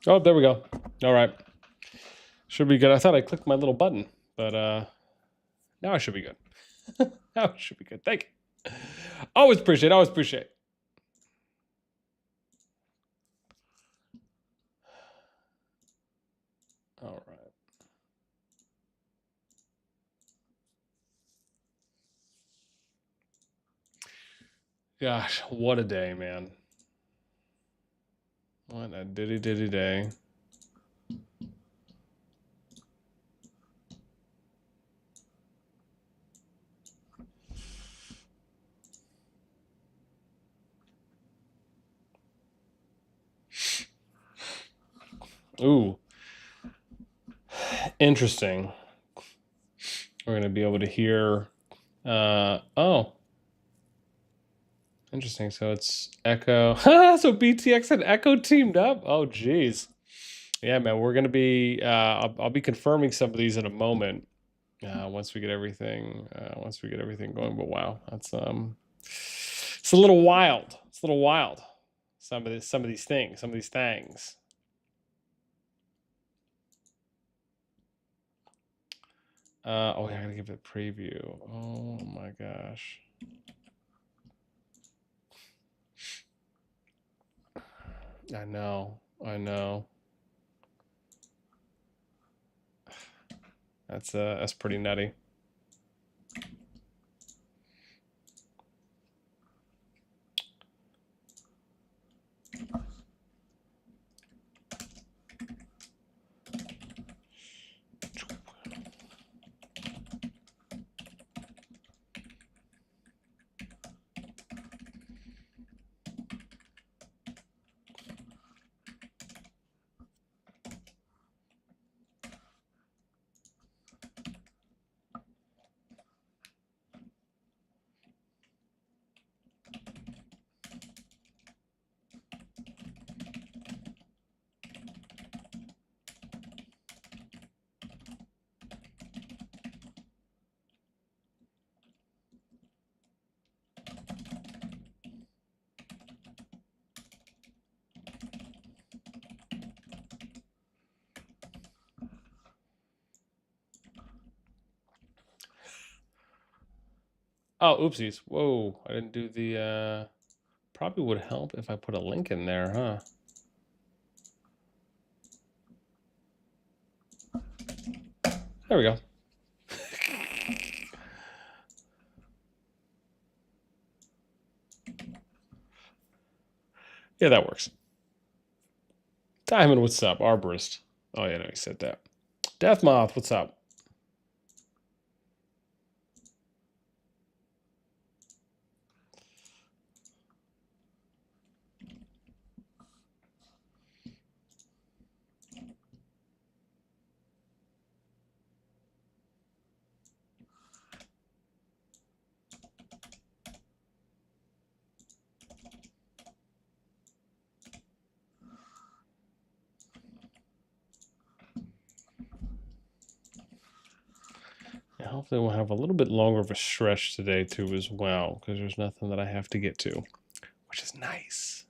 Oh, there we go. All right. Should be good. I thought I clicked my little button, but now I should be good. Now it should be good. Thank you. Always appreciate. Always appreciate. All right. Gosh, what a day, man. What a diddy day. Ooh. Interesting. We're going to be able to hear. Oh. Interesting. So it's Echo. So BTX and Echo teamed up. Oh, geez. Yeah, man. We're going to be. I'll be confirming some of these in a moment. Once we get everything. Once we get everything going. But wow, that's It's a little wild. It's a little wild. Some of these things. Some of these things. Oh, yeah, I gotta give it a preview. Oh my gosh. I know. I know. That's pretty nutty. Oh, oopsies. Whoa, I didn't do the, probably would help if I put a link in there, huh? There we go. Yeah, that works. Diamond, what's up? Arborist. Oh, yeah, no, he said that. Deathmoth, what's up? Yeah, hopefully we'll have a little bit longer of a stretch today, too, as well, because there's nothing that I have to get to, which is nice.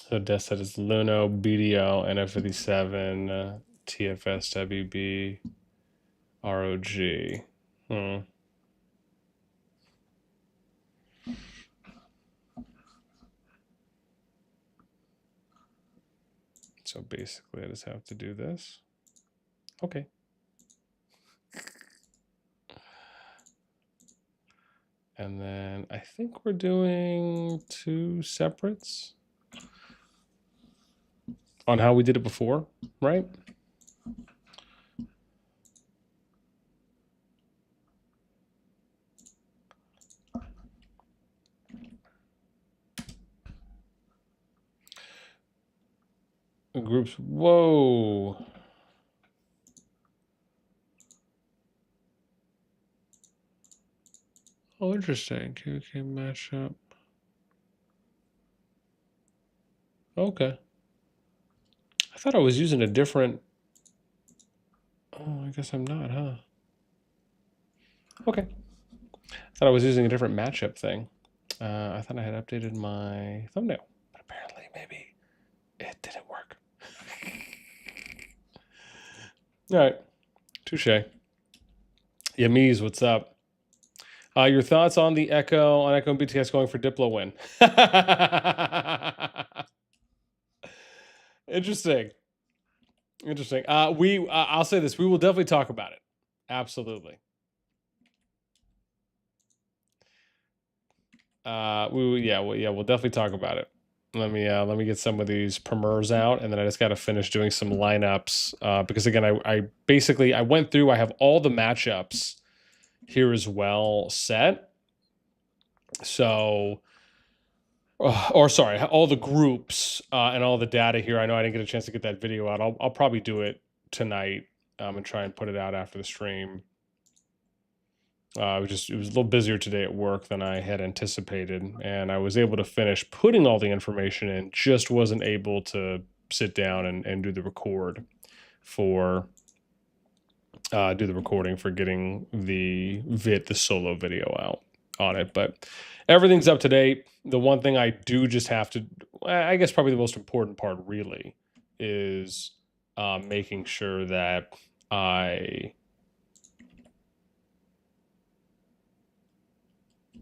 So Death said it's Luno, BDL, NF57, TFS, WB, ROG. So basically I just have to do this. Okay. And then I think we're doing 2 separates on how we did it before, right? Groups, whoa. Oh, interesting. KvK matchup. Okay. I thought I was using a different... Oh, I guess I'm not, huh? Okay. I thought I was using a different matchup thing. I thought I had updated my thumbnail, but apparently maybe it didn't work. All right. Touche. Yamise, what's up? Your thoughts on the Echo, on Echo and BTS going for Diplo win? Interesting. Interesting. I'll say this: we will definitely talk about it. Absolutely. We'll definitely talk about it. Let me get some of these primers out, and then I just got to finish doing some lineups because again, I basically I went through. I have all the matchups here as well set. So, or sorry, all the groups and all the data here. I know I didn't get a chance to get that video out. I'll probably do it tonight and try and put it out after the stream. It was a little busier today at work than I had anticipated, and I was able to finish putting all the information in. Just wasn't able to sit down and do the record for do the recording for getting the solo video out on it. But everything's up to date. The one thing I do just have to, I guess probably the most important part really, is making sure that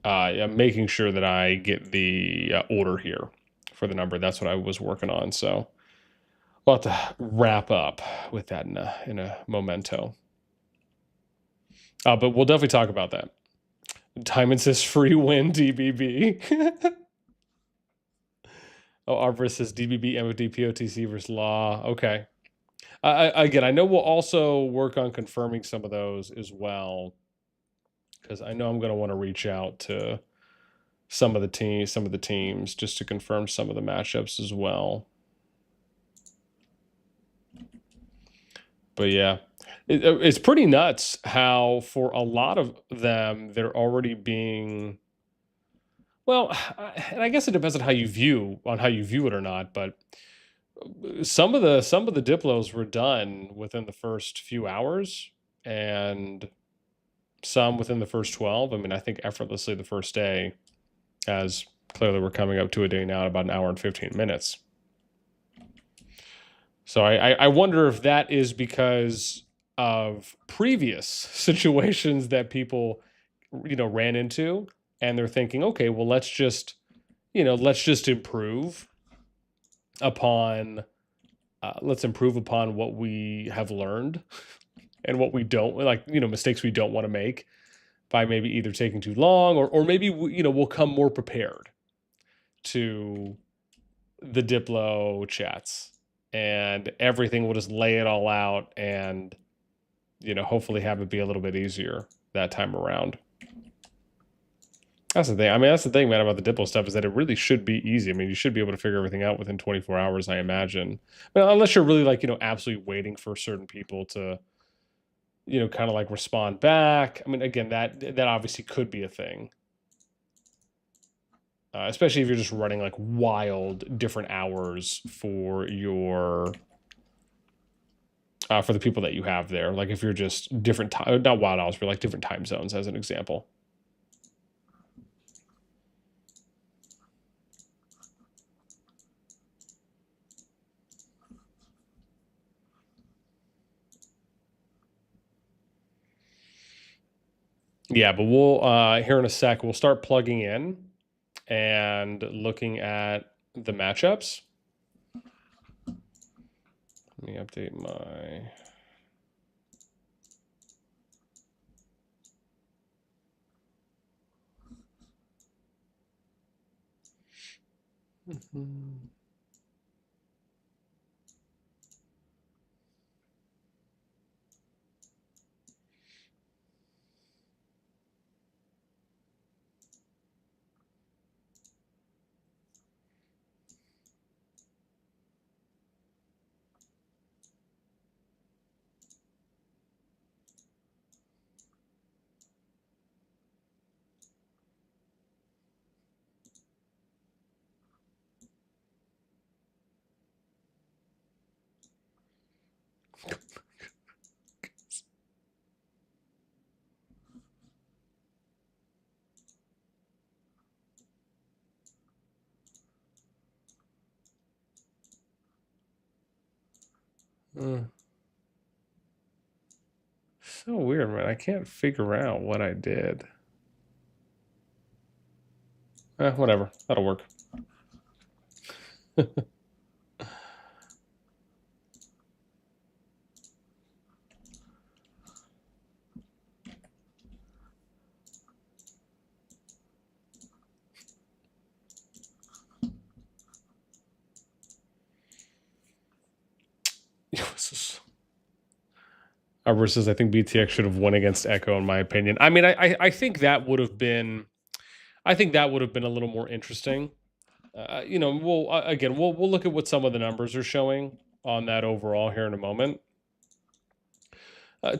making sure that I get the order here for the number. That's what I was working on. So we'll have to wrap up with that in a memento. But we'll definitely talk about that. Time says free win DBB. Oh, R versus DBB, MFD, POTC versus Law. Okay. Again, I know we'll also work on confirming some of those as well, because I know I'm going to want to reach out to some of the teams just to confirm some of the matchups as well. But yeah, it's pretty nuts how for a lot of them they're already being, well, and I guess it depends on how you view it or not, but some of the Diplos were done within the first few hours, and some within the first 12. I mean, I think effortlessly the first day, as clearly we're coming up to a day now at about an hour and 15 minutes. So I wonder if that is because of previous situations that people, ran into, and they're thinking, okay, well, let's just improve upon what we have learned and what we don't like, mistakes we don't want to make by maybe either taking too long or maybe we'll come more prepared to the Diplo chats, and everything will just lay it all out and hopefully have it be a little bit easier that time around. That's the thing. I mean, that's the thing, man, about the Diplo stuff, is that it really should be easy. I mean, you should be able to figure everything out within 24 hours, I imagine. Well, unless you're really absolutely waiting for certain people to, kind of respond back. I mean, again, that obviously could be a thing. Especially if you're just running wild different hours for your for the people that you have there. Like if you're just different time, not wild hours, but different time zones as an example. Yeah, but we'll here in a sec, we'll start plugging in and looking at the matchups. Let me update my... So weird, man. I can't figure out what I did. Whatever. That'll work. Versus, I think BTX should have won against Echo, in my opinion. I mean, I think that would have been, I think that would have been a little more interesting. You know, we'll look at what some of the numbers are showing on that overall here in a moment.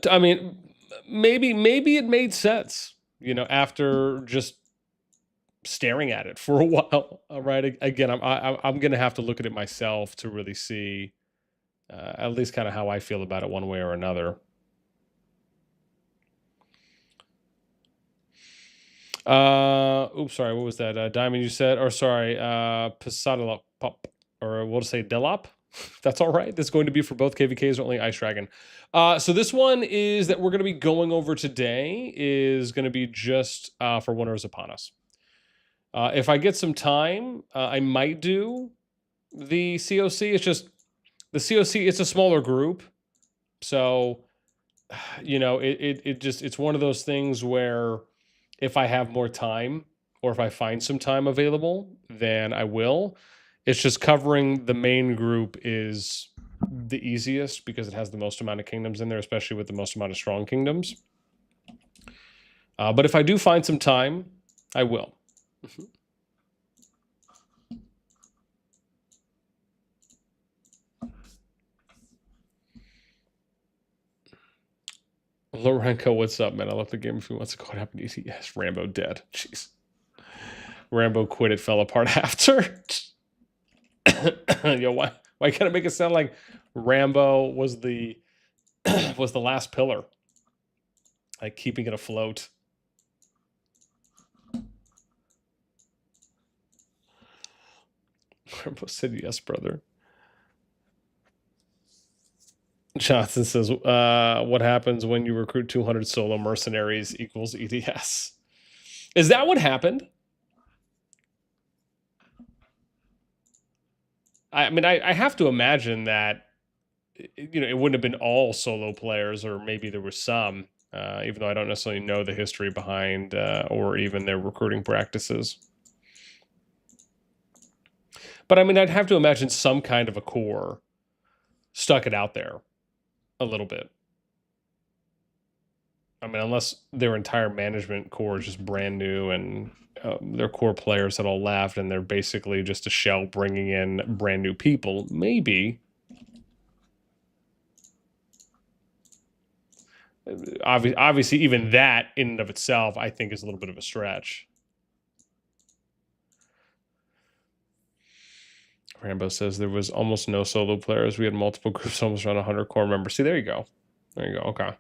I mean, maybe it made sense, you know, after just staring at it for a while. Right? Again, I'm going to have to look at it myself to really see at least kind of how I feel about it one way or another. Oops, sorry, what was that? Diamond, you said, or sorry, Pasadalop, or we'll just say Delop. That's all right. This is going to be for both KvKs or only Ice Dragon. So this one is that we're going to be going over today is going to be just for Winners Upon Us. If I get some time, I might do the COC. It's just the COC. It's a smaller group, so you know it's one of those things where if I have more time or if I find some time available, then I will. It's just covering the main group is the easiest because it has the most amount of kingdoms in there, especially with the most amount of strong kingdoms. But if I do find some time, I will. Lorenko, what's up, man? I left the game a few months ago. What happened to you? Yes, Rambo dead. Jeez. Rambo quit. It fell apart after. Yo, why can't I make it sound like Rambo was the was the last pillar, like keeping it afloat? Rambo said yes, brother. Johnson says, what happens when you recruit 200 solo mercenaries equals EDS? Is that what happened? I mean, I have to imagine that, you know, it wouldn't have been all solo players, or maybe there were some, even though I don't necessarily know the history behind or even their recruiting practices. But I mean, I'd have to imagine some kind of a core stuck it out there a little bit. I mean, unless their entire management core is just brand new and their core players that all left and they're basically just a shell bringing in brand new people, maybe. Obviously, even that in and of itself, I think, is a little bit of a stretch. Rambo says there was almost no solo players. We had multiple groups, almost around 100 core members. See, there you go. There you go. Okay.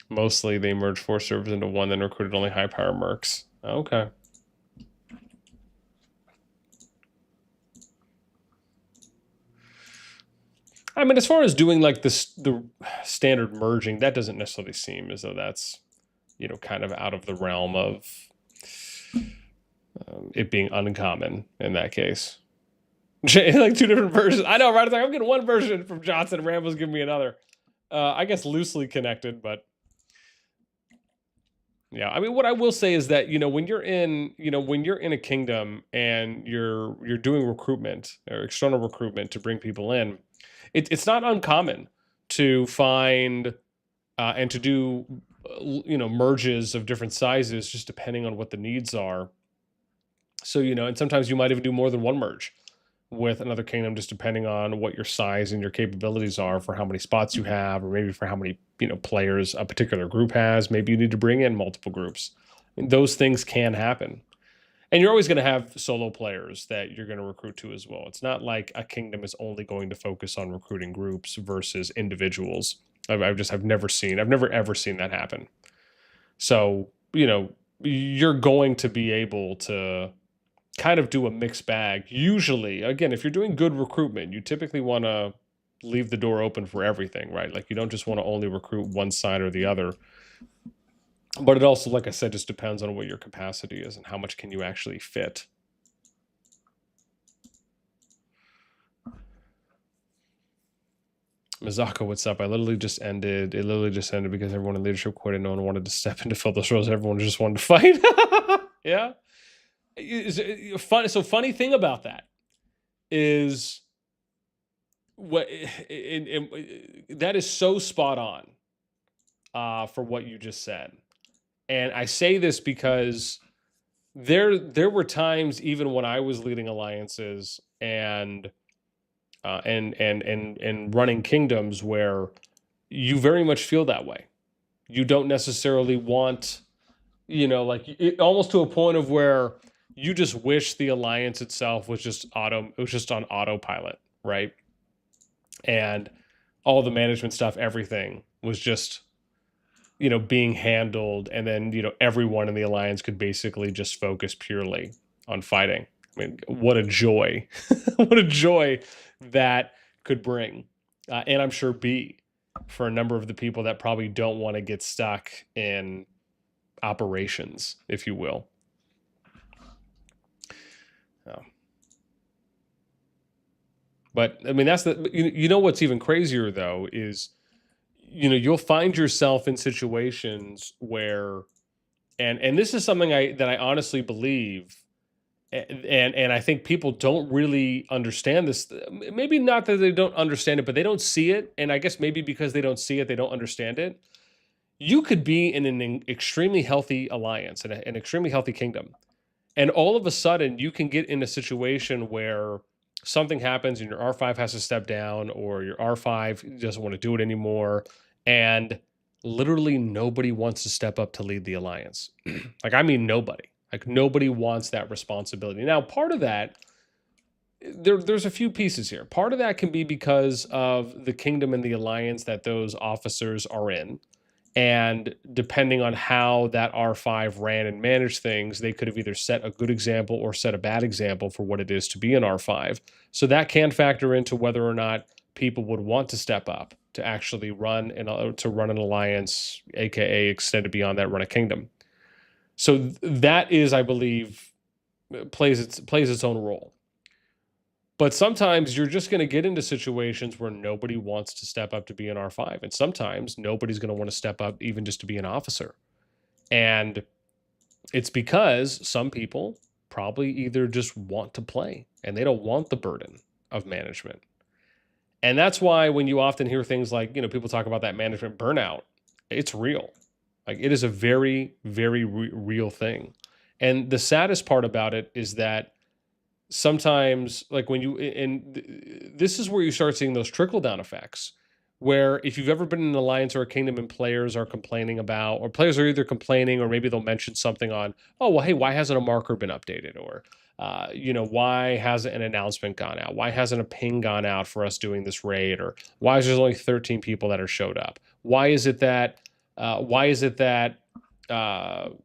Mostly they merged 4 servers into one, then recruited only high power mercs. Okay. I mean, as far as doing like the standard merging, that doesn't necessarily seem as though that's, you know, kind of out of the realm of it being uncommon in that case. Like 2 different versions. I know, right? It's like I'm getting one version from Johnson, and Rambo's giving me another. I guess loosely connected, but yeah. I mean, what I will say is that, you know, when you're in a kingdom and you're doing recruitment or external recruitment to bring people in, it's not uncommon to find and to do you know, merges of different sizes just depending on what the needs are. So, you know, and sometimes you might even do more than one merge with another kingdom, just depending on what your size and your capabilities are for how many spots you have, or maybe for how many, you know, players a particular group has. Maybe you need to bring in multiple groups. I mean, those things can happen. And you're always going to have solo players that you're going to recruit to as well. It's not like a kingdom is only going to focus on recruiting groups versus individuals. I've never ever seen that happen. So, you know, you're going to be able to kind of do a mixed bag. Usually, again, if you're doing good recruitment, you typically want to leave the door open for everything, right? Like you don't just want to only recruit one side or the other. But it also, like I said, just depends on what your capacity is and how much can you actually fit. Mizaka, what's up? It literally just ended because everyone in leadership quit and no one wanted to step in to fill those roles. Everyone just wanted to fight. Yeah. Funny thing about that is that is so spot on for what you just said. And I say this because there were times even when I was leading alliances and running kingdoms where you very much feel that way. You don't necessarily want, like almost to a point of where you just wish the alliance itself was just on autopilot, right? And all the management stuff, everything was just being handled, and then everyone in the alliance could basically just focus purely on fighting. I mean, what a joy. What a joy that could bring, and I'm sure be for a number of the people that probably don't want to get stuck in operations, if you will. But I mean, that's what's even crazier though is you'll find yourself in situations where, and this is something that I honestly believe, and I think people don't really understand this. Maybe not that they don't understand it, but they don't see it. And I guess maybe because they don't see it, they don't understand it. You could be in an extremely healthy alliance and an extremely healthy kingdom, and all of a sudden you can get in a situation where something happens and your R5 has to step down, or your R5 doesn't want to do it anymore, and literally nobody wants to step up to lead the alliance. Like, I mean, nobody. Like, nobody wants that responsibility. Now, part of that, there's a few pieces here. Part of that can be because of the kingdom and the alliance that those officers are in. And depending on how that R5 ran and managed things, they could have either set a good example or set a bad example for what it is to be an R5. So that can factor into whether or not people would want to step up to actually run an alliance, aka extended beyond that, run a kingdom. So that is, I believe, plays its own role. But sometimes you're just going to get into situations where nobody wants to step up to be an R5. And sometimes nobody's going to want to step up even just to be an officer. And it's because some people probably either just want to play and they don't want the burden of management. And that's why when you often hear things like, people talk about that management burnout, it's real. Like, it is a very, very real thing. And the saddest part about it is that sometimes, like, this is where you start seeing those trickle down effects, where if you've ever been in an alliance or a kingdom and players are complaining about, or players are either complaining, or maybe they'll mention something on, oh, well, hey, why hasn't a marker been updated? Or, why hasn't an announcement gone out? Why hasn't a ping gone out for us doing this raid? Or why is there only 13 people that are showed up? Why is it that, no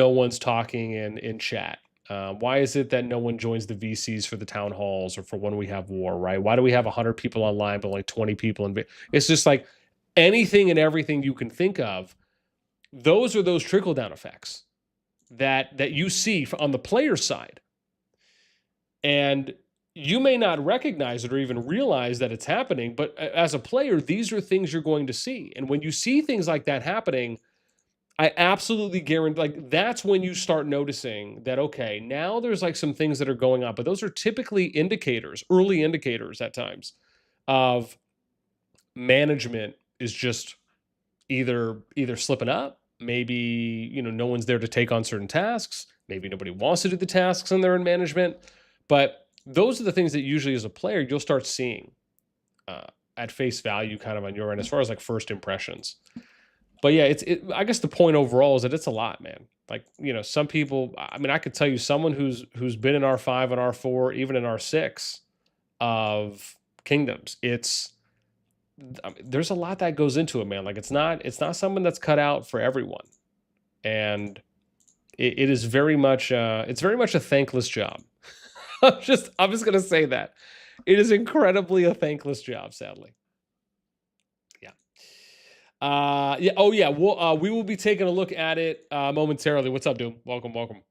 one's talking in chat? Why is it that no one joins the VCs for the town halls or for when we have war, right? Why do we have 100 people online but only 20 people in? It's just like anything and everything you can think of. Those are those trickle down effects that you see on the player side. And you may not recognize it or even realize that it's happening, but as a player, these are things you're going to see. And when you see things like that happening, I absolutely guarantee, like, that's when you start noticing that, okay, now there's like some things that are going on, but those are typically indicators, early indicators at times, of management is just either slipping up, maybe, no one's there to take on certain tasks, maybe nobody wants to do the tasks and they're in management. But those are the things that usually as a player, you'll start seeing at face value kind of on your end, as far as like first impressions. But yeah, I guess the point overall is that it's a lot, man. Like, you know, some people, I mean, I could tell you someone who's been in R5 and R4, even in R6 of Kingdoms. It's I mean, there's a lot that goes into it, man. Like it's not someone that's cut out for everyone. And it is very much it's very much a thankless job. I'm just gonna say that. It is incredibly a thankless job, sadly. Yeah. Yeah. Oh, yeah. We will be taking a look at it momentarily. What's up, dude? Welcome, welcome.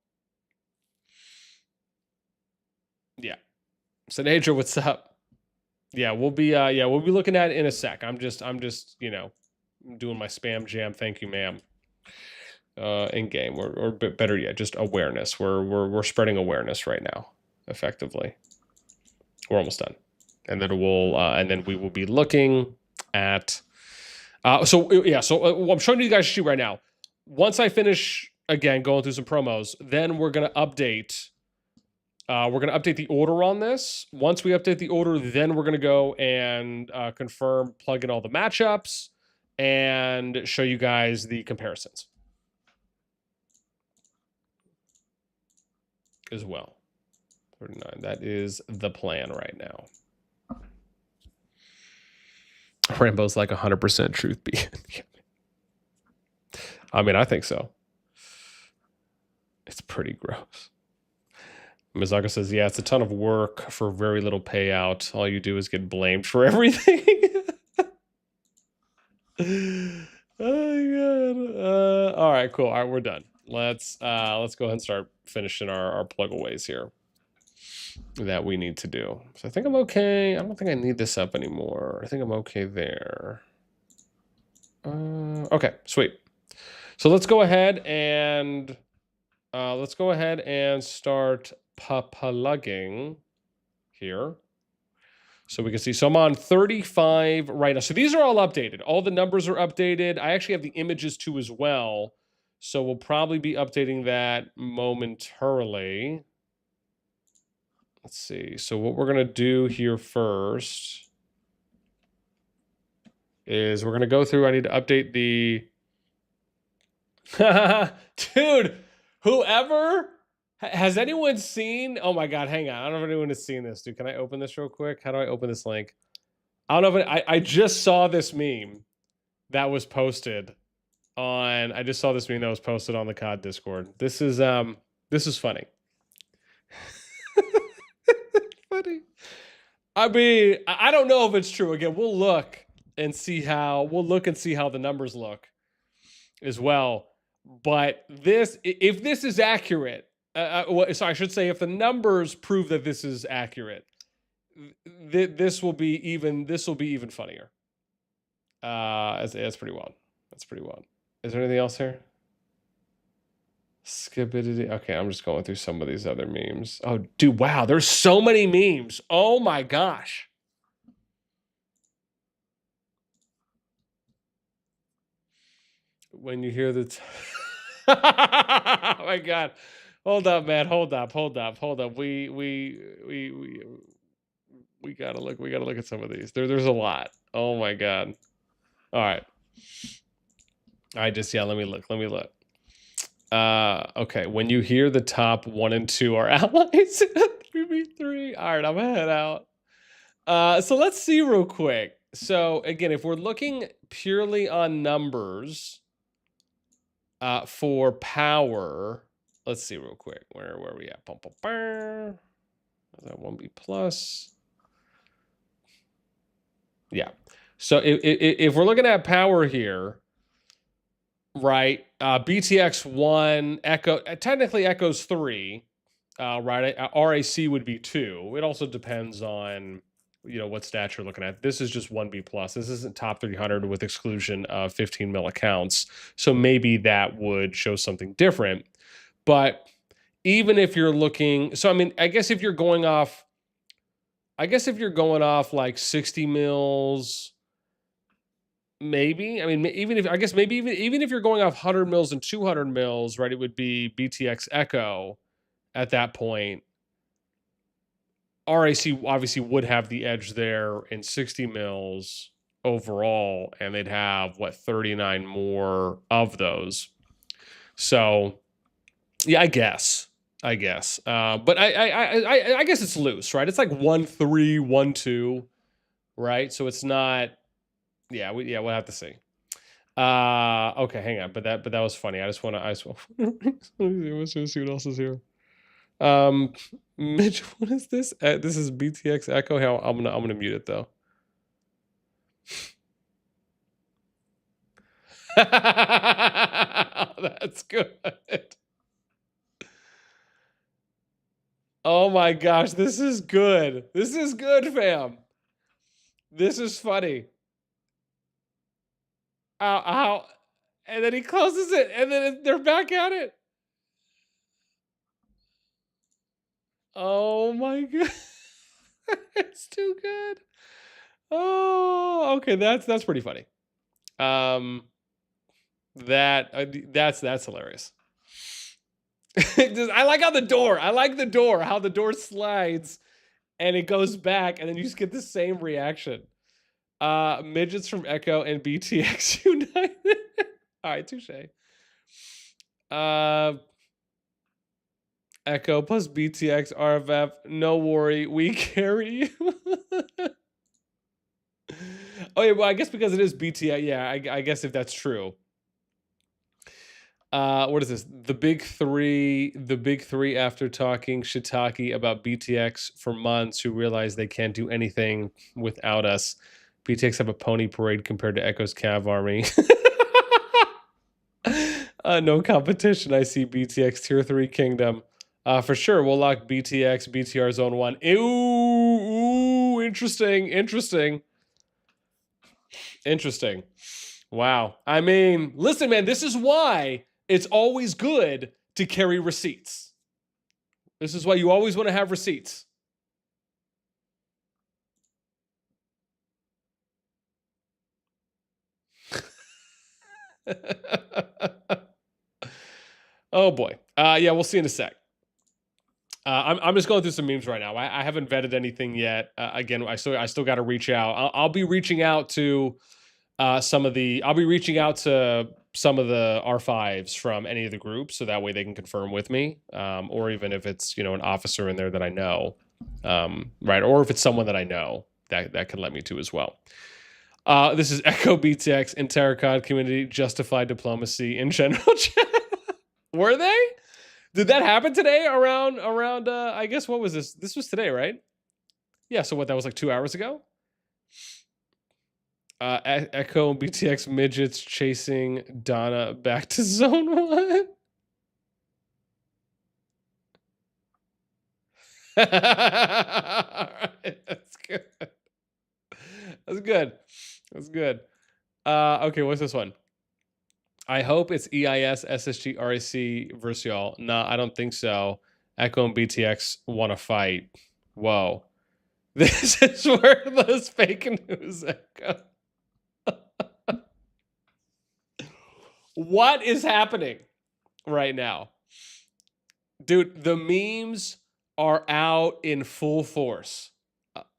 Yeah. So, Nature, what's up? Yeah, we'll be looking at it in a sec. I'm just, you know, doing my spam jam. Thank you, ma'am. In game, or better yet, just awareness. We're spreading awareness right now, effectively. We're almost done, and then we will be looking at. So I'm showing you guys shoot right now. Once I finish again going through some promos, then we're gonna update. We're gonna update the order on this. Once we update the order, then we're gonna go and confirm, plug in all the matchups, and show you guys the comparisons as well. 39. That is the plan right now. Rambo's like 100% truth be. I mean, I think so. It's pretty gross. Mizaka says, yeah, it's a ton of work for very little payout. All you do is get blamed for everything. Oh my god. All right, cool. All right, we're done. Let's go ahead and start finishing our plug-aways here that we need to do. So I think I'm okay. I don't think I need this up anymore. I think I'm okay there. Okay, sweet. So let's go ahead and start plugging here. So we can see, so I'm on 35 right now. So these are all updated. All the numbers are updated. I actually have the images too as well. So we'll probably be updating that momentarily. Let's see. So what we're going to do here first is we're going to go through. I need to update the... Dude, whoever... Has anyone seen... Oh my god, hang on. I don't know if anyone has seen this. Dude, can I open this real quick? How do I open this link? I don't know if I just saw this meme that was posted on... I just saw this meme that was posted on the COD Discord. This is funny. Funny. I mean, I don't know if it's true. Again, we'll look and see how the numbers look as well. But if this is accurate, so I should say, if the numbers prove that this is accurate, this will be even funnier. That's pretty wild. That's pretty wild. Is there anything else here? Skibidity. Okay, I'm just going through some of these other memes. Oh, dude, wow, there's so many memes. Oh my gosh. When you hear the... Oh my god. Hold up, man. Hold up. We gotta look at some of these. There's a lot. Oh my god. All right. Let me look. Okay, when you hear the top 1 and 2 are allies, 3v3. All right, I'm gonna head out. So let's see real quick. So again, if we're looking purely on numbers for power, let's see real quick. Where are we at? That 1B plus. Yeah. So if we're looking at power here, right? BTX 1, Echo, technically Echo's 3, right? RAC would be 2. It also depends on, you know, what stats you're looking at. This is just 1B plus. This isn't top 300 with exclusion of 15 mil accounts. So maybe that would show something different. But even if you're looking, so I mean, I guess if you're going off like 60 mils, maybe. I mean, even if you're going off 100 mils and 200 mils, right? It would be BTX Echo at that point. RAC obviously would have the edge there in 60 mils overall, and they'd have 39 more of those. So Yeah, I guess. But I guess it's loose, right? It's like 1-3, 1-2, right? So it's not. Yeah, we'll have to see. Okay, hang on. But that was funny. I just want to. Let's see what else is here. Mitch, what is this? This is BTX Echo. I'm gonna mute it though. That's good. Oh my gosh, this is good. This is good, fam. This is funny. How, and then he closes it, and then they're back at it. Oh my god, it's too good. Oh, okay, that's pretty funny. That's hilarious. I like how the door. I like the door. How the door slides, and it goes back, and then you just get the same reaction. Midgets from Echo and BTX United. All right, touche. Echo plus BTX RFF. No worry, we carry you. Oh yeah, well I guess because it is BTX. Yeah, I guess if that's true. What is this? The big three. The big three after talking shiitake about BTX for months, who realize they can't do anything without us. BTX have a pony parade compared to Echo's Cav army. No competition. I see BTX tier 3 kingdom. For sure, we'll lock BTX, BTR zone 1. Ooh, interesting. Wow. I mean, listen, man, this is why it's always good to carry receipts. This is why you always want to have receipts. Oh boy. Yeah, we'll see in a sec. I'm just going through some memes right now. I haven't vetted anything yet. Again, I still got to reach out. I'll be reaching out to some of the R5s from any of the groups, so that way they can confirm with me, or even if it's an officer in there that I know, right, or if it's someone that I know that can let me to as well. This is Echo BTX entire COD community justified diplomacy in general. Were they? Did that happen today around I guess what was this? This was today, right? Yeah, so what, that was like 2 hours ago? Echo and BTX midgets chasing Donna back to zone 1. Alright, that's good. That's good. Okay, what's this one? I hope it's EIS, SSG, RAC versus y'all. Nah, I don't think so. Echo and BTX want to fight. Whoa. This is where those fake news echo. What is happening right now? Dude, the memes are out in full force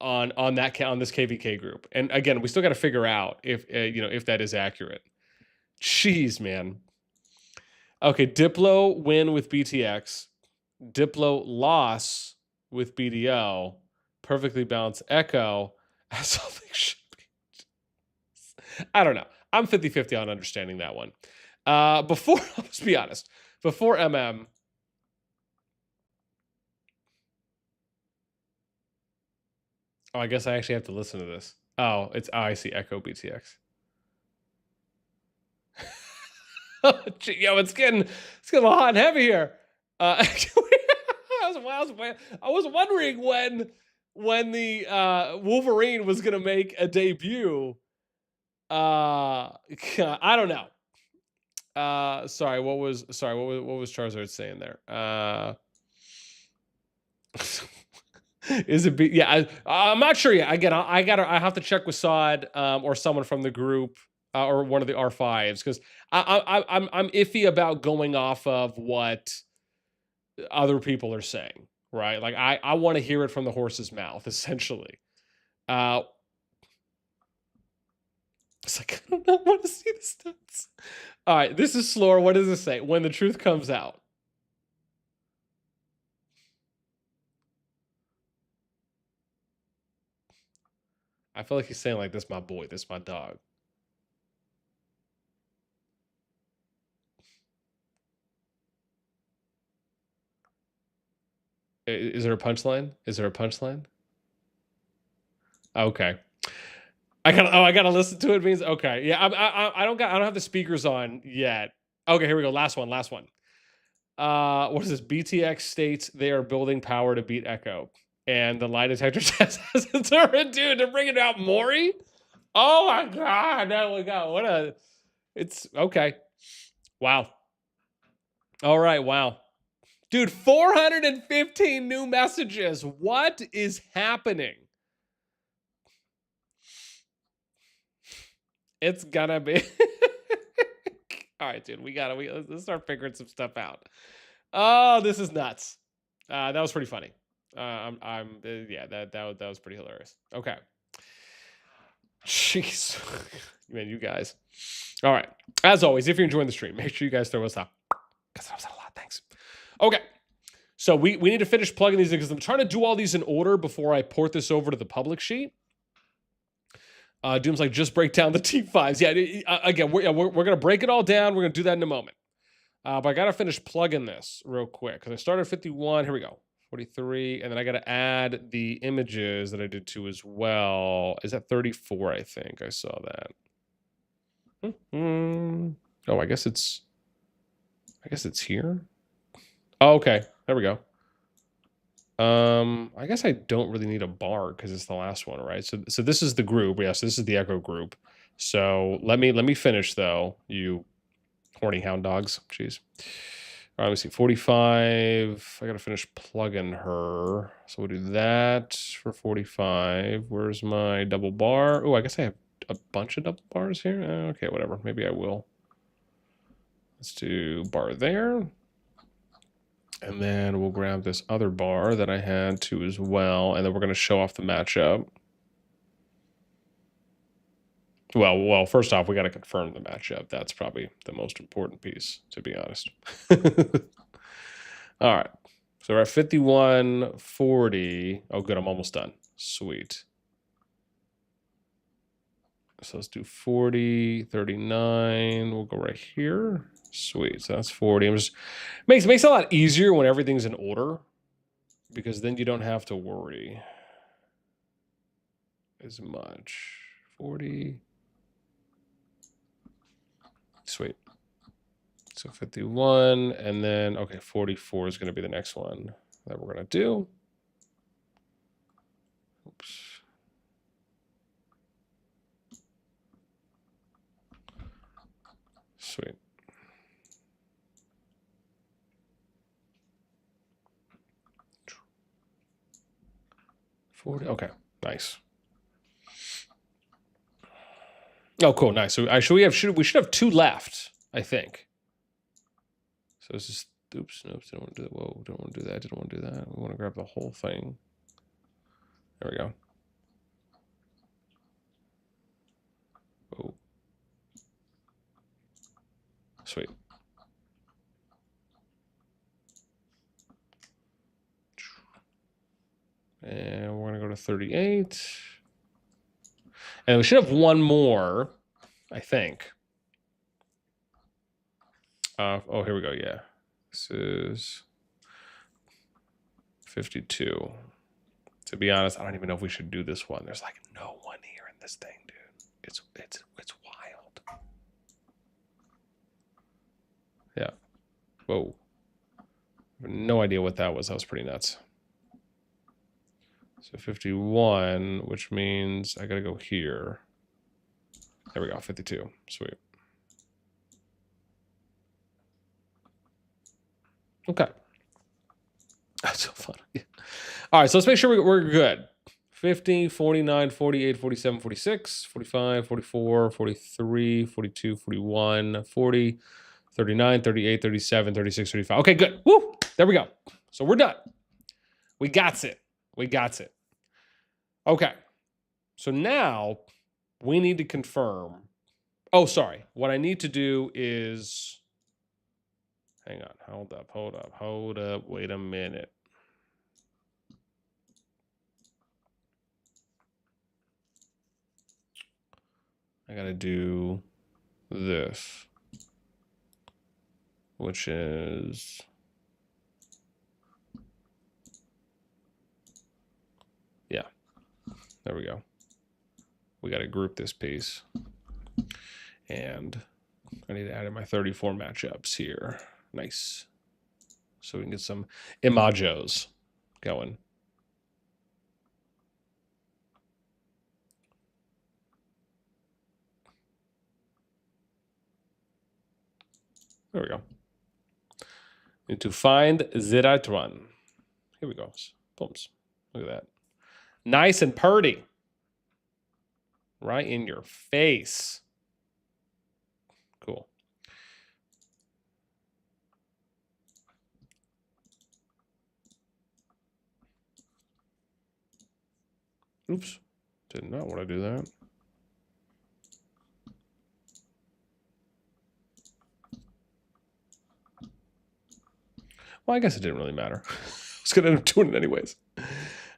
on this KvK group. And again, we still got to figure out if that is accurate. Jeez, man. Okay, Diplo win with BTX. Diplo loss with BDO. Perfectly balanced Echo, as all things should be. I don't know. I'm 50-50 on understanding that one. Let's be honest. Before MM, oh, I guess I actually have to listen to this. Oh, I see Echo BTX. Yo, it's getting a little hot and heavy here. I was wondering when the Wolverine was gonna make a debut. I don't know. Sorry, what was Charizard saying there? Is it yeah, I'm not sure yet. Again, I have to check with Sod or someone from the group or one of the R5s, because I'm iffy about going off of what other people are saying, right? Like I want to hear it from the horse's mouth, essentially. It's like, I don't want to see the stats. All right, this is Slore. What does this say? When the truth comes out. I feel like he's saying like, this my boy, this my dog. Is there a punchline? Is there a punchline? Okay. I gotta listen to it. Means okay. Yeah, I don't have the speakers on yet. Okay, here we go. Last one. What is this? BTX states they are building power to beat Echo, and the lie detector says it's a dude. They're bringing out Mori. Oh my god! There we go. What a. It's okay. Wow. All right. Wow. Dude, 415 new messages. What is happening? It's gonna be. All right, dude. Let's start figuring some stuff out. Oh, this is nuts. That was pretty funny. Yeah, that was pretty hilarious. Okay. Jeez, man, you guys. All right. As always, if you're enjoying the stream, make sure you guys throw us up because that was a lot. Thanks. Okay. So we need to finish plugging these in because I'm trying to do all these in order before I port this over to the public sheet. Doom's like, just break down the T5s. Yeah, again, we're going to break it all down. We're going to do that in a moment. But I got to finish plugging this real quick because I started 51. Here we go. 43. And then I got to add the images that I did too as well. Is that 34? I think I saw that. Oh, I guess it's here. Oh, okay. There we go. I guess I don't really need a bar because it's the last one, right? So this is the group. Yeah, so this is the Echo group. So let me finish though, you horny hound dogs. Jeez. All right, let me see. 45. I gotta finish plugging her. So we'll do that for 45. Where's my double bar? Oh, I guess I have a bunch of double bars here. Okay, whatever. Maybe I will. Let's do bar there. And then we'll grab this other bar that I had too as well. And then we're going to show off the matchup. Well, first off, we got to confirm the matchup. That's probably the most important piece, to be honest. All right. So we're at 51-40. Oh, good. I'm almost done. Sweet. So let's do 40, 39. We'll go right here. Sweet. So that's 40. Makes it a lot easier when everything's in order because then you don't have to worry as much. 40. Sweet. So 51 and then okay, 44 is going to be the next one that we're going to do. Oops. Sweet. 40. Okay, nice. Oh, cool, nice. So we should have 2 left, I think. So it's just oops, nope, didn't want to do that. Whoa, don't want to do that. Didn't want to do that. We want to grab the whole thing. There we go. Oh, sweet. And we're going to go to 38. And we should have one more, I think. Oh, here we go. Yeah. This is 52. To be honest, I don't even know if we should do this one. There's like no one here in this thing, dude. It's wild. Yeah. Whoa. I have no idea what that was. That was pretty nuts. So 51, which means I got to go here. There we go, 52. Sweet. Okay. That's so fun. Yeah. All right, so let's make sure we're good. 50, 49, 48, 47, 46, 45, 44, 43, 42, 41, 40, 39, 38, 37, 36, 35. Okay, good. Woo! There we go. So we're done. We got it. We got it. Okay. So now we need to confirm. Oh, sorry. What I need to do is... Hang on. Hold up. Wait a minute. I got to do this, which is, yeah, there we go. We got to group this piece. And I need to add in my 34 matchups here. Nice. So we can get some imajos going. There we go. Need to find the right one. Here we go. Booms. Look at that. Nice and purty. Right in your face. Cool. Oops. Did not want to do that. Well, I guess it didn't really matter. I was going to end up doing it anyways.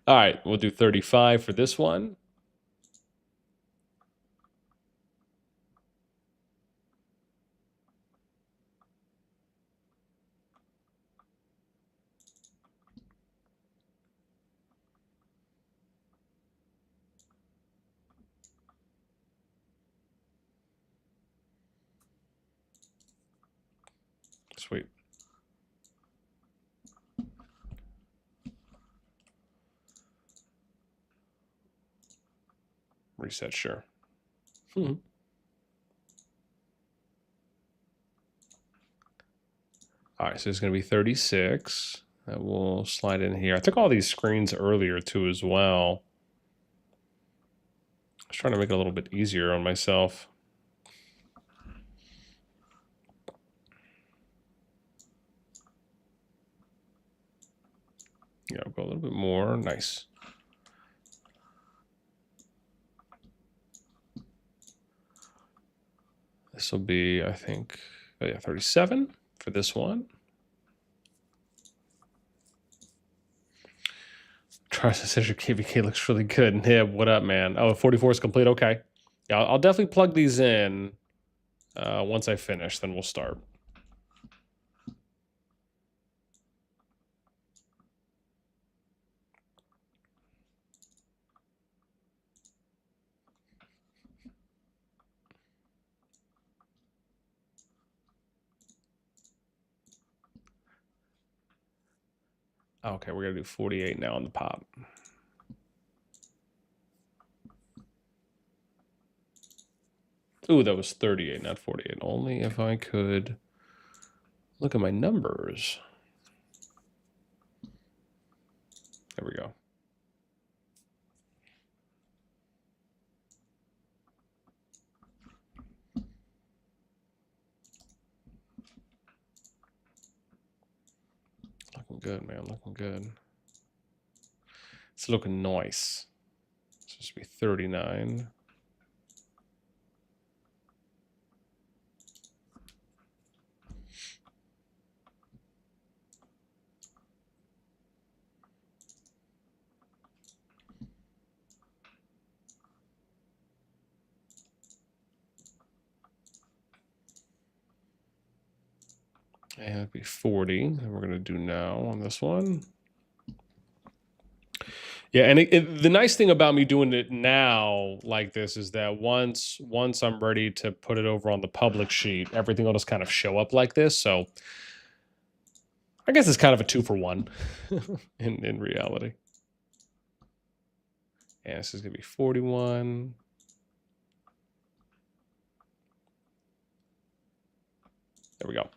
All right, we'll do 35 for this one. Sweet. Reset, sure. All right, so it's going to be 36. That will slide in here. I took all these screens earlier too as well. I was trying to make it a little bit easier on myself. Yeah, I'll go a little bit more. Nice. This will be, I think, oh yeah, 37 for this one. Trust says your KvK looks really good. Nib, what up, man? Oh, 44 is complete. Okay. Yeah, I'll definitely plug these in once I finish. Then we'll start. Okay, we're going to do 48 now on the pop. Ooh, that was 38, not 48. Only if I could look at my numbers. There we go. Looking good, man. Looking good. It's looking nice. It's supposed to be 39. And it'd be 40 that we're going to do now on this one. Yeah, and the nice thing about me doing it now like this is that once I'm ready to put it over on the public sheet, everything will just kind of show up like this. So I guess it's kind of a 2-for-1 in reality. And this is going to be 41. There we go.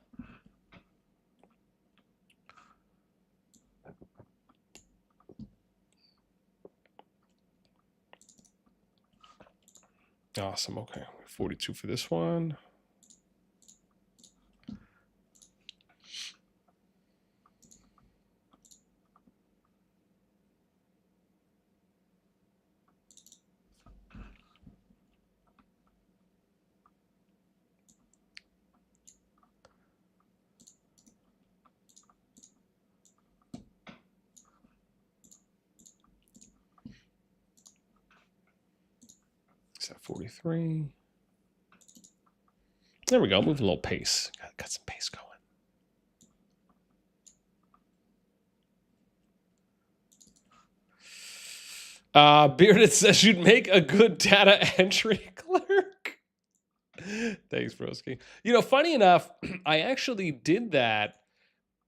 Awesome. Okay. 42 for this one. Is that 43? There we go. Move a little pace. Got some pace going. Bearded says you'd make a good data entry clerk. Thanks, broski. You know, funny enough, I actually did that.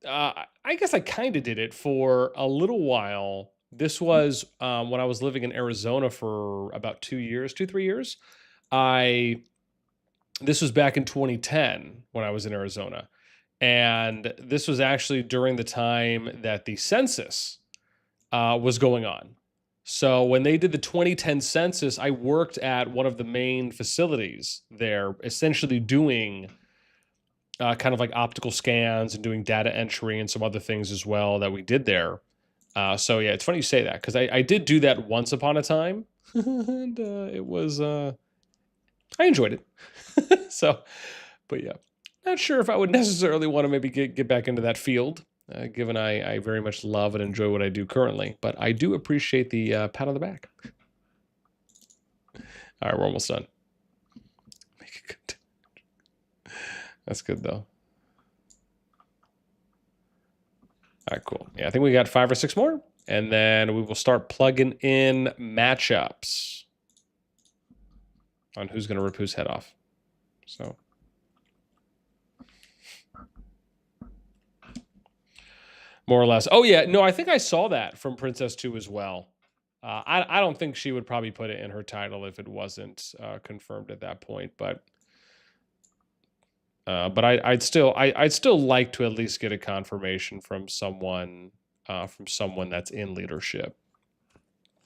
I guess I kind of did it for a little while. This was when I was living in Arizona for about 2 years, 3 years. This was back in 2010 when I was in Arizona. And this was actually during the time that the census was going on. So when they did the 2010 census, I worked at one of the main facilities there, essentially doing kind of like optical scans and doing data entry and some other things as well that we did there. So yeah, it's funny you say that, because I did do that once upon a time, and it was I enjoyed it. So, but yeah, not sure if I would necessarily want to maybe get back into that field. Given I very much love and enjoy what I do currently. But I do appreciate the pat on the back. All right, we're almost done. Make it good. That's good, though. All right, cool. Yeah, I think we got 5 or 6 more. And then we will start plugging in matchups on who's going to rip whose head off. So... more or less. Oh, yeah. No, I think I saw that from Princess 2 as well. I don't think she would probably put it in her title if it wasn't confirmed at that point. But I'd still like to at least get a confirmation from someone that's in leadership.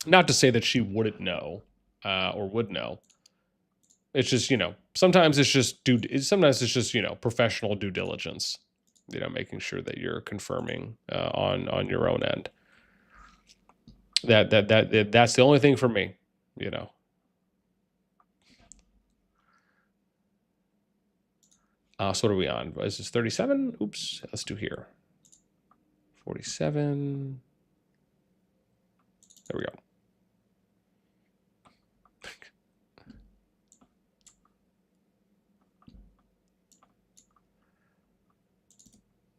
Not to say that she wouldn't know or would know. It's just, you know, sometimes it's just professional due diligence. You know, making sure that you're confirming on your own end. That's the only thing for me, you know. So what are we on? Is this 37? Oops, let's do here. 47. There we go.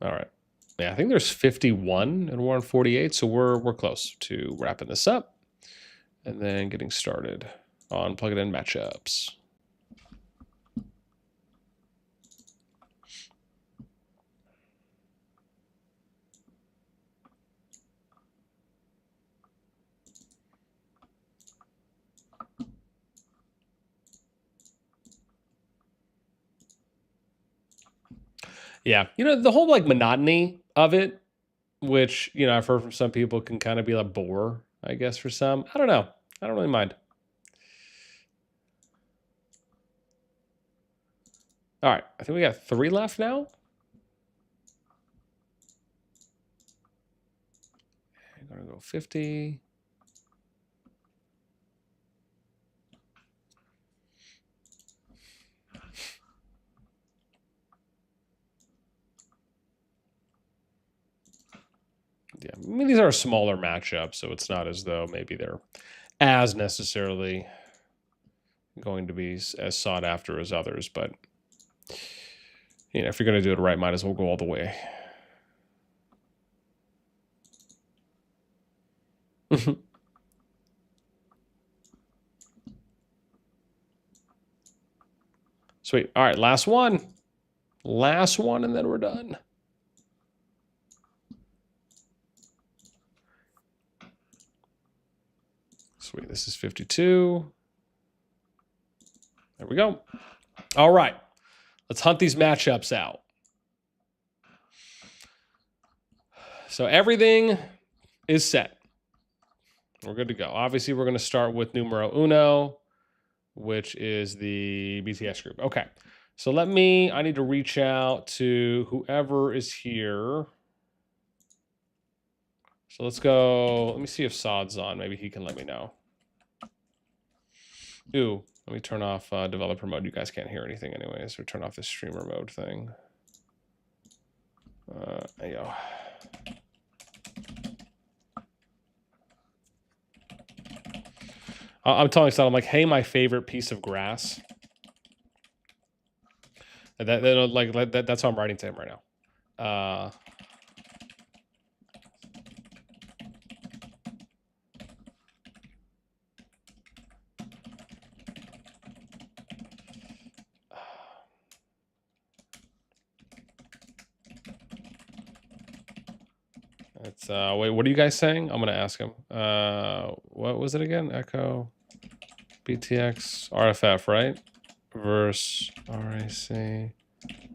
All right. Yeah, I think there's 51 and we're on 48, so we're close to wrapping this up and then getting started on plug it in matchups. Yeah, you know, the whole like monotony of it, which, you know, I've heard from some people can kind of be a bore, I guess, for some. I don't know. I don't really mind. All right, I think we got 3 left now. I'm gonna go 50. Yeah, I mean, these are smaller matchups, so it's not as though maybe they're as necessarily going to be as sought after as others, but you know, if you're going to do it right, might as well go all the way. Sweet. All right, last one. Last one, and then we're done. Sweet. This is 52. There we go. All right. Let's hunt these matchups out. So everything is set. We're good to go. Obviously, we're going to start with numero uno, which is the BTS group. Okay. So I need to reach out to whoever is here. So let's go. Let me see if Saad's on. Maybe he can let me know. Ooh, let me turn off developer mode. You guys can't hear anything anyway, so turn off the streamer mode thing. There you go. I'm telling Saad, I'm like, hey, my favorite piece of grass. That's how I'm writing to him right now. It's wait, what are you guys saying? I'm gonna ask him. What was it again? Echo BTX RFF, right? Verse RAC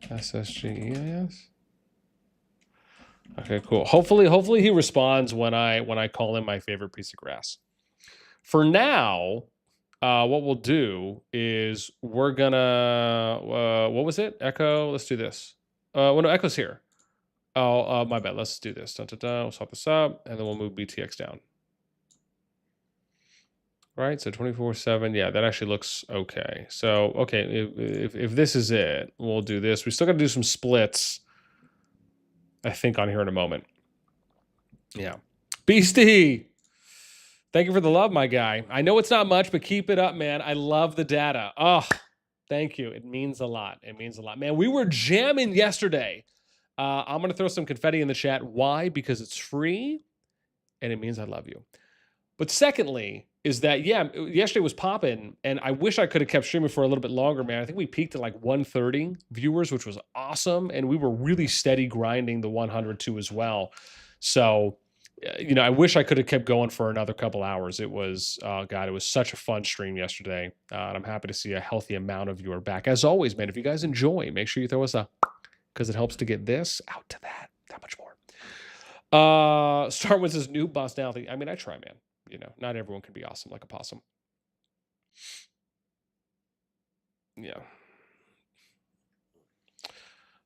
SSG EIS. Okay, cool. Hopefully he responds when I call him my favorite piece of grass. For now, what we'll do is we're gonna what was it? Echo. Let's do this. Well, no, Echo's here. Oh, my bad. Let's do this. Dun, dun, dun. We'll swap this up, and then we'll move BTX down. Right, so 24/7. Yeah, that actually looks okay. So, okay, if this is it, we'll do this. We still got to do some splits, I think, on here in a moment. Yeah. Beastie, thank you for the love, my guy. I know it's not much, but keep it up, man. I love the data. Oh, thank you. It means a lot. It means a lot. Man, we were jamming yesterday. I'm going to throw some confetti in the chat. Why? Because it's free, and it means I love you. But secondly, is that, yeah, yesterday was popping, and I wish I could have kept streaming for a little bit longer, man. I think we peaked at like 130 viewers, which was awesome, and we were really steady grinding the 100 too as well. So, you know, I wish I could have kept going for another couple hours. It was, God, it was such a fun stream yesterday, and I'm happy to see a healthy amount of you are back. As always, man, if you guys enjoy, make sure you throw us a, because it helps to get this out to that much more. Start with his new bossnasti. I mean, I try, man. You know, not everyone can be awesome like a possum. Yeah.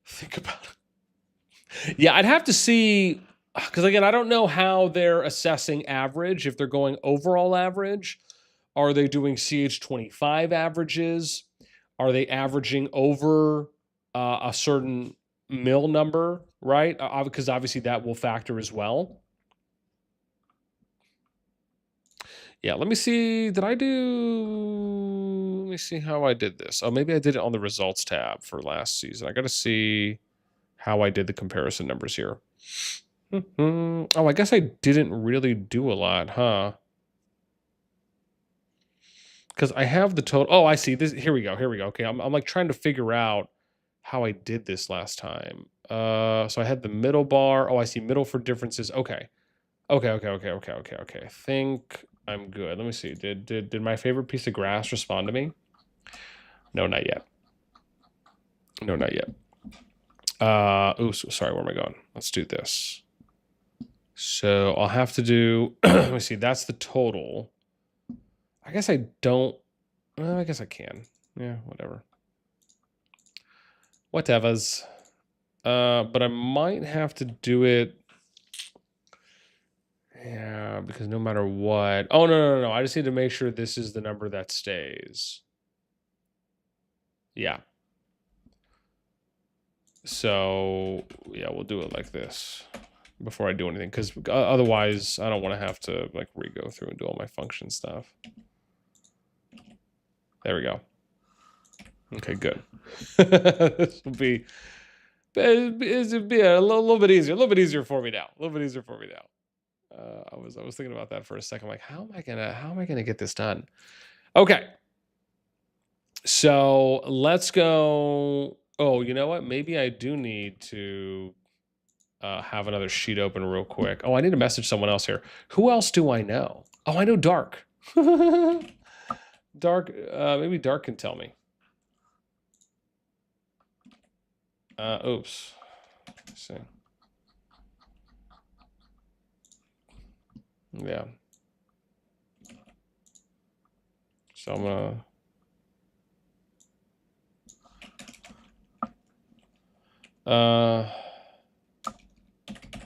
Think about it. Yeah, I'd have to see, because again, I don't know how they're assessing average. If they're going overall average, are they doing CH25 averages? Are they averaging over a certain mil number, right? Because obviously that will factor as well. Yeah, let me see. Did I do... Let me see how I did this. Oh, maybe I did it on the results tab for last season. I got to see how I did the comparison numbers here. Oh, I guess I didn't really do a lot, huh? Because I have the total... Oh, I see. This. Here we go. Here we go. Okay, I'm like trying to figure out how I did this last time. So I had the middle bar. Oh, I see middle for differences. Okay. Okay. I think I'm good. Let me see. Did my favorite piece of grass respond to me? No, not yet. No, not yet. Oh, sorry. Where am I going? Let's do this. So I'll have to do. Let me see. That's the total. I guess I don't. Well, I guess I can. Yeah, whatever. Whatevers. But I might have to do it. Yeah, because no matter what... Oh, no. I just need to make sure this is the number that stays. Yeah. So, yeah, we'll do it like this before I do anything. Because otherwise, I don't want to have to, like, re-go through and do all my function stuff. There we go. Okay, good. This will be... It'll be a little bit easier. A little bit easier for me now. I was thinking about that for a second. Like, how am I gonna get this done? Okay. So let's go. Oh, you know what? Maybe I do need to have another sheet open real quick. Oh, I need to message someone else here. Who else do I know? Oh, I know Dark. Dark. Maybe Dark can tell me. Oops. Let's see. Yeah. So I'm gonna...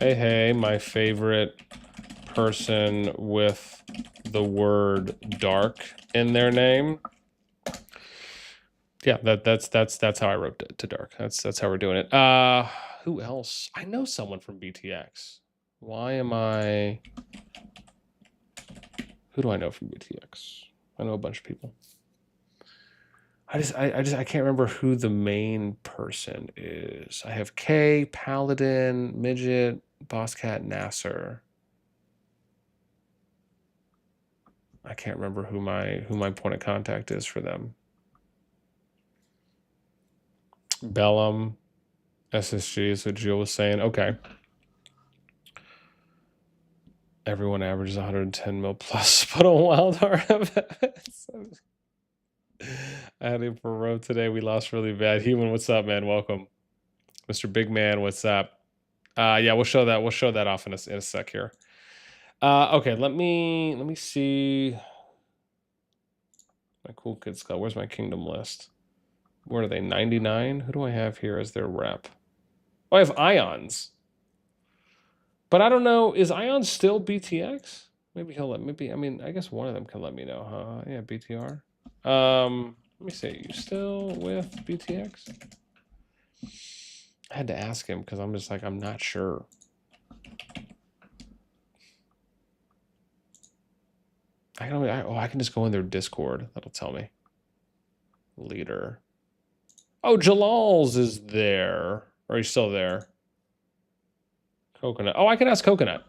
Hey, my favorite person with the word dark in their name. Yeah, that's how I wrote it to Dark. That's how we're doing it. Who else? I know someone from BTX. Why am I... Who do I know from BTX? I know a bunch of people. I can't remember who the main person is. I have K, Paladin, Midget, Boss Cat, Nasser. I can't remember who my point of contact is for them. Bellum, SSG is what Jill was saying. Okay. Everyone averages 110 mil plus, but on wild RFS. I had him for a row today. We lost really bad. Human, what's up, man? Welcome. Mr. Big Man, what's up? Yeah, we'll show that. We'll show that off in a sec here. Okay, let me see my cool kids club. Where's my kingdom list? Where are they? 99? Who do I have here as their rep? Oh, I have Ions. But I don't know, is Ions still BTX? Maybe he'll let I guess one of them can let me know, huh? Yeah, BTR. Let me see. You still with BTX? I had to ask him because I'm just like, I'm not sure. I can just go in their Discord. That'll tell me. Leader. Oh, Jalal's is there. Or he's still there. Coconut. Oh, I can ask Coconut.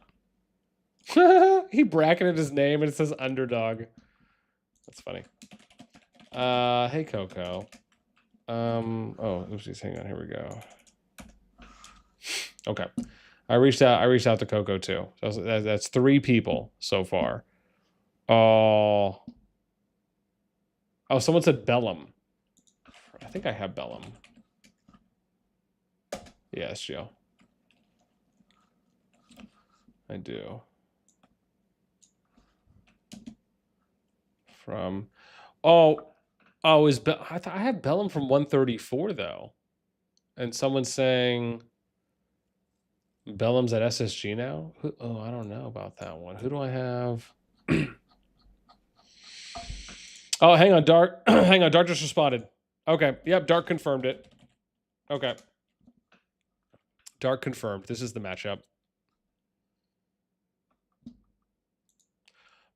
He bracketed his name and it says underdog. That's funny. Hey Coco. Oh, oopsies, hang on, here we go. Okay. I reached out to Coco too. So that's 3 people so far. Oh, someone said Bellum. I think I have Bellum. Yes, Joe. I do. From is I have Bellum from 134 though. And someone's saying Bellum's at SSG now? I don't know about that one. Who do I have? Oh, hang on, Dark. Hang on, Dark just responded. Okay, yep, Dark confirmed it. Okay. Dark confirmed. This is the matchup.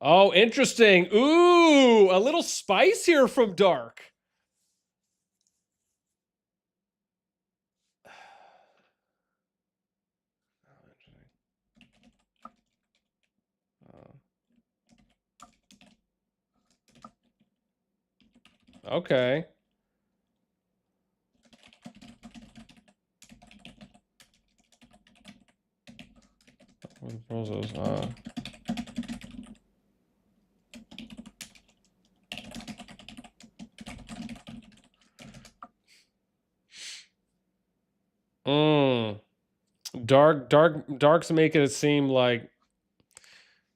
Oh, interesting. Ooh, a little spice here from Dark. Okay. Dark's making it seem like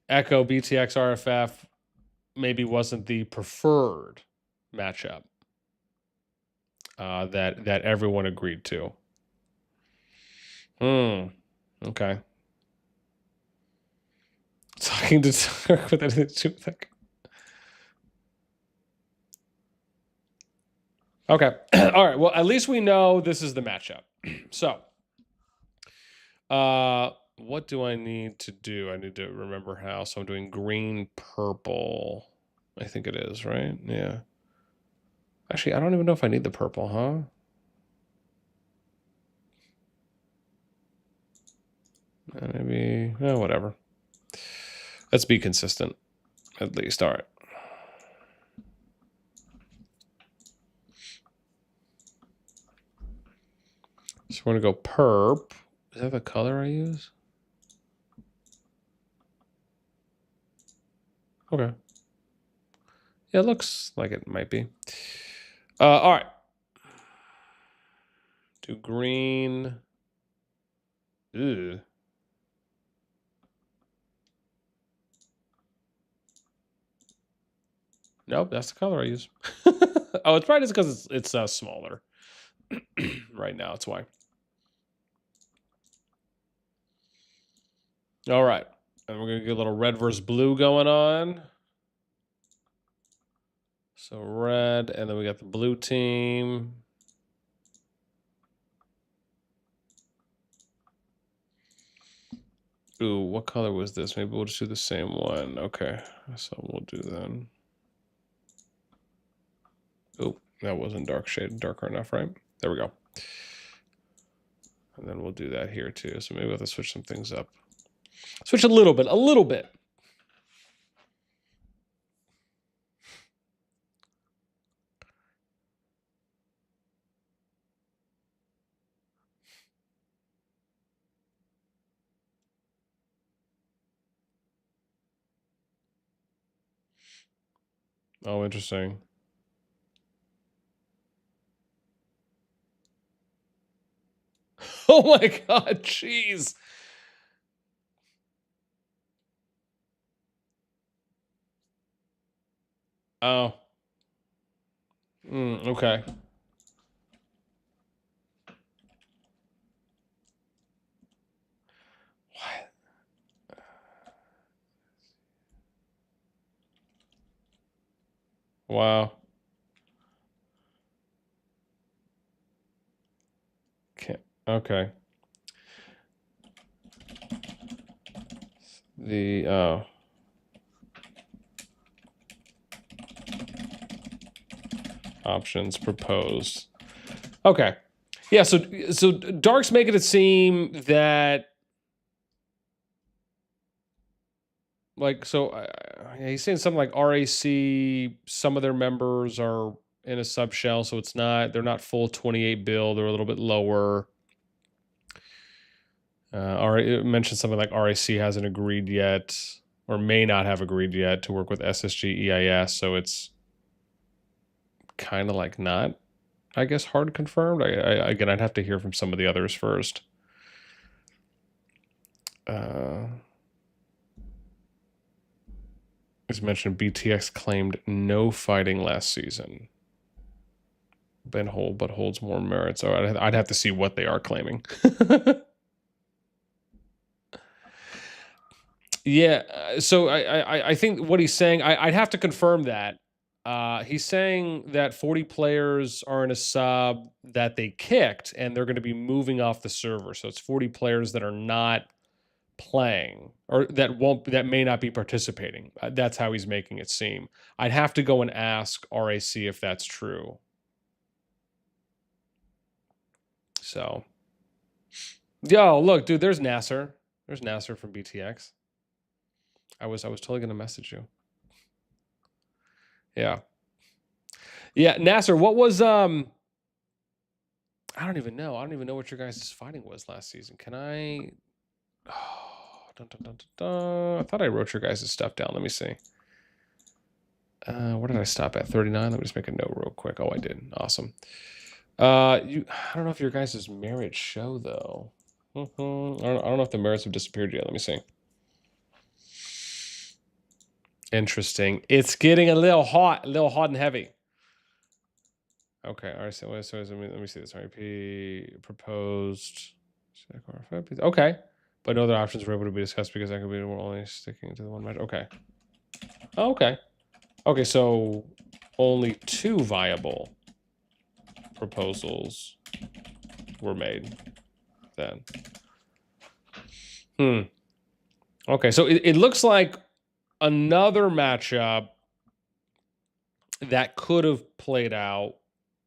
Echo BTX RFF maybe wasn't the preferred matchup that everyone agreed to. Okay. Talking to Dark with anything to do with that. Okay. All right. Well, at least we know this is the matchup. So, what do I need to do? I need to remember how. So I'm doing green, purple. I think it is, right? Yeah. Actually, I don't even know if I need the purple, huh? Maybe, whatever. Let's be consistent, at least. All right. So we're going to go perp. Is that the color I use? Okay. Yeah, it looks like it might be. All right. Do green. Ew. Nope, that's the color I use. Oh, it's probably just because it's smaller. Right now, that's why. All right. And we're going to get a little red versus blue going on. So red, and then we got the blue team. Ooh, what color was this? Maybe we'll just do the same one. Okay, so we'll do then. Ooh, That wasn't darker enough, right? There we go. And then we'll do that here too. So maybe we'll have to switch some things up. Switch a little bit, Oh, interesting. Oh my God, jeez. Oh. Okay. What? Wow. Can't. Okay. The options proposed. Okay. Yeah, so Dark's making it seem that like he's saying something like RAC, some of their members are in a sub shell, so they're not full 28 bill, they're a little bit lower. It mentioned something like RAC hasn't agreed yet, or may not have agreed yet to work with SSG EIS, so it's kind of like not, I guess, hard confirmed. Again, I'd have to hear from some of the others first. As mentioned, BTX claimed no fighting last season, but holds more merit. So I'd have to see what they are claiming. Yeah. So I think what he's saying, I'd have to confirm that. He's saying that 40 players are in a sub that they kicked, and they're going to be moving off the server. So it's 40 players that are not playing, or that may not be participating. That's how he's making it seem. I'd have to go and ask RAC if that's true. So, yo, look, dude, there's Nasser. There's Nasser from BTX. I was totally gonna message you. Yeah. Yeah, Nasser, what was I don't even know. I don't even know what your guys' fighting was last season. Can I dun, dun, dun, dun. I thought I wrote your guys' stuff down. Let me see. Where did I stop at? 39. Let me just make a note real quick. Oh, I did. Awesome. I don't know if your guys' merits show though. I don't know if the merits have disappeared yet. Let me see. Interesting. It's getting a little hot and heavy. Okay. All right. So let me see this. RP proposed. Okay. But no other options were able to be discussed because that could be only sticking to the one match. Okay. Okay. Okay. So only 2 viable proposals were made then. Okay. So it looks like another matchup that could have played out,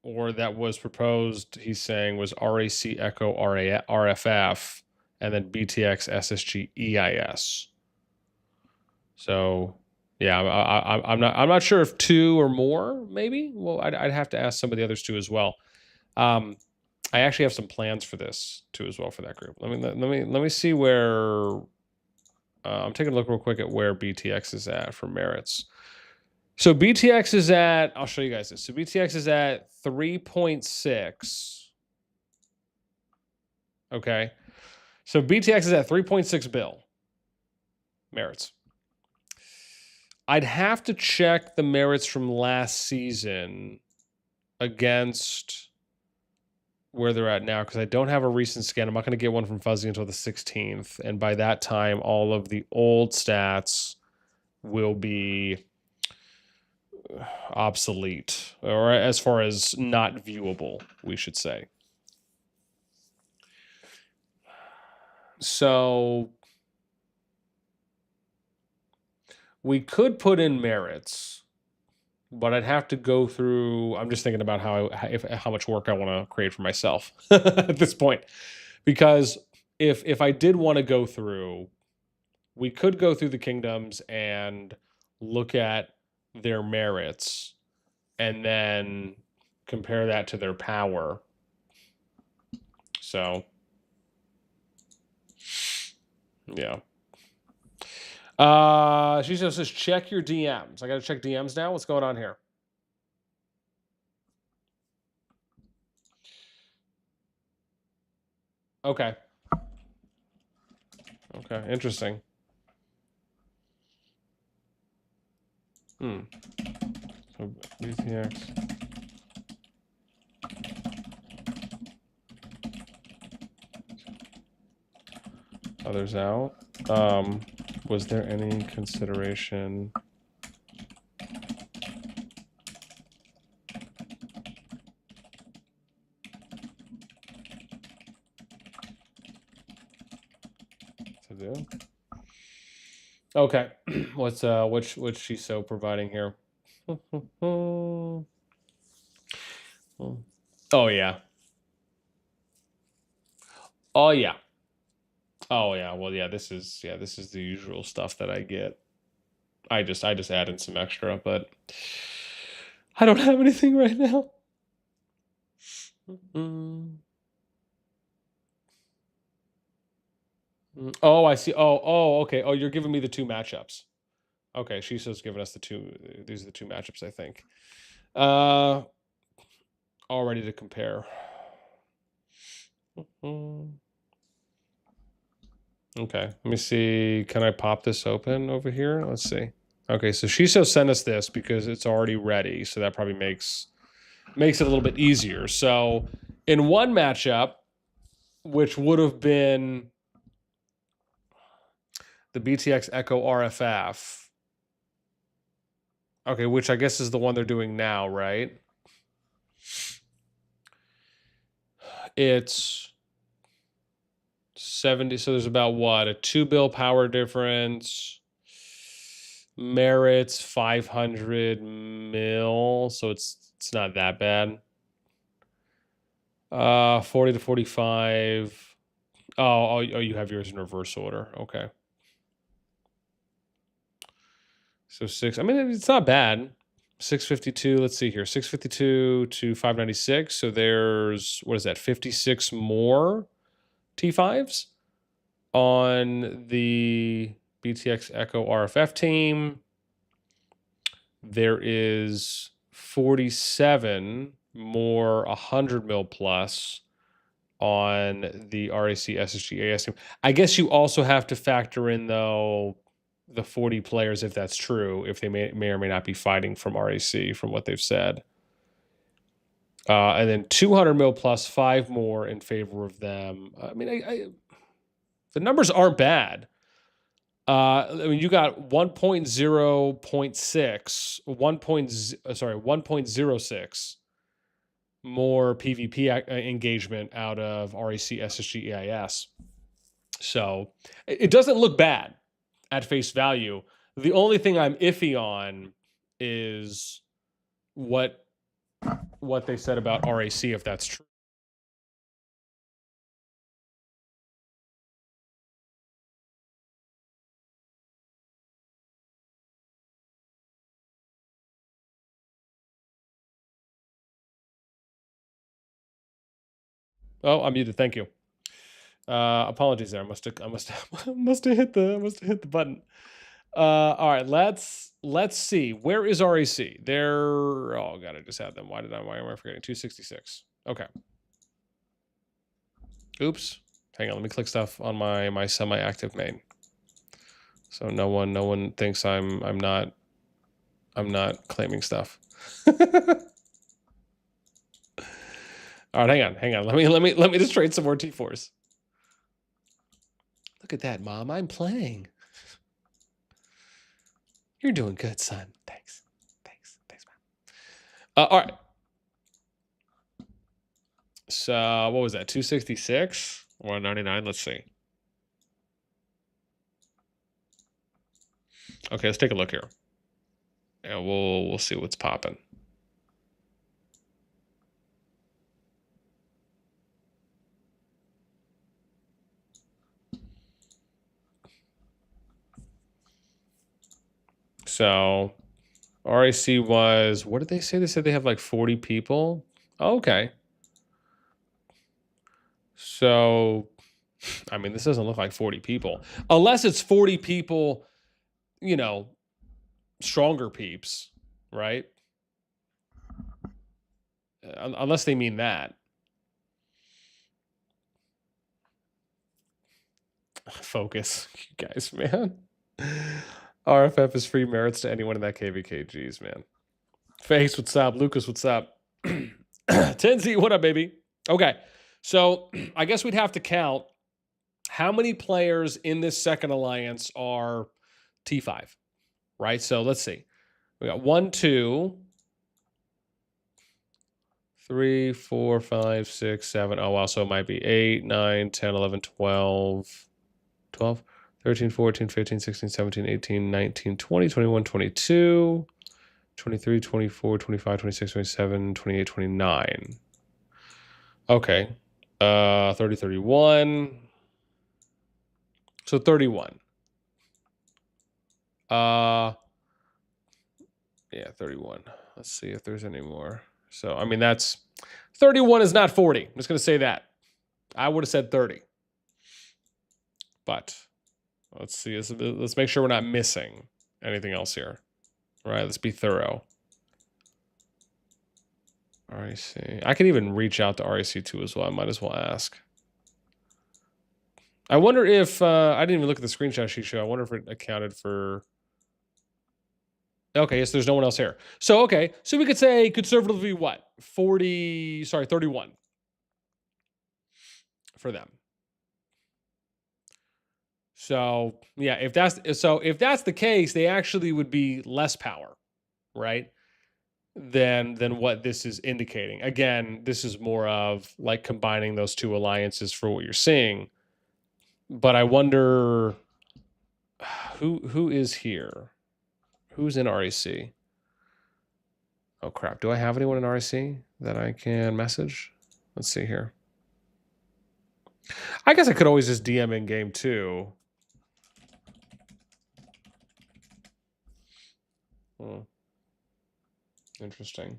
or that was proposed, he's saying, was RAC Echo RFF and then BTX SSG EIS. So yeah, I'm not sure if 2 or more, maybe. Well, I'd have to ask some of the others too as well. I actually have some plans for this too as well for that group. Let me see where I'm taking a look real quick at where BTX is at for merits. So BTX is at, I'll show you guys this. So BTX is at 3.6. Okay. So BTX is at 3.6 bill merits. I'd have to check the merits from last season against where they're at now, because I don't have a recent scan. I'm not going to get one from Fuzzy until the 16th. And by that time, all of the old stats will be obsolete, or as far as not viewable, we should say. So we could put in merits but I'd have to go through. I'm just thinking about how much work I want to create for myself at this point, because if I did want to go through, we could go through the kingdoms and look at their merits and then compare that to their power. So, yeah. She says, check your DMs. I got to check DMs now. What's going on here? Okay. Okay, interesting. So BTX. Others out. Was there any consideration? To do? Okay. What's she's so providing here? Oh yeah. Oh yeah. Oh yeah. Well yeah, this is the usual stuff that I get. I just add in some extra, but I don't have anything right now. Oh, I see. Oh, okay. Oh, you're giving me the two matchups. Okay, Shiso's giving us the two. These are the two matchups, I think. All ready to compare. Okay, let me see. Can I pop this open over here? Let's see. Okay, so Shiso sent us this because it's already ready, so that probably makes it a little bit easier. So in one matchup, which would have been the BTX Echo RFF. Okay, which I guess is the one they're doing now, right? It's 70. So there's about what? A 2 bill power difference. Merits 500 mil. So it's not that bad. 40 to 45. Oh, you have yours in reverse order. Okay. So 6. I mean, it's not bad. 652. Let's see here. 652 to 596. So there's, what is that? 56 more T5s on the BTX Echo RFF team. There is 47 more 100 mil plus on the RAC SSG AS team. I guess you also have to factor in, though, the 40 players, if that's true, if they may or may not be fighting from RAC, from what they've said. And then 200 mil plus 5 more in favor of them. I mean, the numbers aren't bad. I mean, you got 1.0.6, 1.06 more PvP engagement out of RAC SSG EIS. So it doesn't look bad at face value. The only thing I'm iffy on is what they said about RAC, if that's true. Oh, I'm muted. Thank you. Apologies there. I must have hit the button. All right, let's see. Where is RAC? They're, oh god, I just had them. Why am I forgetting? 266. Okay. Oops. Hang on, let me click stuff on my semi-active main. So no one thinks I'm not claiming stuff. All right, hang on. Let me just trade some more T4s. Look at that, Mom. I'm playing. You're doing good, son. Thanks, man. All right. So what was that? 266 or 199? Let's see. Okay, let's take a look here. we'll see what's popping. So RAC was, what did they say? They said they have like 40 people. Oh, okay. So, I mean, this doesn't look like 40 people. Unless it's 40 people, you know, stronger peeps, right? Unless they mean that. Focus, you guys, man. RFF is free merits to anyone in that KvK. Jeez, man. Face, what's up? Lucas, what's up? Tenzi, what up, baby? Okay, so I guess we'd have to count how many players in this second alliance are T5, right? So let's see. We got 1, 2, 3, 4, 5, 6, 7. Oh, wow. So it might be 8, 9, 10, 11, 12, 13, 14, 15, 16, 17, 18, 19, 20, 21, 22, 23, 24, 25, 26, 27, 28, 29. Okay. 30, 31. So 31. Yeah, 31. Let's see if there's any more. So, I mean, that's 31 is not 40. I'm just going to say that. I would have said 30. But let's see. Let's make sure we're not missing anything else here. All right, let's be thorough. RAC. I can even reach out to RAC2 as well. I might as well ask. I wonder if, I didn't even look at the screenshot she showed. I wonder if it accounted for... Okay, yes, there's no one else here. So, okay, so we could say conservatively what? 31 for them. So, yeah, if that's the case, they actually would be less power, right? Than what this is indicating. Again, this is more of like combining those two alliances for what you're seeing. But I wonder who is here? Who's in RAC? Oh crap, do I have anyone in RAC that I can message? Let's see here. I guess I could always just DM in game too. Interesting.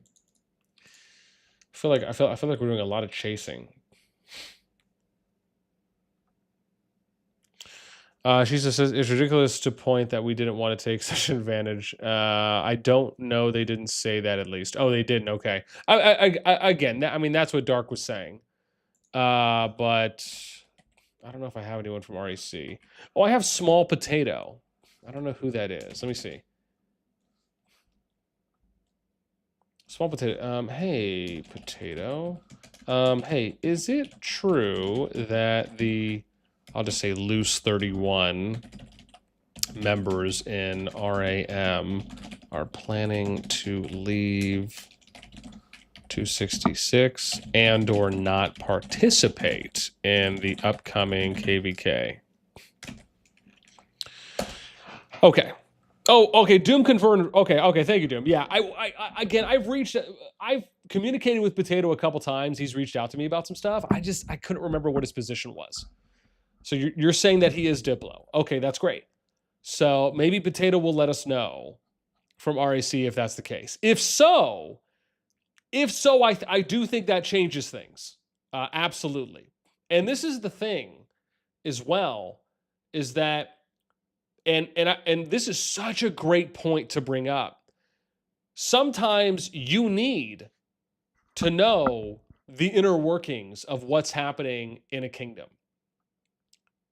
I feel like we're doing a lot of chasing. She says it's ridiculous to point that we didn't want to take such an advantage. I don't know. They didn't say that at least. Oh, they didn't. Okay. Again, I mean, that's what Dark was saying. But I don't know if I have anyone from REC. Oh, I have Small Potato. I don't know who that is. Let me see. Small Potato. Hey, Potato. Hey, is it true that the, I'll just say loose 31 members in RAM are planning to leave 266 and or not participate in the upcoming KvK? Okay. Oh, okay. Doom confirmed. Okay. Thank you, Doom. Yeah, again, I've communicated with Potato a couple times. He's reached out to me about some stuff. I couldn't remember what his position was. So you're saying that he is Diplo. Okay, that's great. So maybe Potato will let us know from RAC if that's the case. If so, I do think that changes things. Absolutely. And this is the thing as well, is that, and this is such a great point to bring up. Sometimes you need to know the inner workings of what's happening in a kingdom.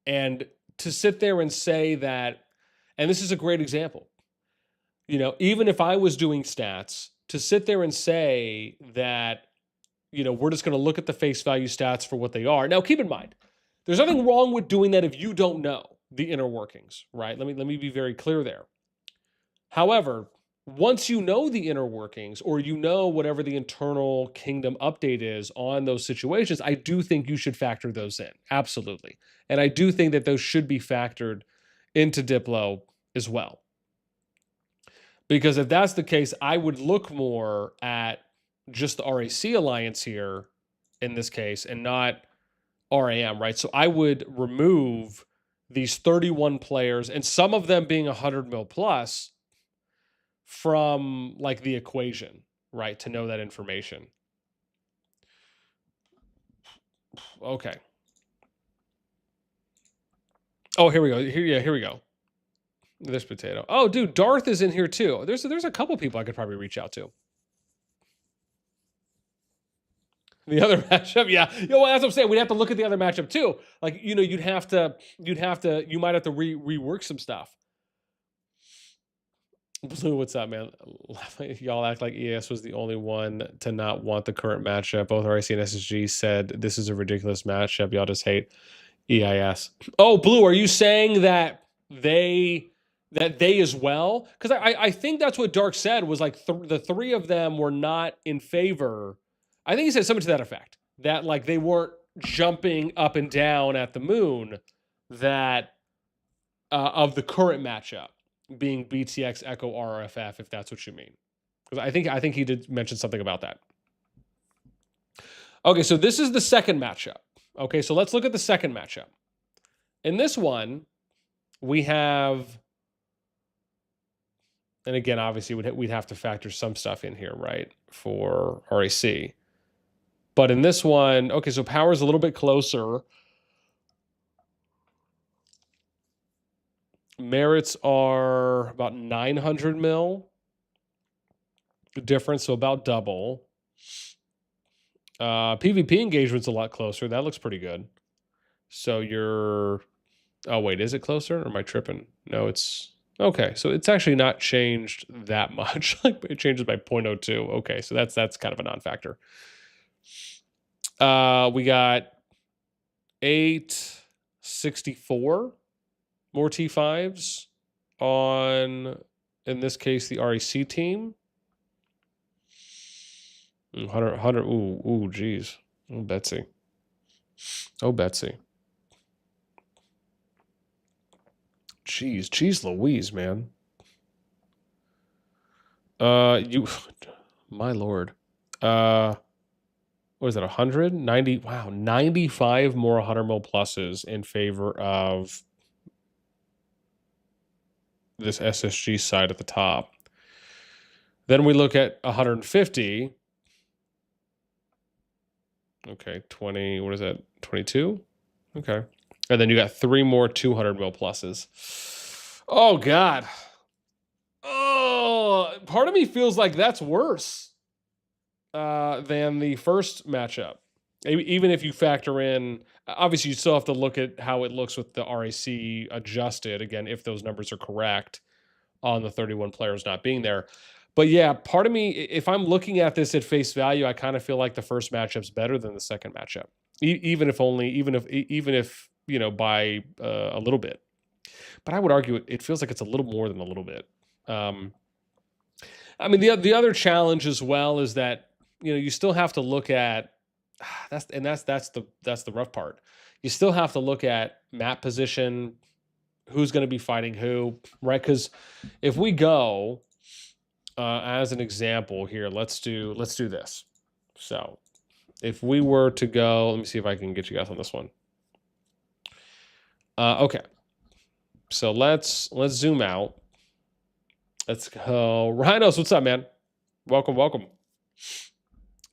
And to sit there and say that, and this is a great example, you know, even if I was doing stats, to sit there and say that, you know, we're just going to look at the face value stats for what they are. Now, keep in mind, there's nothing wrong with doing that if you don't know the inner workings, right? Let me be very clear there. However, once you know the inner workings, or you know whatever the internal kingdom update is on those situations, I do think you should factor those in. Absolutely. And I do think that those should be factored into Diplo as well. Because if that's the case, I would look more at just the RAC alliance here in this case and not RAM, right? So I would remove these 31 players and some of them being 100 mil plus from like the equation, right? To know that information. Okay. Oh, here we go. Here we go. This potato. Oh, dude, Darth is in here too. There's a couple people I could probably reach out to. The other matchup, yeah. That's what I'm saying. We'd have to look at the other matchup too. Like, you might have to rework some stuff. Blue, what's up, man? Y'all act like ES was the only one to not want the current matchup. Both RIC and SSG said this is a ridiculous matchup. Y'all just hate EIS. Oh, Blue, are you saying that they as well? Because I think that's what Dark said was like the three of them were not in favor. I think he said something to that effect, that like they weren't jumping up and down at the moon that of the current matchup being BTX Echo RFF, if that's what you mean. Because I think he did mention something about that. Okay, so this is the second matchup. Okay, so let's look at the second matchup. In this one, we have, and again, obviously we'd have to factor some stuff in here, right, for RAC. But in this one, okay, so power's a little bit closer. Merits are about 900 mil difference, so about double. PvP engagement's a lot closer. That looks pretty good. So you're, oh wait, is it closer or am I tripping? No, it's, okay. So it's actually not changed that much. Like it changes by 0.02. Okay, so that's kind of a non-factor. We got 864 more T5s on, in this case, the REC team. 100, ooh, geez. Oh, Betsy. Oh, Betsy. Jeez Louise, man. My lord. What is that, 190? Wow, 95 more 100 mil pluses in favor of this SSG side at the top. Then we look at 150. Okay, 20, what is that, 22? Okay. And then you got 3 more 200 mil pluses. Oh, God. Oh, part of me feels like that's worse than the first matchup. Even if you factor in, obviously you still have to look at how it looks with the RAC adjusted, again, if those numbers are correct on the 31 players not being there. But yeah, part of me, if I'm looking at this at face value, I kind of feel like the first matchup's better than the second matchup, even if by a little bit. But I would argue it feels like it's a little more than a little bit. I mean, the other challenge as well is that you still have to look at that's the rough part. You still have to look at map position, who's going to be fighting who, right? Because if we go as an example here, let's do this. So if we were to go, let me see if I can get you guys on this one. Okay, so let's zoom out. Let's go. Rhinos, what's up, man? Welcome.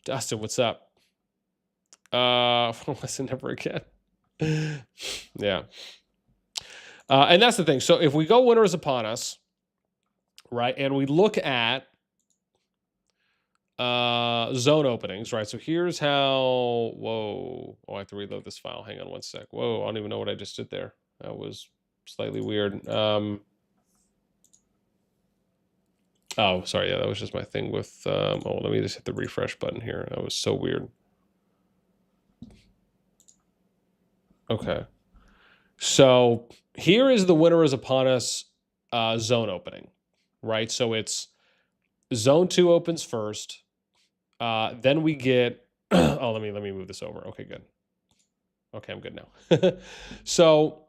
Dustin, what's up? Listen never again. Yeah. And that's the thing. So if we go winter is upon us, right, and we look at zone openings, right? So here's how, whoa. Oh, I have to reload this file. Hang on one sec. Whoa, I don't even know what I just did there. That was slightly weird. Oh, sorry. Yeah, that was just my thing with, let me just hit the refresh button here. That was so weird. Okay. So here is the winter is upon us zone opening, right? So it's zone 2 opens first. Then we get, oh, let me move this over. Okay, good. Okay, I'm good now. So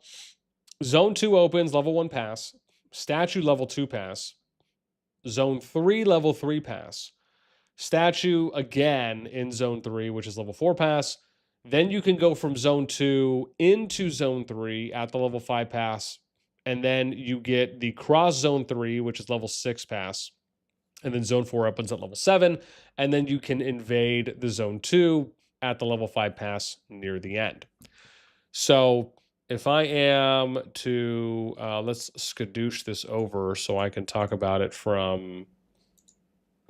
zone 2 opens, level 1 pass, statue level 2 pass, Zone 3, level 3 pass. Statue again in Zone 3, which is level 4 pass. Then you can go from Zone 2 into Zone 3 at the level 5 pass. And then you get the cross Zone 3, which is level 6 pass. And then Zone 4 opens at level 7. And then you can invade the Zone 2 at the level 5 pass near the end. So if I am to, let's skadoosh this over so I can talk about it from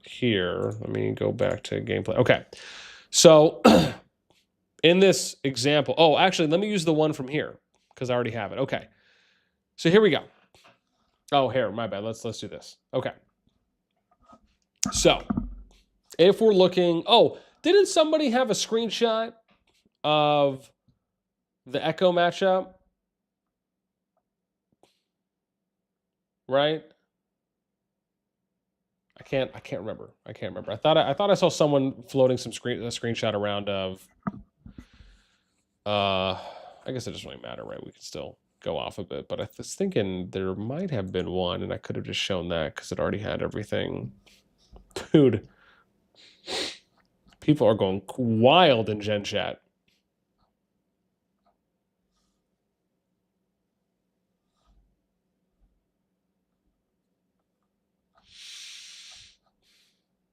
here. Let me go back to gameplay. Okay. So in this example, oh, actually, let me use the one from here because I already have it. Okay. So here we go. Oh, here, my bad. Let's do this. Okay. So if we're looking, oh, didn't somebody have a screenshot of the Echo matchup? Right? I can't remember. I can't remember. I thought I saw someone floating some screenshot around of I guess it doesn't really matter, right? We can still go off of it, but I was thinking there might have been one and I could have just shown that because it already had everything. Dude, people are going wild in Gen Chat.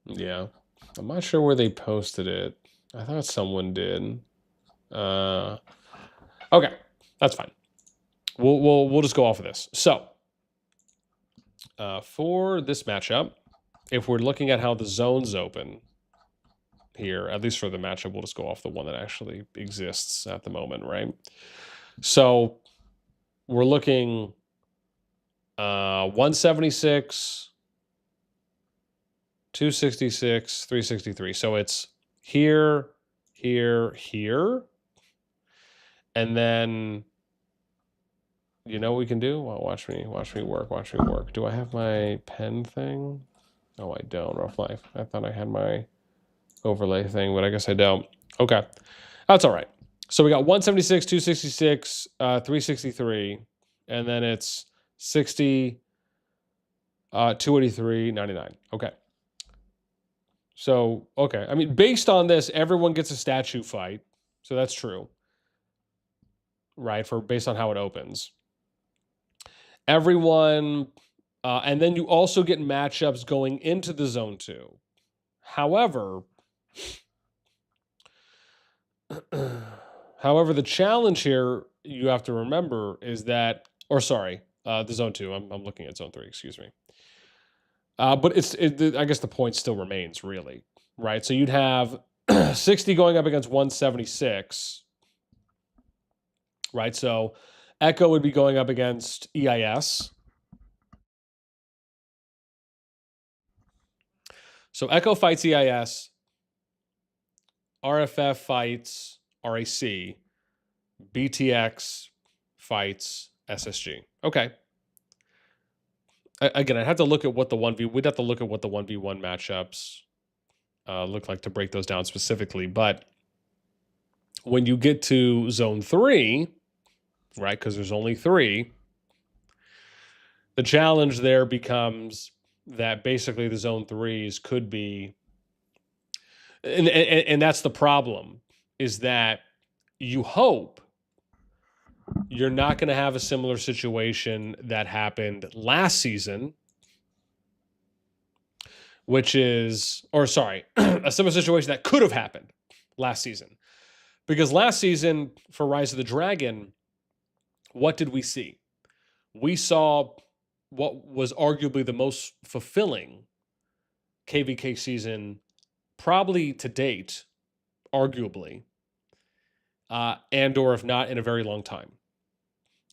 Yeah, I'm not sure where they posted it. I thought someone did. Okay, that's fine. We'll just go off of this. So for this matchup, if we're looking at how the zones open here, at least for the matchup, we'll just go off the one that actually exists at the moment, right? So we're looking 176, 266, 363. So it's here, here, here. And then, you know what we can do? Well, watch me work. Do I have my pen thing? Oh, I don't. Rough life. I thought I had my overlay thing, but I guess I don't. Okay. That's all right. So we got 176, 266, 363, and then it's 60, 283, 99. Okay. So, okay. I mean, based on this, everyone gets a statue fight. So that's true. Right? Based on how it opens. Everyone, and then you also get matchups going into the Zone 2. However, the challenge here you have to remember is that, or sorry, the Zone 2. I'm looking at Zone 3. Excuse me. But I guess the point still remains, really, right? So you'd have 60 going up against 176, right? So Echo would be going up against EIS. So Echo fights EIS. RFF fights RAC. BTX fights SSG. Okay. Again, I'd have to look at what the 1v... We'd have to look at what the 1v1 matchups look like to break those down specifically. But when you get to Zone 3, right, because there's only 3, the challenge there becomes that basically the Zone 3s could be... And that's the problem, is that you hope you're not going to have a similar situation that happened last season, which is, or sorry, a similar situation that could have happened last season. Because last season for Rise of the Dragon, what did we see? We saw what was arguably the most fulfilling KvK season probably to date, arguably, and or if not in a very long time.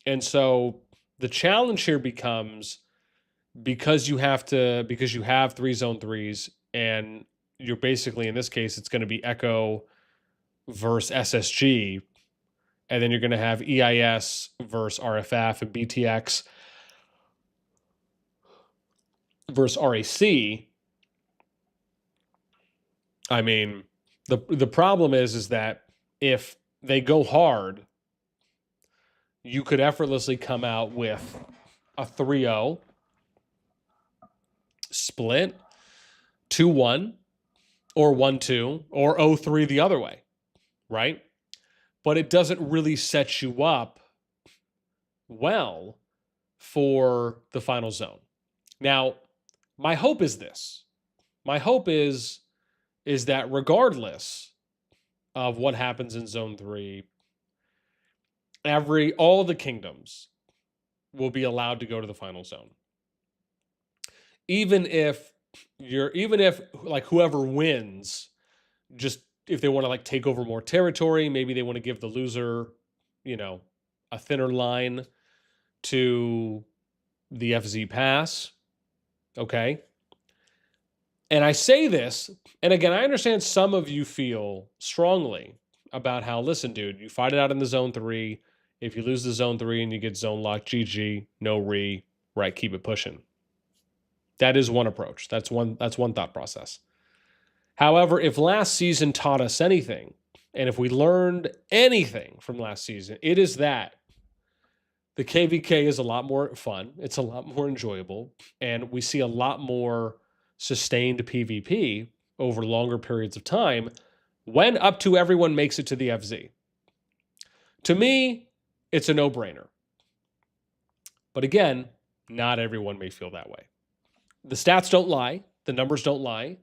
And so the challenge here becomes, because you have 3 Zone 3s, and you're basically, in this case, it's going to be Echo versus SSG, and then you're going to have EIS versus RFF and BTX versus RAC. I mean, the problem is that if they go hard, you could effortlessly come out with a 3-0 split 2-1 or 1-2 or 0-3 the other way, right? But it doesn't really set you up well for the final zone. Now, my hope is this. My hope is that regardless of what happens in zone 3, all the kingdoms will be allowed to go to the final zone. Even if like whoever wins, just if they want to like take over more territory, maybe they want to give the loser, a thinner line to the FZ pass. Okay. And I say this, and again, I understand some of you feel strongly about how, listen, dude, you fight it out in the zone 3. If you lose the zone 3 and you get zone locked, GG, no re, right, keep it pushing. That is one approach. That's one thought process. However, if last season taught us anything, and if we learned anything from last season, it is that the KvK is a lot more fun. It's a lot more enjoyable, and we see a lot more sustained PvP over longer periods of time when up to everyone makes it to the FZ. To me, it's a no-brainer. But again, not everyone may feel that way. The stats don't lie. The numbers don't lie.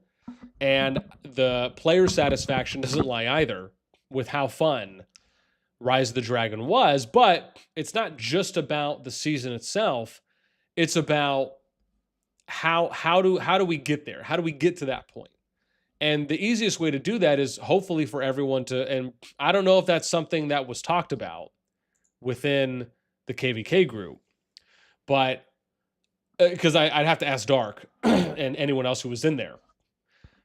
And the player satisfaction doesn't lie either with how fun Rise of the Dragon was. But it's not just about the season itself. It's about how do we get there? How do we get to that point? And the easiest way to do that is hopefully for everyone to, and I don't know if that's something that was talked about within the KvK group, but because I'd have to ask Dark and anyone else who was in there.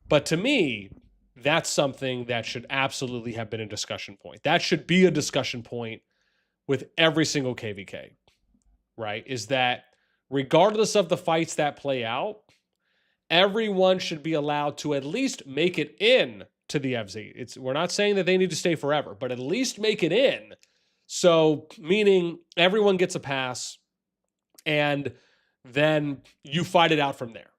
But to me, that's something that should absolutely have been a discussion point. That should be a discussion point with every single KvK, right? Is that regardless of the fights that play out, everyone should be allowed to at least make it in to the FZ. We're not saying that they need to stay forever, but at least make it in. So meaning everyone gets a pass and then you fight it out from there.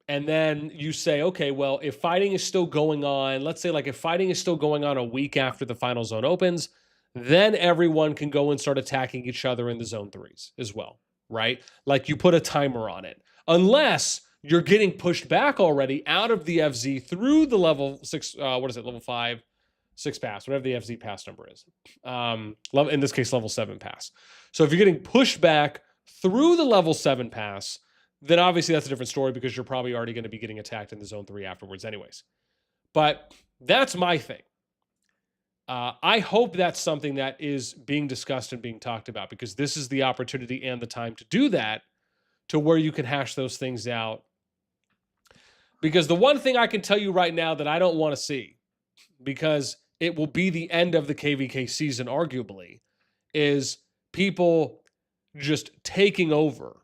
And then you say, okay, well, if fighting is still going on, let's say like if fighting is still going on a week after the final zone opens, then everyone can go and start attacking each other in the zone 3s as well, right? Like you put a timer on it. Unless you're getting pushed back already out of the FZ through the level 6, level 5, 6 pass, whatever the FZ pass number is. In this case, level 7 pass. So if you're getting pushed back through the level 7 pass, then obviously that's a different story because you're probably already going to be getting attacked in the zone 3 afterwards anyways. But that's my thing. I hope that's something that is being discussed and being talked about because this is the opportunity and the time to do that, to where you can hash those things out. Because the one thing I can tell you right now that I don't want to see, because it will be the end of the KvK season arguably, is people just taking over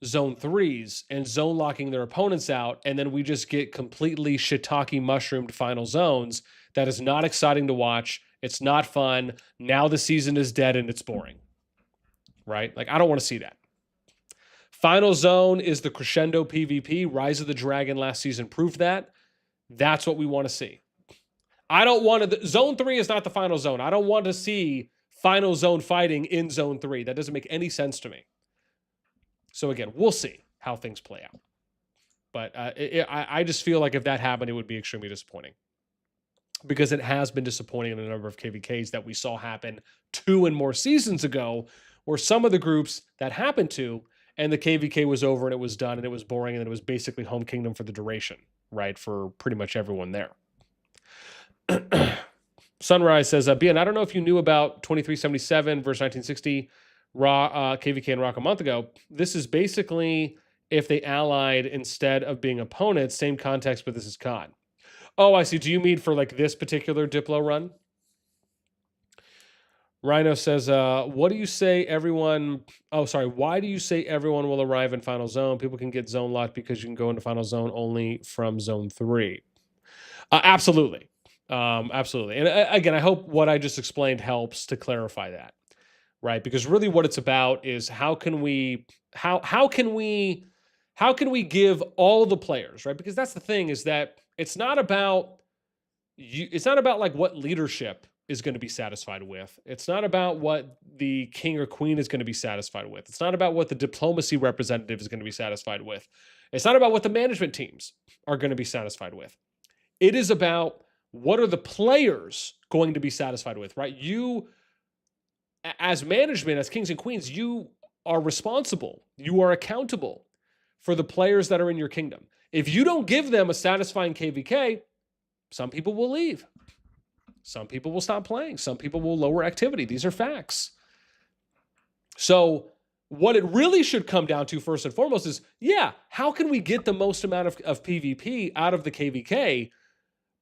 zone 3s and zone locking their opponents out, and then we just get completely shiitake mushroomed final zones. That is not exciting to watch. It's not fun. Now the season is dead and it's boring, right? Like I don't want to see that. Final zone is the crescendo PvP. Rise of the Dragon last season proved that. That's what we want to see. I don't want to... Zone 3 is not the final zone. I don't want to see final zone fighting in zone 3. That doesn't make any sense to me. So again, we'll see how things play out. But I just feel like if that happened, it would be extremely disappointing. Because it has been disappointing in a number of KvKs that we saw happen 2 and more seasons ago, where some of the groups that happened to, and the KvK was over and it was done and it was boring and it was basically home kingdom for the duration, right? For pretty much everyone there. Sunrise says, Bian, I don't know if you knew about 2377 versus 1960 KvK and Rock a month ago. This is basically if they allied instead of being opponents, same context, but this is COD. Oh, I see. Do you mean for like this particular Diplo run? Rhino says, what do you say everyone... Oh, sorry. Why do you say everyone will arrive in Final Zone? People can get zone locked because you can go into Final Zone only from Zone 3. Absolutely. Absolutely. And again, I hope what I just explained helps to clarify that, right? Because really what it's about is how can we how can we give all the players, right? Because that's the thing, is that it's not about it's not about like what leadership is going to be satisfied with. It's not about what the king or queen is going to be satisfied with. It's not about what the diplomacy representative is going to be satisfied with. It's not about what the management teams are going to be satisfied with. It is about what are the players going to be satisfied with, right? You, as management, as kings and queens, you are responsible. You are accountable for the players that are in your kingdom. If you don't give them a satisfying KvK, some people will leave. Some people will stop playing. Some people will lower activity. These are facts. So what it really should come down to first and foremost is, yeah, how can we get the most amount of PvP out of the KvK?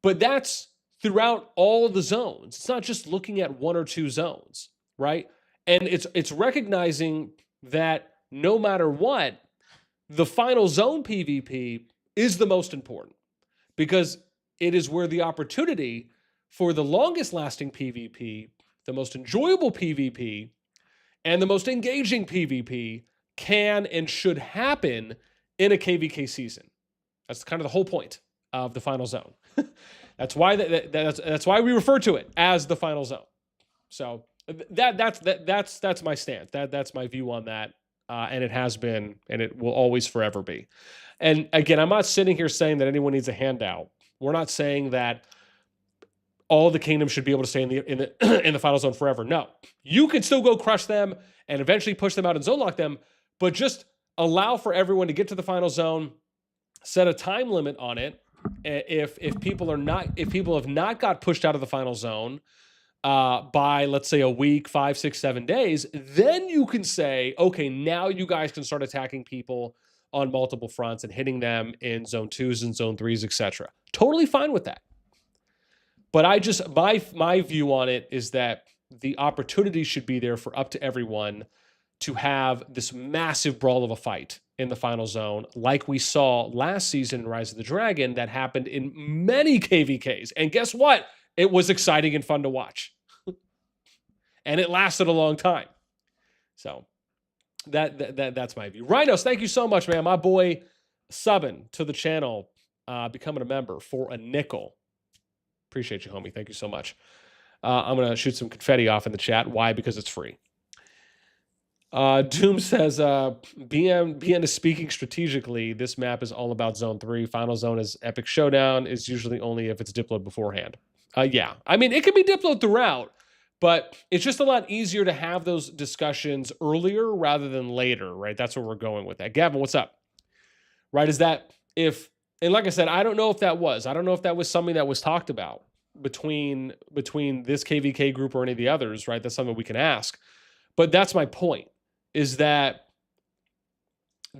But that's throughout all the zones. It's not just looking at one or two zones, right? And it's recognizing that no matter what, the final zone PvP is the most important, because it is where the opportunity for the longest lasting PvP, the most enjoyable PvP, and the most engaging PvP can and should happen in a KvK season. That's kind of the whole point of the final zone. That's why that's why we refer to it as the final zone. So that's my stance. That's my view on that, and it has been, and it will always forever be. And again, I'm not sitting here saying that anyone needs a handout. We're not saying that all the kingdoms should be able to stay in the final zone forever. No, you can still go crush them and eventually push them out and zone lock them, but just allow for everyone to get to the final zone. Set a time limit on it. If people have not got pushed out of the final zone by, let's say, a week, 5, 6, 7 days, then you can say, okay, now you guys can start attacking people on multiple fronts and hitting them in zone 2s and zone 3s, etc. Totally fine with that. But my view on it is that the opportunity should be there for up to everyone to have this massive brawl of a fight in the final zone, like we saw last season in Rise of the Dragon, that happened in many KvKs. And guess what? It was exciting and fun to watch. And it lasted a long time. So that's my view. Rhinos, thank you so much, man. My boy subbing to the channel, becoming a member for a nickel. Appreciate you, homie. Thank you so much. I'm going to shoot some confetti off in the chat. Why? Because it's free. Doom says, BN is speaking strategically. This map is all about zone 3. Final zone is epic showdown. Is usually only if it's diploed beforehand. Yeah. I mean, it can be diploed throughout, but it's just a lot easier to have those discussions earlier rather than later, right? That's where we're going with that. Gavin, what's up? Right? Is that and like I said, I don't know if that was something that was talked about between this KvK group or any of the others, right? That's something we can ask. But that's my point, is that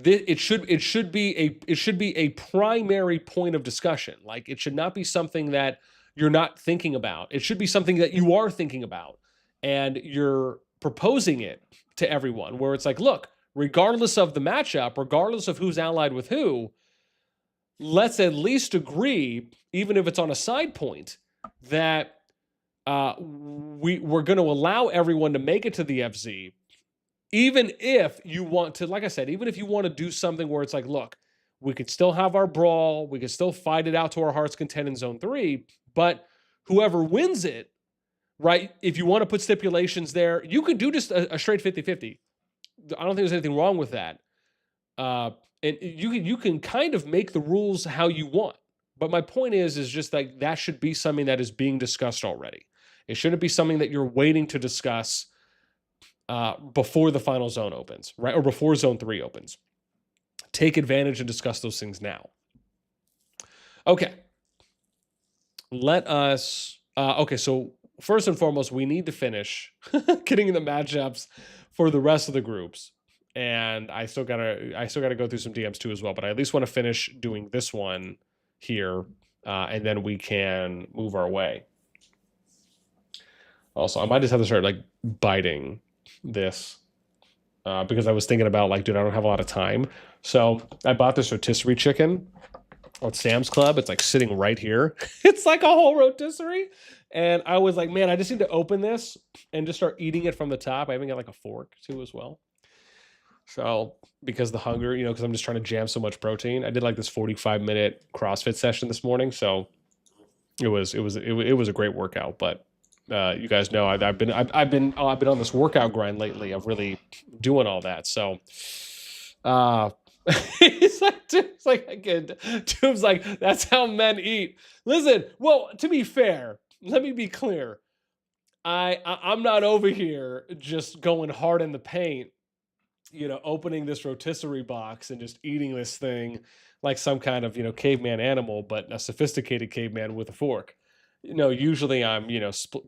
it should be a primary point of discussion. Like, it should not be something that you're not thinking about. It should be something that you are thinking about, and you're proposing it to everyone, where it's like, look, regardless of the matchup, regardless of who's allied with who, let's at least agree, even if it's on a side point, that we're going to allow everyone to make it to the FZ, even if you want to, like I said, even if you want to do something where it's like, look, we could still have our brawl, we could still fight it out to our heart's content in zone 3, but whoever wins it, right, if you want to put stipulations there, you could do just a straight 50-50. I don't think there's anything wrong with that. And you can kind of make the rules how you want. But my point is just like, that should be something that is being discussed already. It shouldn't be something that you're waiting to discuss before the final zone opens, right? Or before zone 3 opens. Take advantage and discuss those things now. Okay. Let us, okay, so first and foremost, we need to finish getting the matchups for the rest of the groups. And I still gotta go through some DMs too as well, but I at least want to finish doing this one here, and then we can move our way. Also, I might just have to start like biting this, because I was thinking about like, dude, I don't have a lot of time. So I bought this rotisserie chicken at Sam's Club. It's like sitting right here. It's like a whole rotisserie. And I was like, man, I just need to open this and just start eating it from the top. I even got like a fork too as well. So because the hunger, because I'm just trying to jam so much protein, I did like this 45-minute CrossFit session this morning. So it was a great workout. But you guys know I've been on this workout grind lately of really doing all that. So it's like again, Doom's like, that's how men eat. Listen, well, to be fair, let me be clear. I'm not over here just going hard in the paint, opening this rotisserie box and just eating this thing like some kind of, caveman animal, but a sophisticated caveman with a fork. Usually I'm,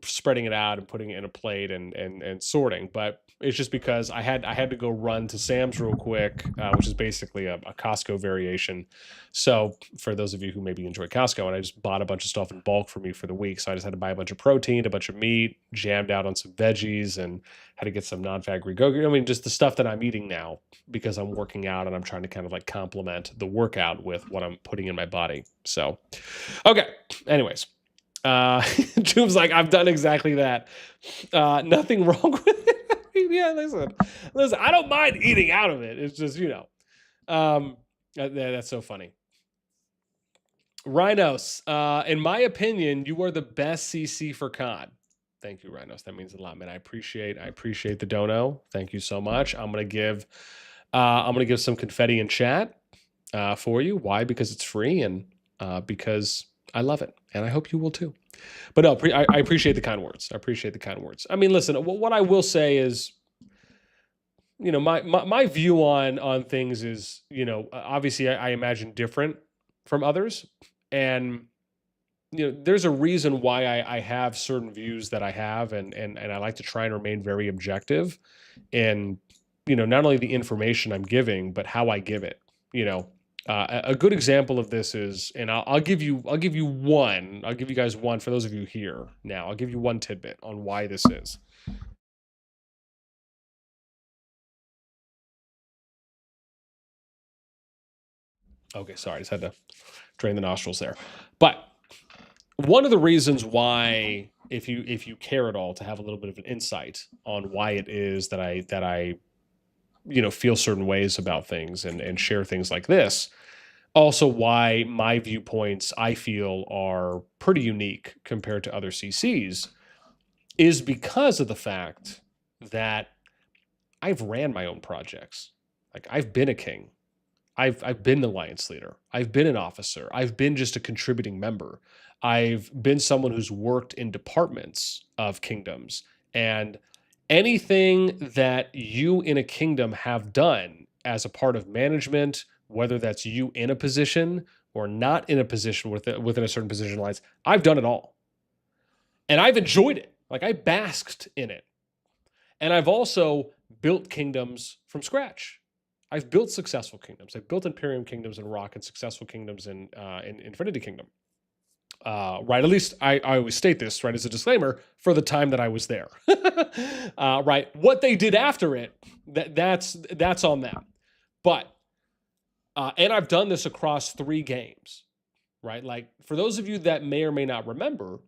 spreading it out and putting it in a plate and sorting, but it's just because I had to go run to Sam's real quick, which is basically a Costco variation. So for those of you who maybe enjoy Costco, and I just bought a bunch of stuff in bulk for me for the week. So I just had to buy a bunch of protein, a bunch of meat, jammed out on some veggies, and had to get some non-fat Greek yogurt. I mean, just the stuff that I'm eating now because I'm working out and I'm trying to kind of like complement the workout with what I'm putting in my body. So, okay. Anyways, Doom's like, I've done exactly that. Nothing wrong with it. Yeah, listen, I don't mind eating out of it. It's just, that's so funny. Rhinos, in my opinion, you are the best CC for COD. Thank you, Rhinos. That means a lot, man. I appreciate the dono. Thank you so much. I'm gonna give some confetti in chat for you. Why? Because it's free and because I love it, and I hope you will too. But no, I appreciate the kind words. I appreciate the kind words. I mean, listen, what I will say is, my view on things is, obviously I imagine different from others, and there's a reason why I have certain views that I have, and I like to try and remain very objective in, not only the information I'm giving, but how I give it. A good example of this is, and I'll give you guys one for those of you here now. I'll give you one tidbit on why this is. Okay, sorry, I just had to drain the nostrils there. But one of the reasons why, if you care at all to have a little bit of an insight on why it is that I feel certain ways about things and share things like this, also why my viewpoints I feel are pretty unique compared to other CCs, is because of the fact that I've ran my own projects. Like, I've been a king. I've been the alliance leader. I've been an officer. I've been just a contributing member. I've been someone who's worked in departments of kingdoms, and anything that you in a kingdom have done as a part of management, whether that's you in a position or not in a position within a certain position lines, I've done it all. And I've enjoyed it. Like, I basked in it. And I've also built kingdoms from scratch. I've built successful kingdoms. I've built Imperium kingdoms in Rock and successful kingdoms in Infinity Kingdom. Right, at least I always state this, right, as a disclaimer, for the time that I was there. Right, what they did after it, that's on them. But, and I've done this across 3 games, right? Like, for those of you that may or may not remember,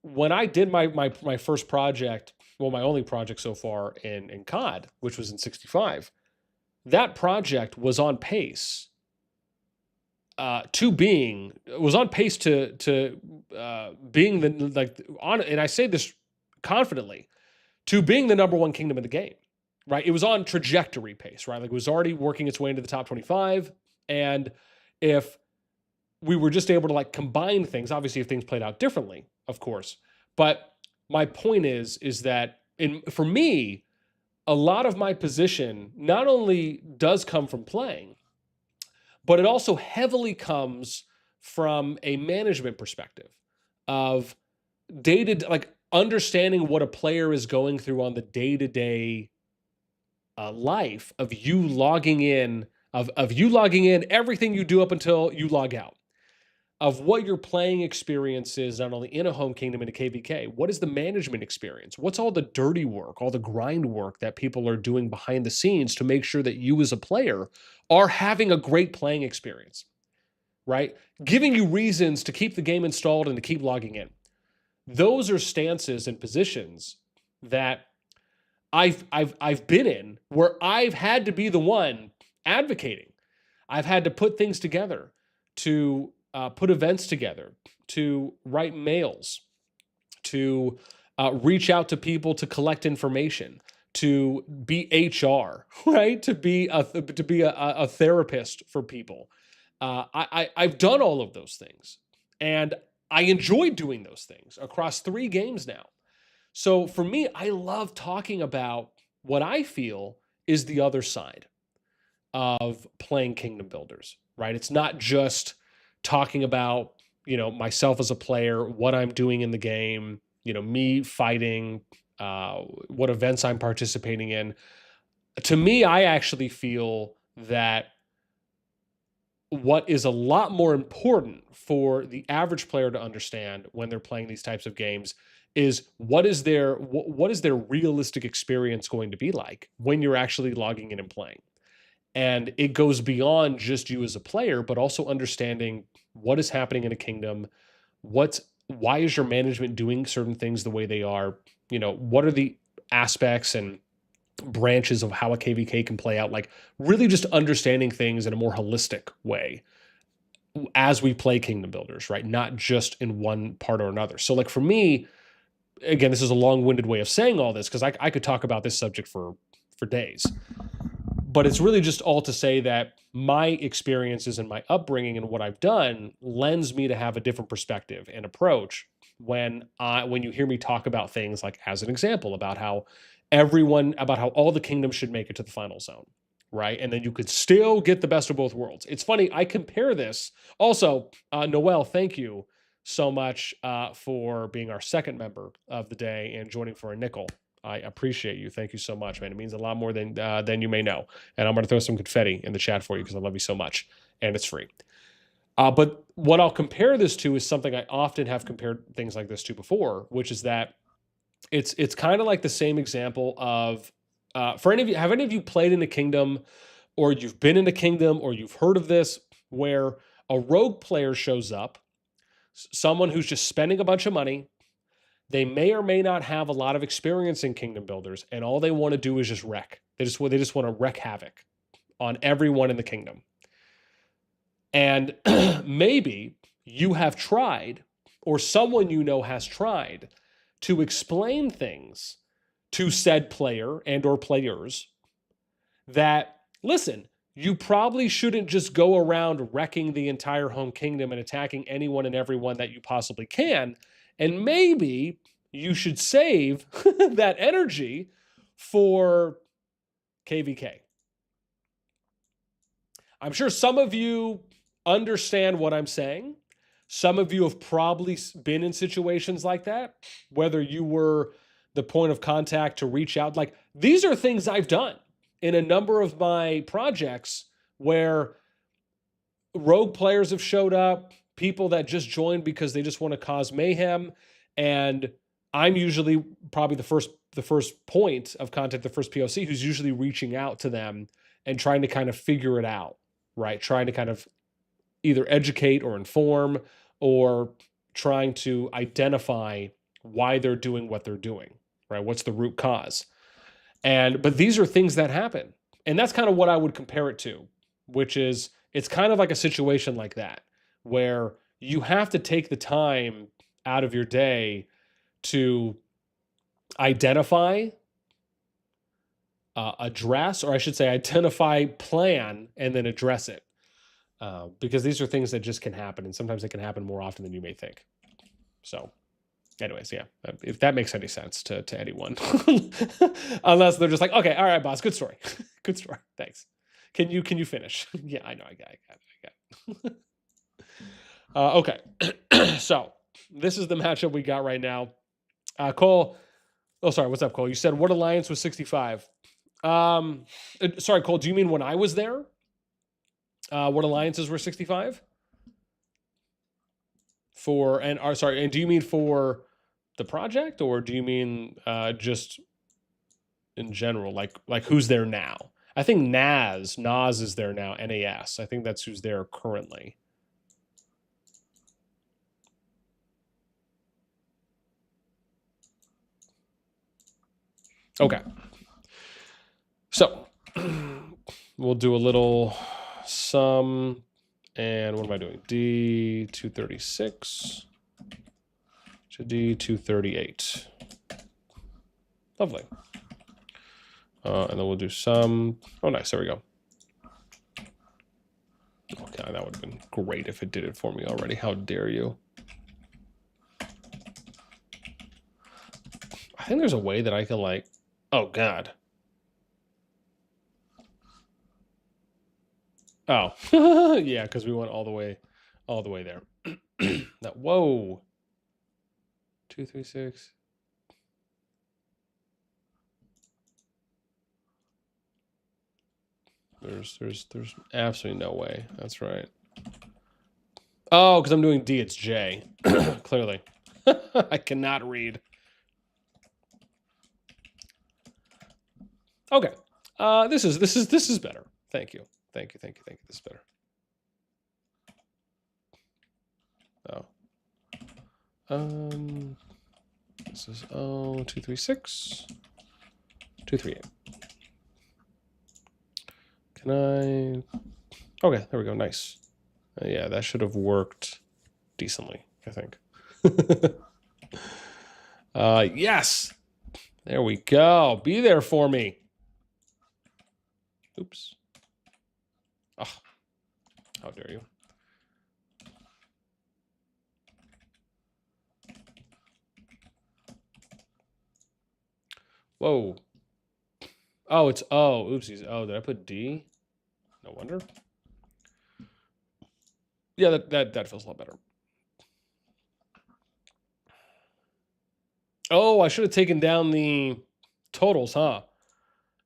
when I did my first project, well, my only project so far in COD, which was in 65, that project was on pace to being being and I say this confidently, to being the number 1 kingdom in the game, right? It was on trajectory pace, right? Like, it was already working its way into the top 25. And if we were just able to like combine things, obviously if things played out differently, of course. But my point is that for me, a lot of my position not only does come from playing, but it also heavily comes from a management perspective of like understanding what a player is going through on the day-to-day life of you logging in, of you logging in, everything you do up until you log out, of what your playing experience is, not only in a home kingdom and a KvK. What is the management experience? What's all the dirty work, all the grind work that people are doing behind the scenes to make sure that you as a player are having a great playing experience, right? Giving you reasons to keep the game installed and to keep logging in. Those are stances and positions that I've been in where I've had to be the one advocating. I've had to put things together, to put events together, to write mails, to reach out to people to collect information, to be HR, right? To be a therapist for people. I've done all of those things, and I enjoy doing those things across 3 games now. So for me, I love talking about what I feel is the other side of playing Kingdom Builders, right? It's not just talking about, myself as a player, what I'm doing in the game, me fighting, what events I'm participating in. To me, I actually feel that what is a lot more important for the average player to understand when they're playing these types of games is what is their realistic experience going to be like when you're actually logging in and playing. And it goes beyond just you as a player, but also understanding what is happening in a kingdom, why is your management doing certain things the way they are, what are the aspects and branches of how a KvK can play out, like really just understanding things in a more holistic way as we play Kingdom Builders, right? Not just in one part or another. So like for me, again, this is a long-winded way of saying all this because I could talk about this subject for days. But it's really just all to say that my experiences and my upbringing and what I've done lends me to have a different perspective and approach when you hear me talk about things like, as an example, about how all the kingdoms should make it to the final zone, right? And then you could still get the best of both worlds. It's funny, I compare this. Also, Noel, thank you so much for being our second member of the day and joining for a nickel. I appreciate you. Thank you so much, man. It means a lot more than you may know. And I'm going to throw some confetti in the chat for you because I love you so much, and it's free. But what I'll compare this to is something I often have compared things like this to before, which is that it's kind of like the same example of have any of you played in a kingdom, or you've been in a kingdom, or you've heard of this, where a rogue player shows up, someone who's just spending a bunch of money. They may or may not have a lot of experience in Kingdom Builders, and all they want to do is just wreck. They just want to wreak havoc on everyone in the kingdom. And maybe you have tried, or someone you know has tried, to explain things to said player and or players that, listen, you probably shouldn't just go around wrecking the entire home kingdom and attacking anyone and everyone that you possibly can. And maybe you should save that energy for KvK. I'm sure some of you understand what I'm saying. Some of you have probably been in situations like that, whether you were the point of contact to reach out. Like, these are things I've done in a number of my projects where rogue players have showed up, people that just joined because they just want to cause mayhem, and I'm usually probably the first point of contact, the first POC who's usually reaching out to them and trying to kind of figure it out, right? Trying to kind of either educate or inform, or trying to identify why they're doing what they're doing, right? What's the root cause? But these are things that happen. And that's kind of what I would compare it to, which is it's kind of like a situation like that, where you have to take the time out of your day to identify, address, or I should say identify, plan, and then address it. Because these are things that just can happen, and sometimes they can happen more often than you may think. So anyways, yeah, if that makes any sense to anyone, unless they're just like, okay, all right, boss, good story. Good story. Thanks. Can you finish? Yeah, I know. I got it. Okay. So this is the matchup we got right now. Cole. Oh, sorry. What's up, Cole? You said what alliance was 65? Sorry, Cole. Do you mean when I was there? What alliances were 65? And do you mean for the project, or do you mean just in general, like who's there now? I think Nas is there now. NAS, I think that's who's there currently. Okay, So we'll do a little sum. And what am I doing? D236 to D238. Lovely. And then we'll do some. Oh, nice. There we go. Okay, that would have been great if it did it for me already. How dare you? I think there's a way that I can like. Oh God. Oh, yeah, because we went all the way there. That whoa. 236. There's absolutely no way. That's right. Oh, because I'm doing D, it's J. Clearly. I cannot read. Okay. This is better. Thank you. Thank you. This is better. Oh. This is 236. 238. Can I? Okay, there we go. Nice. Yeah, that should have worked decently, I think. Yes. There we go. Be there for me. Oops. Oh, how dare you? Whoa. Oh, it's O. Oopsies. Oh, did I put D? No wonder. Yeah, that feels a lot better. Oh, I should have taken down the totals, huh?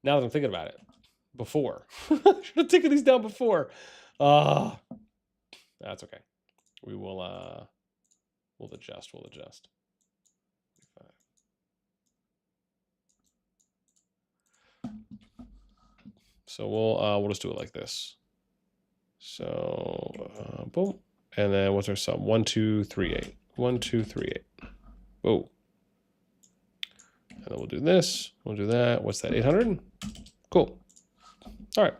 Now that I'm thinking about it. Before. I should have taken these down before. That's okay. We will we'll adjust. So we'll just do it like this. So boom. And then what's our sum? 1, 2, 3, 8. 1, 2, 3, 8. Whoa. And then we'll do this. We'll do that. What's that? 800? Cool. All right.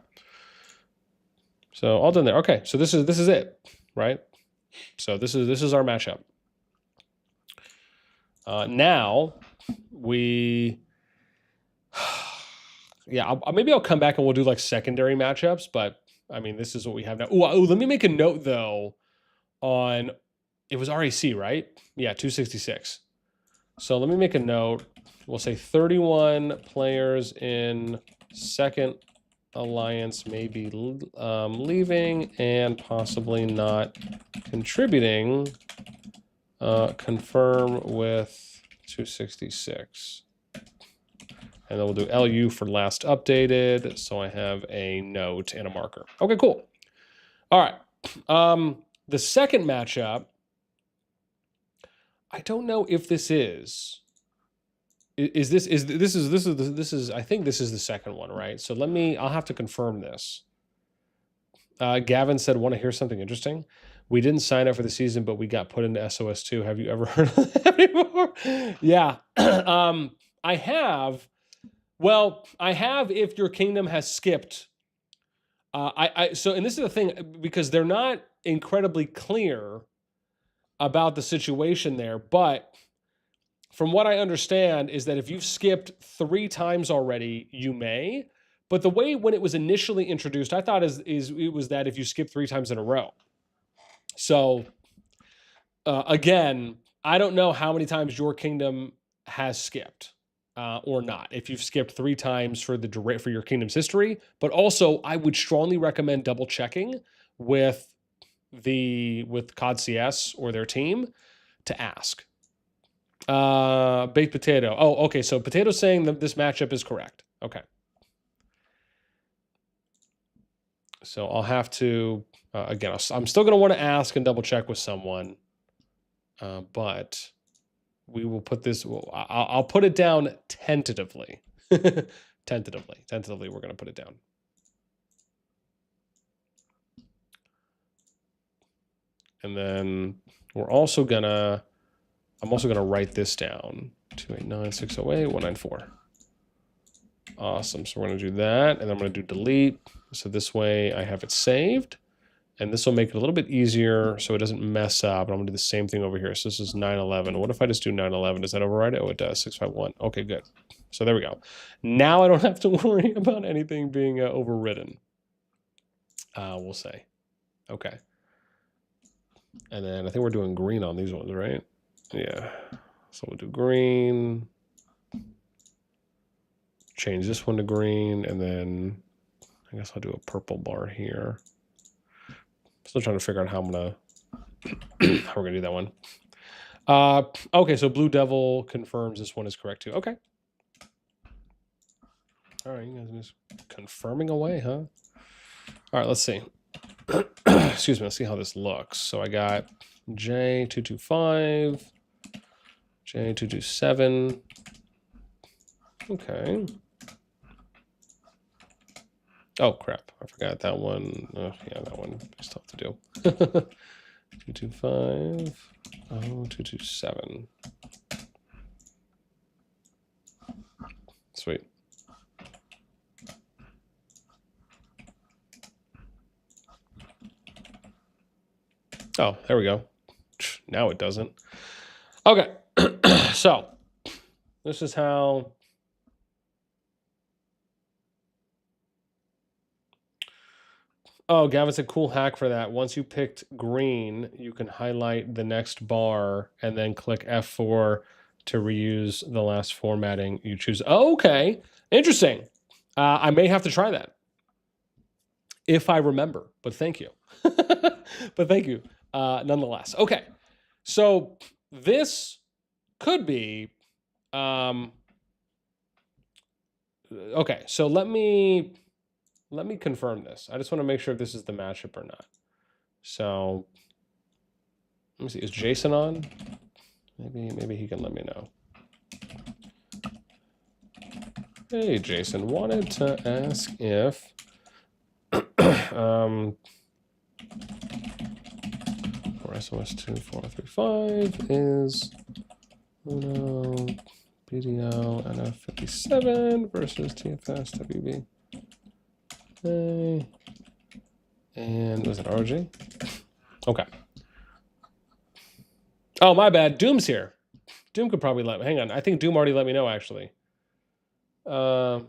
So all done there. Okay. So this is it, right? So this is our matchup. Now we, yeah, maybe I'll come back and we'll do like secondary matchups. But I mean, this is what we have now. Oh, let me make a note though. On it was RAC, right? Yeah, 266. So let me make a note. We'll say 31 players in second alliance may be leaving and possibly not contributing. Confirm with 266. And then we'll do LU for last updated. So I have a note and a marker. Okay, cool. All right. The second matchup, I don't know if this is I think this is the second one, right? So I'll have to confirm this. Gavin said, want to hear something interesting? We didn't sign up for the season, but we got put into SOS2. Have you ever heard of that before? Yeah. I have. Well, I have if your kingdom has skipped. So, and this is the thing, because they're not incredibly clear about the situation there, but from what I understand is that if you've skipped 3 times already, you may. But the way when it was initially introduced, I thought it was that if you skip 3 times in a row. So again, I don't know how many times your kingdom has skipped or not. If you've skipped 3 times for your kingdom's history, but also I would strongly recommend double checking with COD CS or their team to ask. Baked potato. Oh, okay. So potato's saying that this matchup is correct. Okay. So I'll have to, again, I'm still going to want to ask and double check with someone, but we will put this, I'll put it down tentatively. Tentatively, we're going to put it down. And then I'm also going to write this down. 289-608-194. Awesome. So we're going to do that, and I'm going to do delete. So this way I have it saved, and this will make it a little bit easier so it doesn't mess up. And I'm going to do the same thing over here. So this is 911. What if I just do 911? Does that override it? Oh, it does. 651. Okay, good. So there we go. Now I don't have to worry about anything being overridden. We'll say. Okay. And then I think we're doing green on these ones, right? Yeah. So we'll do green. Change this one to green, and then I guess I'll do a purple bar here. Still trying to figure out how I'm gonna how we're gonna do that one. Okay, so Blue Devil confirms this one is correct too. Okay. All right, you guys are just confirming away, huh? All right, let's see. Excuse me, let's see how this looks. So I got J225, J227. Okay. Oh, crap. I forgot that one. Oh, yeah, that one is tough to do. 225. Oh, 227. Sweet. Oh, there we go. Now it doesn't. Okay. So this is how. Oh, Gavin said cool hack for that. Once you picked green, you can highlight the next bar and then click F4 to reuse the last formatting you choose. Oh, okay. Interesting. I may have to try that if I remember, but thank you. But thank you nonetheless. Okay. So this could be, okay. So let me confirm this. I just want to make sure if this is the matchup or not. So let me see. Is Jason on? Maybe he can let me know. Hey, Jason. Wanted to ask if for SOS 2435 is Uno BDO NF57 versus TFS WB. Okay. And was it RG? Okay. Oh, my bad. Doom's here. Doom could probably let me. Hang on. I think Doom already let me know, actually. Oh,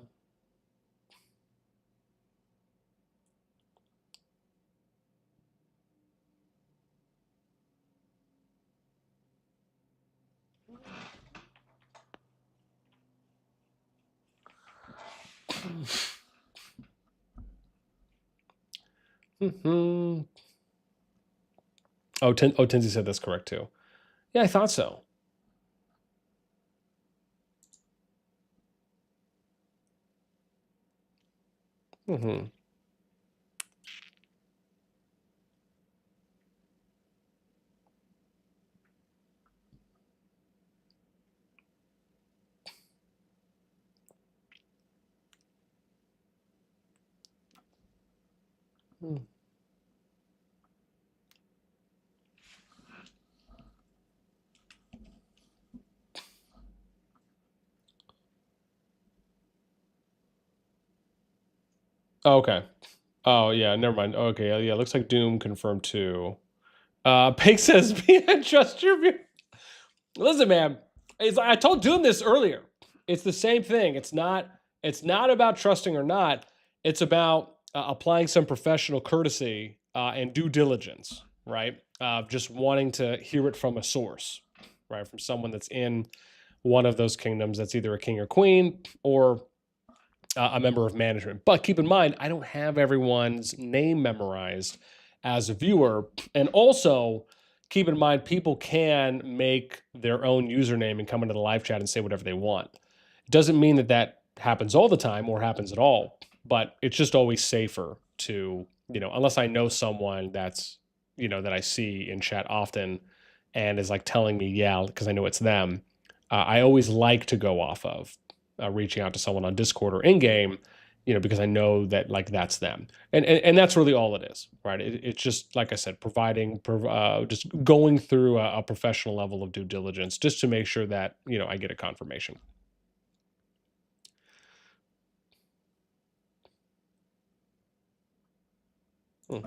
Tinsy said that's correct too. Yeah, I thought so. Oh, okay. Oh, yeah, never mind. Okay, yeah, looks like Doom confirmed too. Pig says, trust your view. Listen, man, I told Doom this earlier. It's the same thing. It's not about trusting or not. It's about applying some professional courtesy and due diligence, right? Just wanting to hear it from a source, right? From someone that's in one of those kingdoms that's either a king or queen or a member of management. But keep in mind, I don't have everyone's name memorized as a viewer. And also, keep in mind, people can make their own username and come into the live chat and say whatever they want. It doesn't mean that that happens all the time or happens at all, but it's just always safer to, unless I know someone that's, that I see in chat often and is like telling me, yeah, because I know it's them. I always like to go off of reaching out to someone on Discord or in-game, because I know that that's them. And that's really all it is, right? It's just, like I said, just going through a professional level of due diligence just to make sure that, I get a confirmation. Hmm.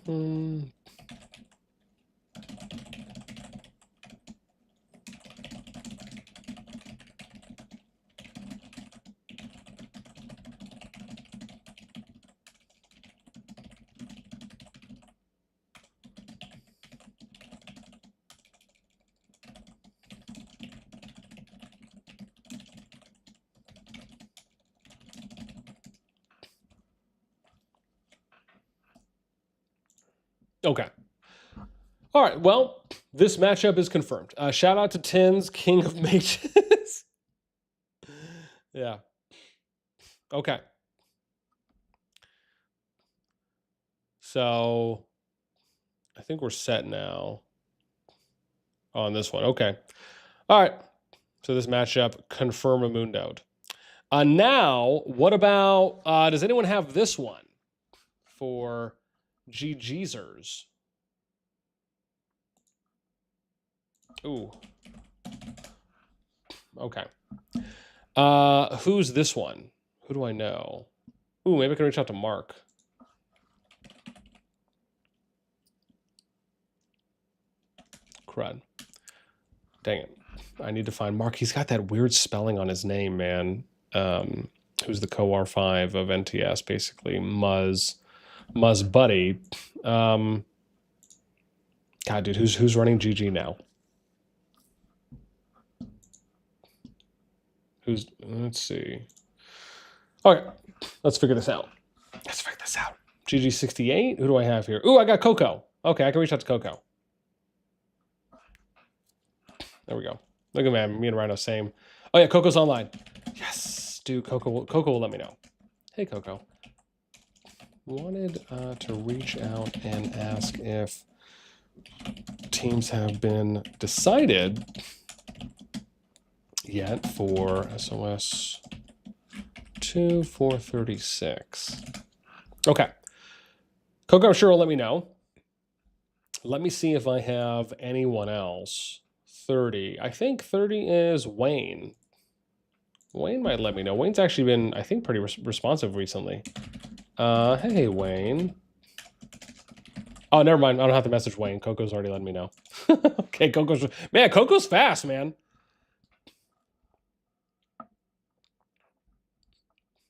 Hmm. Okay. All right. Well, this matchup is confirmed. Shout out to Tins, King of Mages. Yeah. Okay. So I think we're set now on this one. Okay. All right. So this matchup, confirm a Moondout. Now, what about, does anyone have this one for GGzers? Ooh. Okay. Who's this one? Who do I know? Ooh, maybe I can reach out to Mark. Crud. Dang it. I need to find Mark. He's got that weird spelling on his name, man. Who's the co-R5 of NTS, basically. Muzz Buddy. God, dude, who's running GG now? Let's see. Okay, let's figure this out. GG68. Who do I have here? Ooh, I got Coco. Okay, I can reach out to Coco. There we go. Look at man, me and Rhino same. Oh yeah, Coco's online. Yes, dude. Coco will let me know. Hey, Coco. Wanted to reach out and ask if teams have been decided yet for SOS 2436. Okay. Coco, I'm sure will let me know. Let me see if I have anyone else. 30. I think 30 is Wayne. Wayne might let me know. Wayne's actually been, I think, pretty responsive recently. Hey, Wayne. Oh, never mind. I don't have to message Wayne. Coco's already letting me know. Okay, Coco's fast, man.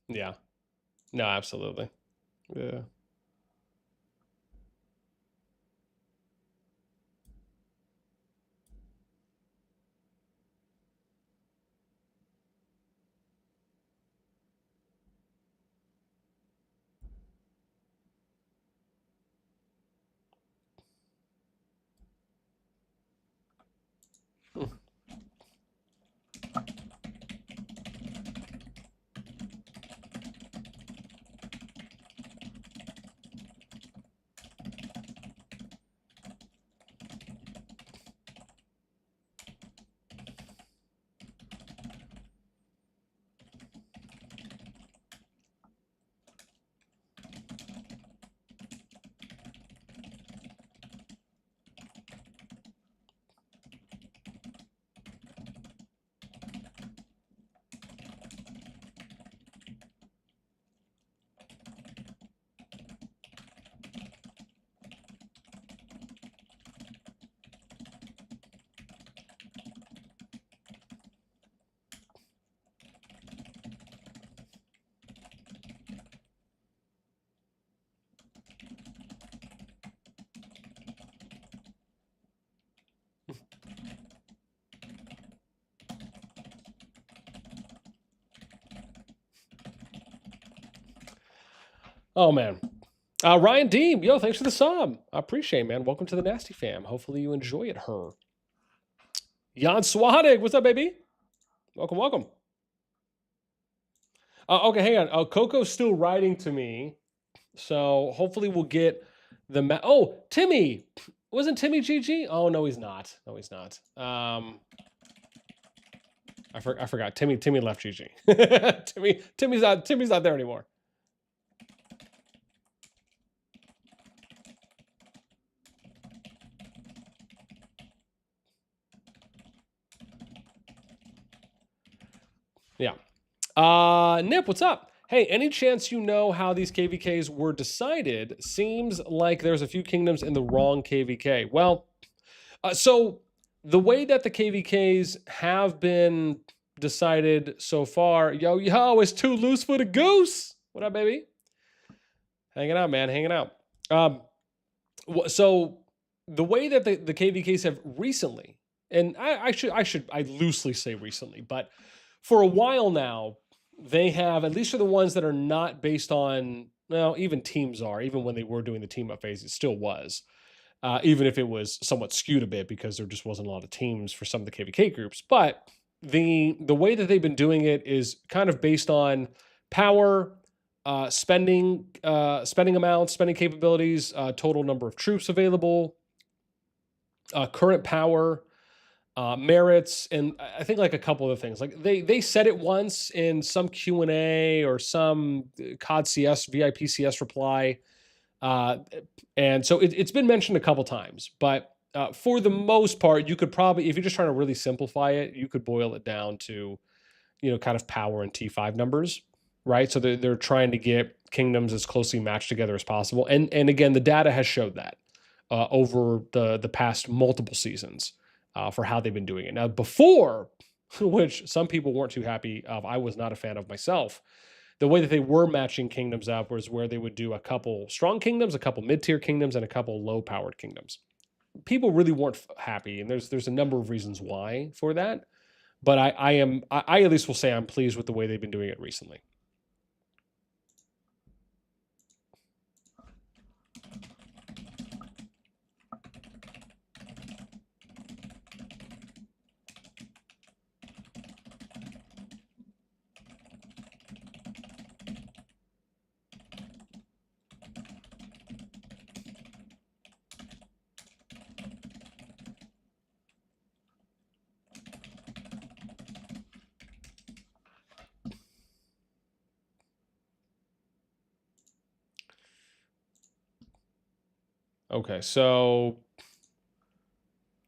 Yeah. No, absolutely. Yeah. Oh, man. Ryan Deem, yo, thanks for the sub. I appreciate it, man. Welcome to the NASTi fam. Hopefully you enjoy it, her. Jan Swadig, what's up, baby? Welcome, welcome. Okay, hang on. Coco's still writing to me, so hopefully we'll get the oh, Timmy. Wasn't Timmy GG? Oh, no, he's not. No, he's not. I forgot. Timmy left GG. Timmy's not there anymore. Yeah. Nip, what's up? Hey, any chance you know how these KvKs were decided? Seems like there's a few kingdoms in the wrong KvK. Well, so the way that the KvKs have been decided so far, yo, it's too loose for the goose. What up, baby? Hanging out, man, hanging out. So the way that the KvKs have recently, and I loosely say recently, but for a while now, they have, at least for the ones that are not based on, well, even teams are, even when they were doing the team up phase, it still was. Even if it was somewhat skewed a bit because there just wasn't a lot of teams for some of the KvK groups. But the way that they've been doing it is kind of based on power, spending amounts, spending capabilities, total number of troops available, current power, merits, and I think like a couple of things. Like they said it once in some Q&A or some COD CS VIP CS reply, and so it's been mentioned a couple times. But for the most part, you could probably, if you're just trying to really simplify it, you could boil it down to, kind of power and T5 numbers, right? So they're trying to get kingdoms as closely matched together as possible. And again, the data has showed that over the past multiple seasons for how they've been doing it. Now, before, which some people weren't too happy of, I was not a fan of myself, the way that they were matching kingdoms up was where they would do a couple strong kingdoms, a couple mid-tier kingdoms, and a couple low-powered kingdoms. People really weren't happy, and there's a number of reasons why for that. But I at least will say I'm pleased with the way they've been doing it recently. Okay, so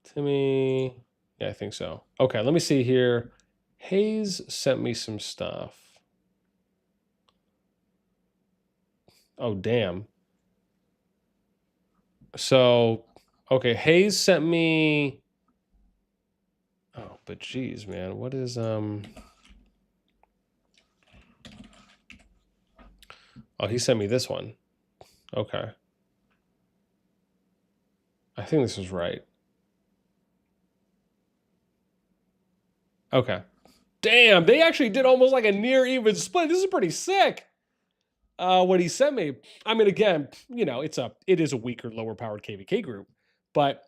Timmy, yeah, I think so. Okay, let me see here. Hayes sent me some stuff. Oh, damn. So, okay, Hayes sent me. Oh, but geez, man, what is Oh, he sent me this one. Okay. I think this is right. Okay. Damn, they actually did almost like a near even split. This is pretty sick. What he sent me. I mean, again, it is a weaker, lower powered KvK group, but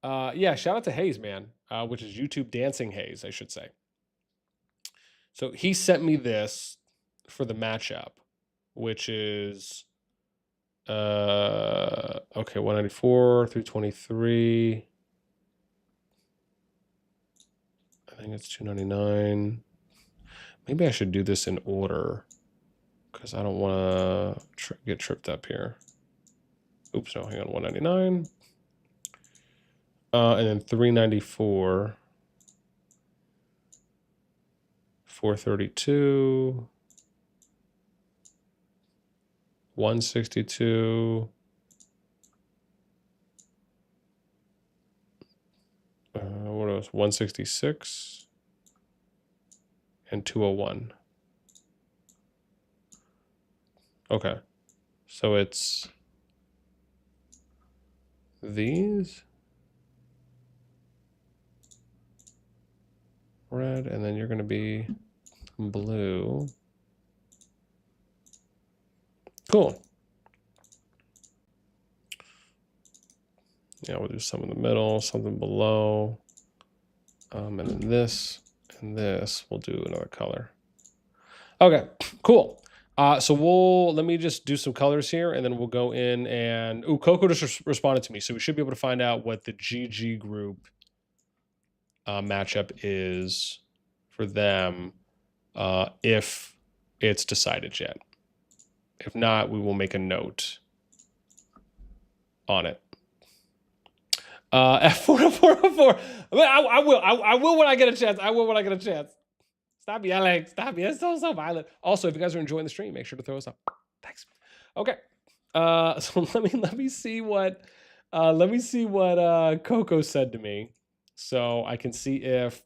yeah, shout out to Hayes, man, which is YouTube Dancing Hayes, I should say. So he sent me this for the matchup, which is okay, 194 through 23. I think it's 299. Maybe I should do this in order because I don't want to get tripped up here. Oops, no, hang on, 199. And then 394, 432, 162. What else? 166 and 201. Okay, so it's these red, and then you're going to be blue. Cool. Yeah, we'll do some in the middle, something below. And then this and this, we'll do another color. Okay, cool. So let me just do some colors here, and then we'll go in and, Coco just responded to me, so we should be able to find out what the GG group matchup is for them if it's decided yet. If not, we will make a note on it. F4. I will when I get a chance. I will when I get a chance. Stop yelling. Stop. It's so violent. Also, if you guys are enjoying the stream, make sure to throw us up. Thanks. Okay. So let me see what Coco said to me, so I can see if.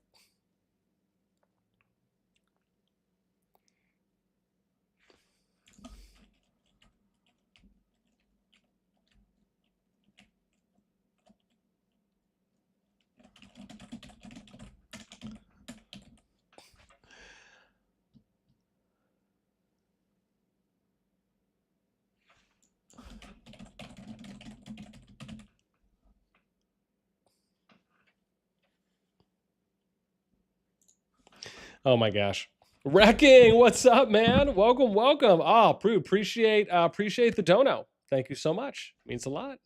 Oh my gosh. Wrecking, what's up, man? Welcome. Oh, appreciate the dono. Thank you so much. Means a lot.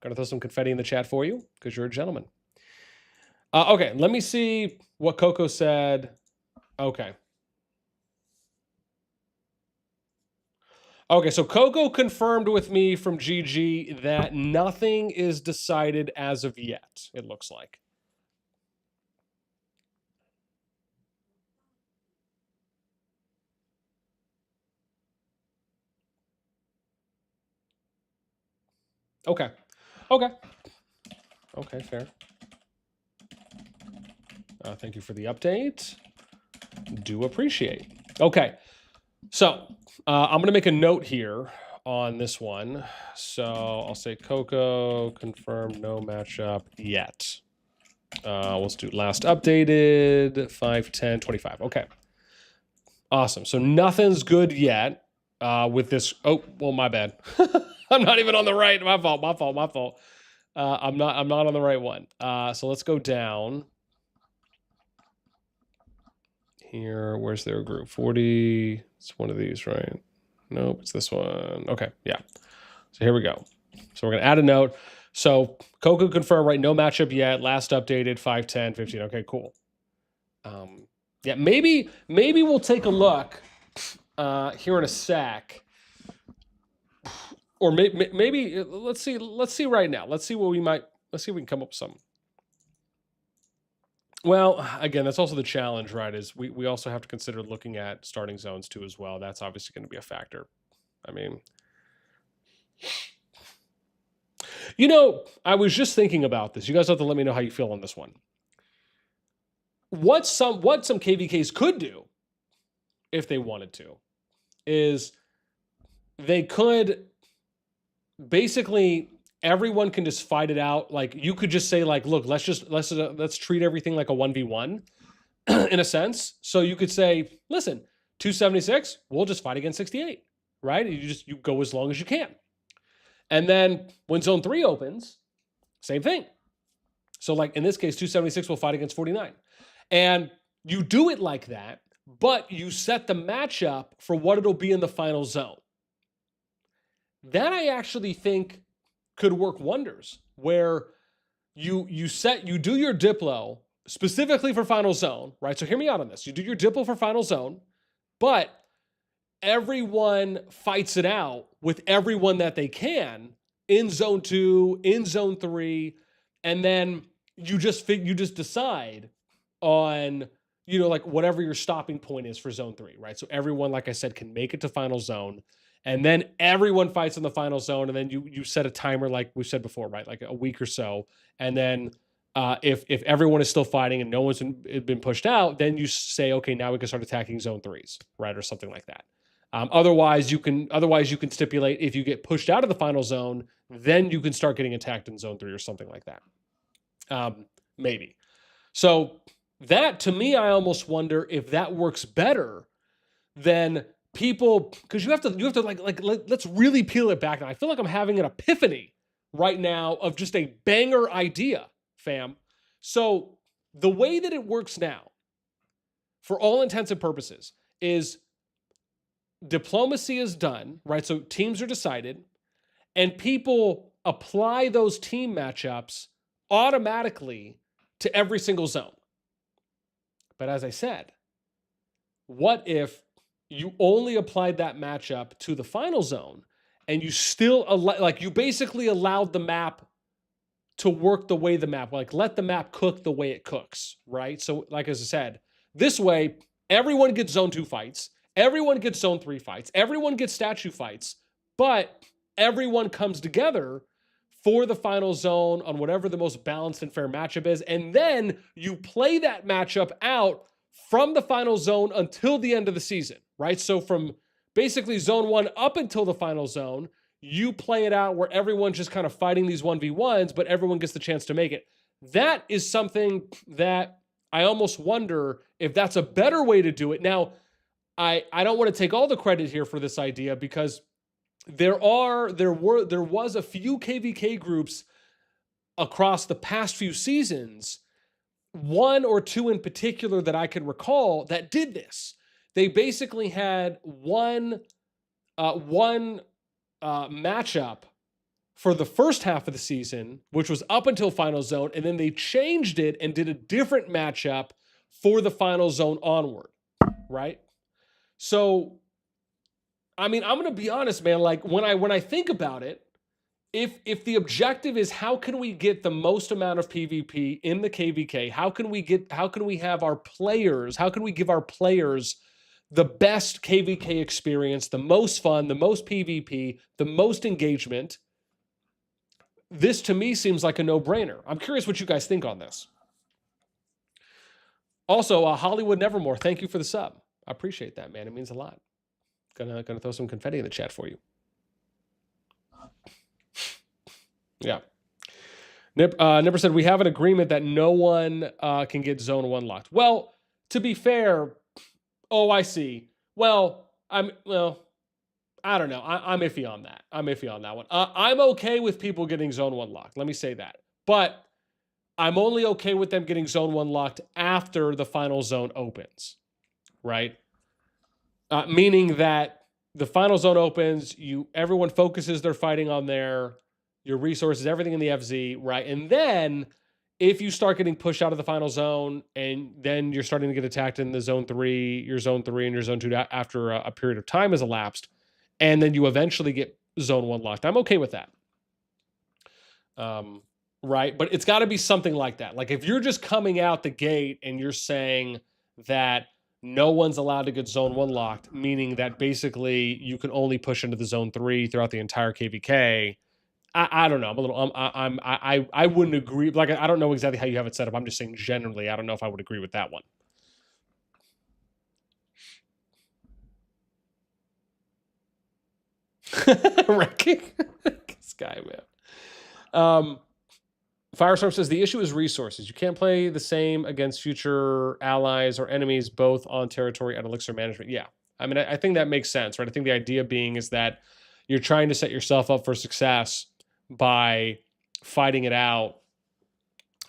Gonna throw some confetti in the chat for you because you're a gentleman. Okay, let me see what Coco said. Okay, so Coco confirmed with me from GG that nothing is decided as of yet, it looks like. Okay, fair. Thank you for the update. Do appreciate. Okay, so I'm going to make a note here on this one. So I'll say Coco confirmed no matchup yet. Let's do last updated 5/10/25. Okay, awesome. So nothing's good yet with this. Oh, well, my bad. I'm not even on the right. My fault. I'm not on the right one. So let's go down here. Where's their group? 40. It's one of these, right? Nope, it's this one. Okay, yeah. So here we go. So we're gonna add a note. So Coco confirmed, right? No matchup yet. Last updated 5/10/15. Okay, cool. Yeah, maybe we'll take a look here in a sec. Or maybe let's see right now. Let's see if we can come up with something. Well, again, that's also the challenge, right? Is we also have to consider looking at starting zones too as well. That's obviously going to be a factor. I mean, I was just thinking about this. You guys have to let me know how you feel on this one. What some KvKs could do, if they wanted to, is they could basically, everyone can just fight it out. Like, you could just say, like, look, let's treat everything like a 1v1 in a sense. So you could say, listen, 276, we'll just fight against 68, right? You go as long as you can. And then when zone 3 opens, same thing. So like in this case, 276 will fight against 49. And you do it like that, but you set the matchup for what it'll be in the final zone. That I actually think could work wonders, where you do your Diplo specifically for final zone, right? So hear me out on this. You do your Diplo for final zone, but everyone fights it out with everyone that they can in zone 2, in zone 3, and then you just decide on, like whatever your stopping point is for zone 3, right? So everyone, like I said, can make it to final zone, and then everyone fights in the final zone, and then you set a timer, like we said before, right? Like a week or so, and then if everyone is still fighting and no one's been pushed out, then you say, okay, now we can start attacking zone 3s, right, or something like that. Otherwise, you can stipulate if you get pushed out of the final zone, then you can start getting attacked in zone 3 or something like that. Maybe. So that, to me, I almost wonder if that works better than people, because you have to let's really peel it back. And I feel like I'm having an epiphany right now of just a banger idea, fam. So the way that it works now, for all intents and purposes, is diplomacy is done, right? So teams are decided, and people apply those team matchups automatically to every single zone. But as I said, what if you only applied that matchup to the final zone and you still, you basically allowed the map to work the way the map, like let the map cook the way it cooks, right? So like as I said, this way, everyone gets zone 2 fights, everyone gets zone 3 fights, everyone gets statue fights, but everyone comes together for the final zone on whatever the most balanced and fair matchup is. And then you play that matchup out from the final zone until the end of the season, right? So from basically zone 1 up until the final zone, you play it out where everyone's just kind of fighting these 1v1s, but everyone gets the chance to make it. That is something that I almost wonder if that's a better way to do it. Now, I don't want to take all the credit here for this idea, because there was a few KvK groups across the past few seasons, 1 or 2 in particular that I can recall, that did this. They basically had one matchup for the first half of the season, which was up until final zone, and then they changed it and did a different matchup for the final zone onward, right? So, I mean, I'm going to be honest, man, like when I think about it, if the objective is how can we get the most amount of PvP in the KvK, how can we give our players the best KvK experience, the most fun, the most PvP, the most engagement, this to me seems like a no-brainer. I'm curious what you guys think on this. Also, Hollywood Nevermore, thank you for the sub. I appreciate that, man. It means a lot. Gonna throw some confetti in the chat for you. Yeah. Nipper said, we have an agreement that no one can get zone 1 locked. Well, to be fair, oh, I see. Well, I don't know. I'm iffy on that. I'm iffy on that one. I'm okay with people getting zone 1 locked. Let me say that. But I'm only okay with them getting zone 1 locked after the final zone opens, right? Meaning that the final zone opens, everyone focuses their fighting on your resources, everything in the FZ, right? And then if you start getting pushed out of the final zone and then you're starting to get attacked in the zone 3 and your zone 2 after a period of time has elapsed, and then you eventually get zone 1 locked, I'm okay with that. Right? But it's got to be something like that. Like if you're just coming out the gate and you're saying that no one's allowed to get zone 1 locked, meaning that basically you can only push into the zone 3 throughout the entire KvK, I don't know. I'm a little. I wouldn't agree. Like I don't know exactly how you have it set up. I'm just saying generally. I don't know if I would agree with that one. Wrecking this guy, man. Firestorm says the issue is resources. You can't play the same against future allies or enemies, both on territory and elixir management. Yeah, I mean, I think that makes sense, right? I think the idea being is that you're trying to set yourself up for success by fighting it out,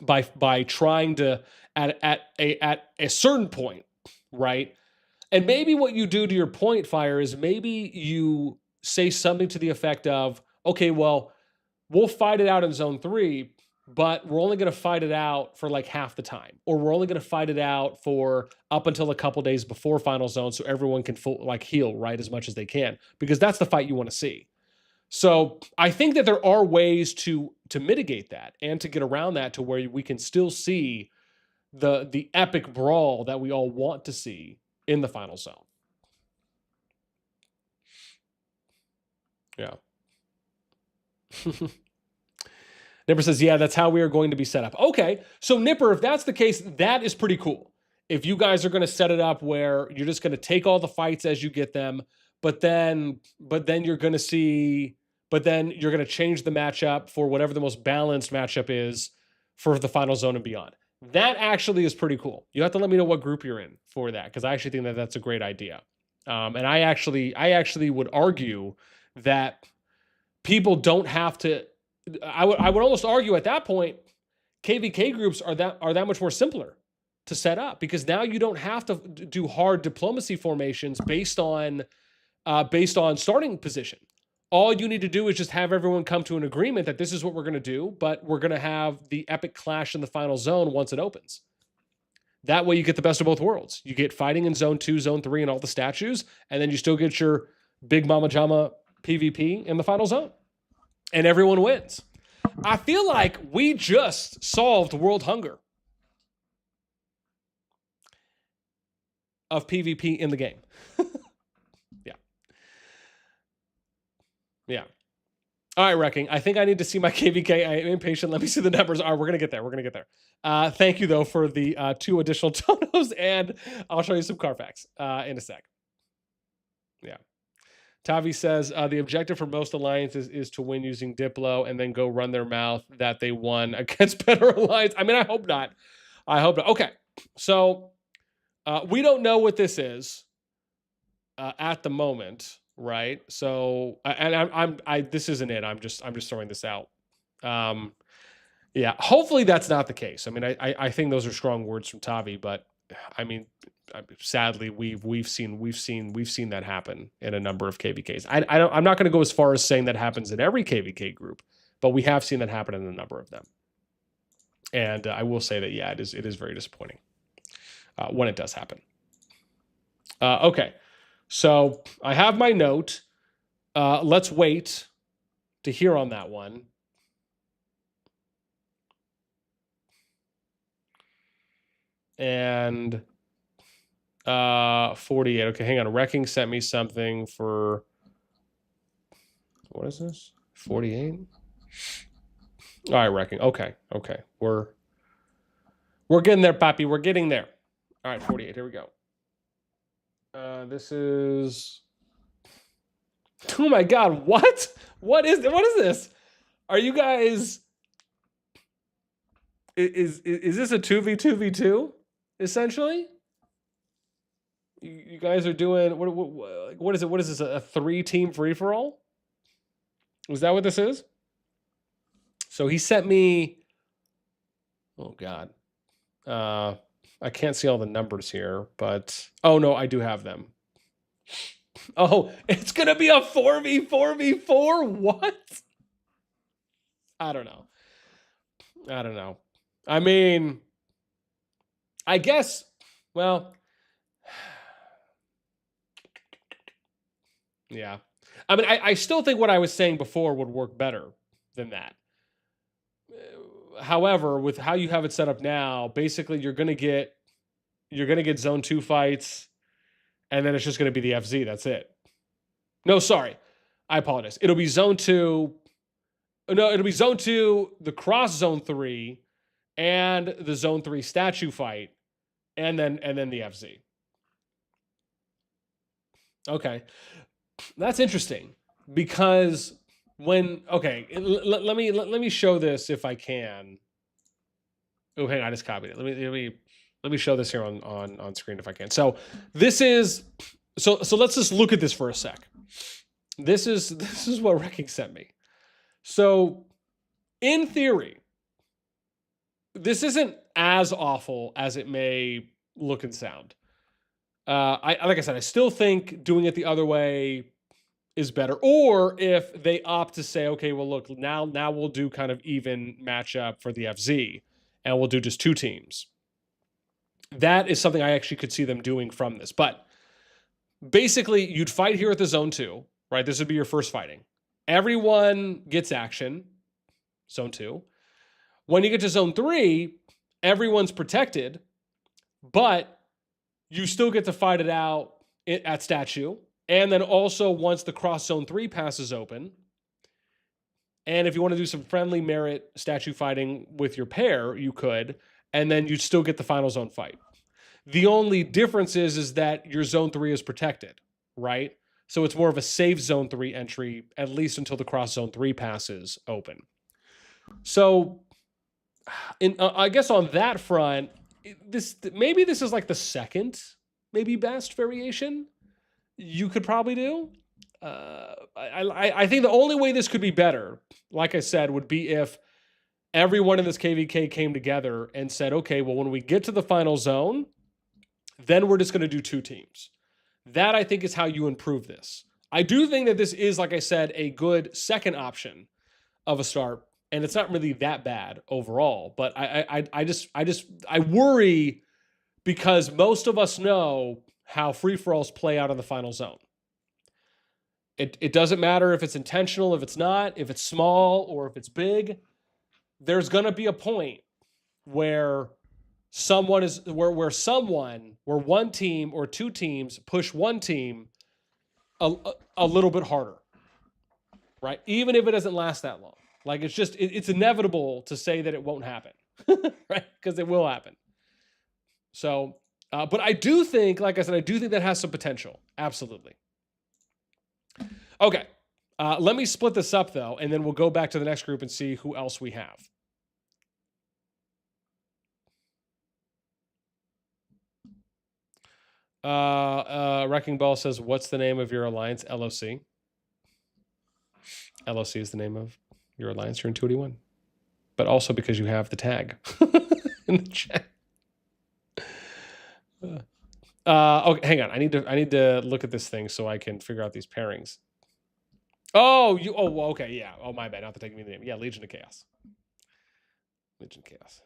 by trying to at a certain point, right? And maybe what you do, to your point, Fire, is maybe you say something to the effect of, okay, well, we'll fight it out in zone 3, but we're only going to fight it out for like half the time, or we're only going to fight it out for up until a couple days before final zone, so everyone can heal, right, as much as they can, because that's the fight you want to see. So I think that there are ways to mitigate that and to get around that to where we can still see the epic brawl that we all want to see in the final zone. Yeah. Nipper says, yeah, that's how we are going to be set up. Okay, so Nipper, if that's the case, that is pretty cool. If you guys are going to set it up where you're just going to take all the fights as you get them, but then you're going to change the matchup for whatever the most balanced matchup is for the final zone and beyond. That actually is pretty cool. You have to let me know what group you're in for that, because I actually think that that's a great idea. And I actually would argue that people don't have to. I would almost argue at that point, KvK groups are that much more simpler to set up, because now you don't have to do hard diplomacy formations based on starting position. All you need to do is just have everyone come to an agreement that this is what we're going to do, but we're going to have the epic clash in the final zone once it opens. That way you get the best of both worlds. You get fighting in zone 2, zone 3, and all the statues, and then you still get your big mama jama PvP in the final zone. And everyone wins. I feel like we just solved world hunger of PvP in the game. Yeah. Yeah. All right, Wrecking. I think I need to see my KvK. I am impatient. Let me see the numbers. All right, we're going to get there. We're going to get there. Thank you, though, for the 2 additional tonos, and I'll show you some Carfax in a sec. Yeah. Tavi says, the objective for most alliances is to win using Diplo and then go run their mouth that they won against better alliance. I mean, I hope not. I hope not. Okay, so we don't know what this is at the moment. Right. So, and this isn't it. I'm just throwing this out. Yeah. Hopefully that's not the case. I mean, I think those are strong words from Tavi, but I mean, sadly, we've seen that happen in a number of KvKs. I'm not going to go as far as saying that happens in every KvK group, but we have seen that happen in a number of them. And I will say that, yeah, it is very disappointing when it does happen. Okay. So I have my note. Let's wait to hear on that one. And 48. Okay, hang on. Wrecking sent me something for, what is this? 48? All right, Wrecking. Okay. We're getting there, Papi. We're getting there. All right, 48. Here we go. This is, oh my God, what? What is this? Are you guys, is this a 2v2v2 essentially? You guys are doing, what is it? What is this, a 3-team free-for-all? Was that what this is? So he sent me, oh God. I can't see all the numbers here, but, oh no, I do have them. Oh, it's going to be a 4v4v4? What? I don't know. I mean, I guess, well, yeah. I mean, I still think what I was saying before would work better than that. However, with how you have it set up now, basically you're going to get zone 2 fights, and then it's just going to be the FZ. That's it. No, sorry. I apologize. It'll be zone 2. No, it'll be zone 2, the cross zone 3, and the zone 3 statue fight, and then the FZ. Okay. That's interesting, because when, okay, let me show this if I can. Oh, hang on, I just copied it. Let me show this here on screen if I can. So this is, so let's just look at this for a sec. This is what Wrecking sent me. So in theory, this isn't as awful as it may look and sound. Like I said, I still think doing it the other way is better. Or if they opt to say, okay, well, look, now we'll do kind of even matchup for the FZ, and we'll do just 2 teams. That is something I actually could see them doing from this. But basically, you'd fight here at the zone 2, right? This would be your first fighting. Everyone gets action, zone 2. When you get to zone 3, everyone's protected, but you still get to fight it out at statue. And then also once the cross zone 3 passes open, and if you want to do some friendly merit statue fighting with your pair, you could, and then you'd still get the final zone fight. The only difference is that your zone 3 is protected, right? So it's more of a safe zone 3 entry, at least until the cross zone 3 passes open. So I guess on that front, this is like the second maybe best variation. you could probably do. I think the only way this could be better, like I said, would be if everyone in this KvK came together and said, okay, well, when we get to the final zone, then we're just going to do 2 teams. That, I think, is how you improve this. I do think that this is, like I said, a good second option of a start, and it's not really that bad overall. But I worry because most of us know how free-for-alls play out in the final zone. It doesn't matter if it's intentional, if it's not, if it's small, or if it's big. There's going to be a point where where one team or 2 teams push one team a little bit harder, right? Even if it doesn't last that long. Like, it's inevitable to say that it won't happen, right? Because it will happen. So, but I do think, like I said, I do think that has some potential. Absolutely. Okay. Let me split this up, though, and then we'll go back to the next group and see who else we have. Wrecking Ball says, what's the name of your alliance? LOC. LOC is the name of your alliance. You're in 281. But also because you have the tag in the chat. Okay, hang on. I need to look at this thing so I can figure out these pairings. Oh, okay, yeah. Oh, my bad. Not to take me the name. Yeah, Legion of Chaos. Legion of Chaos.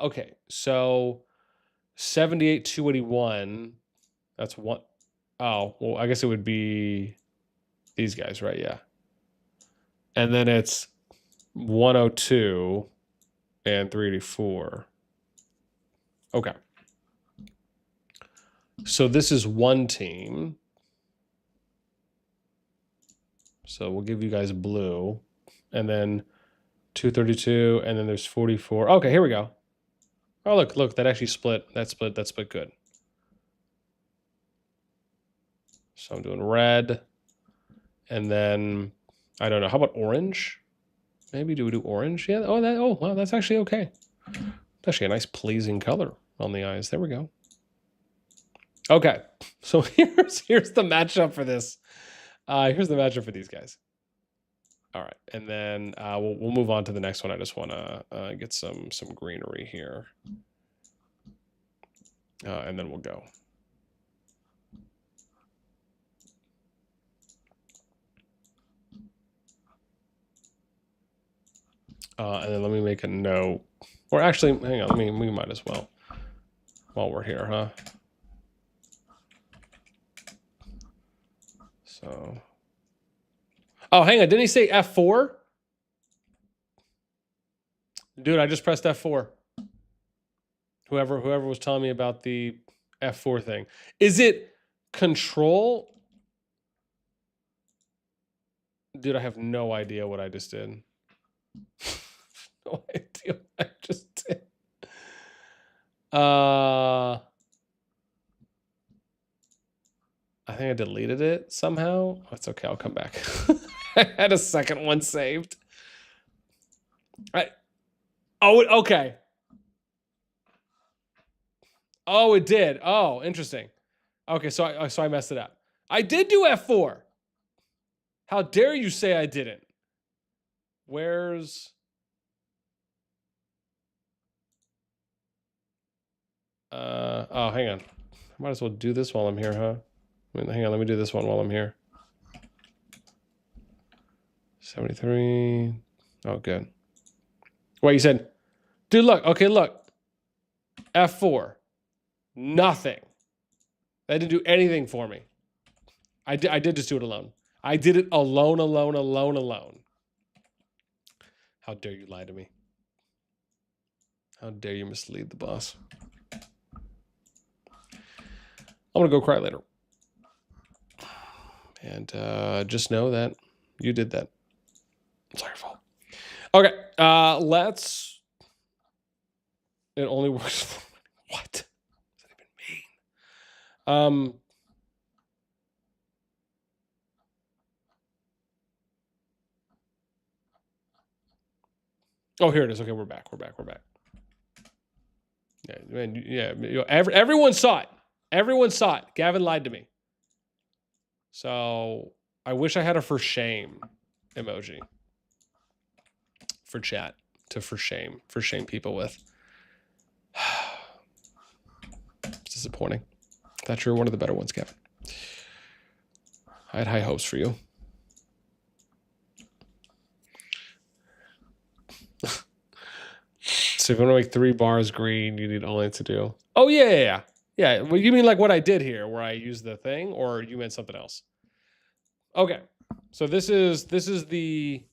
Okay, so 78, 281. That's one. Oh, well, I guess it would be these guys, right? Yeah. And then it's 102 and 384. Okay. So this is one team. So we'll give you guys blue. And then 232, and then there's 44. Okay, here we go. Oh, look, that actually split. That split good. So I'm doing red. And then, I don't know, how about orange? Maybe do we do orange? Yeah, well, that's actually okay. It's actually a nice pleasing color on the eyes. There we go. Okay, so here's the matchup for this. Here's the matchup for these guys. All right, and then we'll move on to the next one. I just want to get some greenery here, and then we'll go. And then let me make a note. Or actually, hang on. We might as well while we're here, huh? So. Oh, hang on. Didn't he say F4? Dude, I just pressed F4. Whoever was telling me about the F4 thing. Is it control? Dude, I have no idea what I just did. No idea what I just did. I think I deleted it somehow. That's okay. I'll come back. I had a second one saved. Okay. Oh, it did. Oh, interesting. Okay, so I messed it up. I did do F4. How dare you say I didn't? Where's... oh, hang on. I might as well do this while I'm here, huh? Hang on, let me do this one while I'm here. 73. Oh, good. Wait, you said, dude, look. Okay, look. F4. Nothing. That didn't do anything for me. I did just do it alone. I did it alone. How dare you lie to me? How dare you mislead the boss? I'm going to go cry later. And just know that you did that. It's not your fault. Okay, let's... It only works for... What? Does that even mean? Oh, here it is. Okay, we're back. Yeah, man, yeah. Everyone saw it. Everyone saw it. Gavin lied to me. So I wish I had a for shame emoji for chat to for shame people with. It's disappointing. Thought you were one of the better ones, Kevin. I had high hopes for you. So if you want to make 3 bars green, you need only to do. Oh yeah. Well, you mean like what I did here, where I used the thing, or you meant something else? Okay. So this is the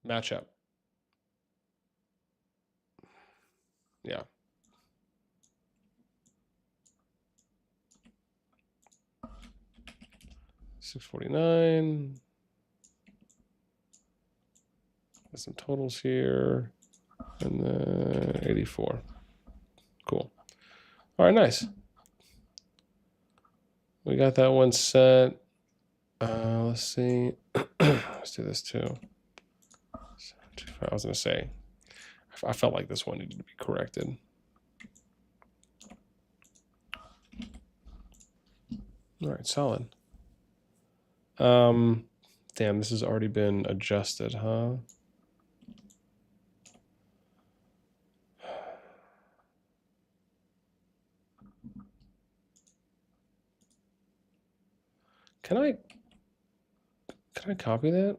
matchup. Yeah. $649. Got some totals here, and then 84. Cool. All right, nice. We got that one set. Let's see. Let's do this too. I was gonna say, I felt like this one needed to be corrected. All right, solid. Damn, this has already been adjusted, huh? Can I copy that?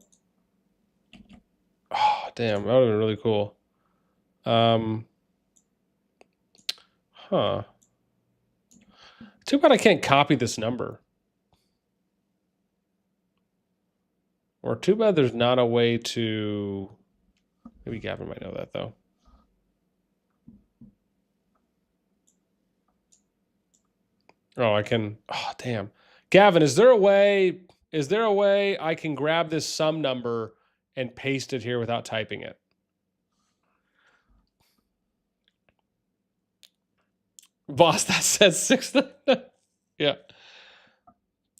Oh, damn, that would have been really cool. Huh. Too bad I can't copy this number. Or too bad there's not a way to... Maybe Gavin might know that, though. Oh, I can... Oh, damn. Gavin, is there a way I can grab this sum number and paste it here without typing it? Boss, that says 6. Yeah.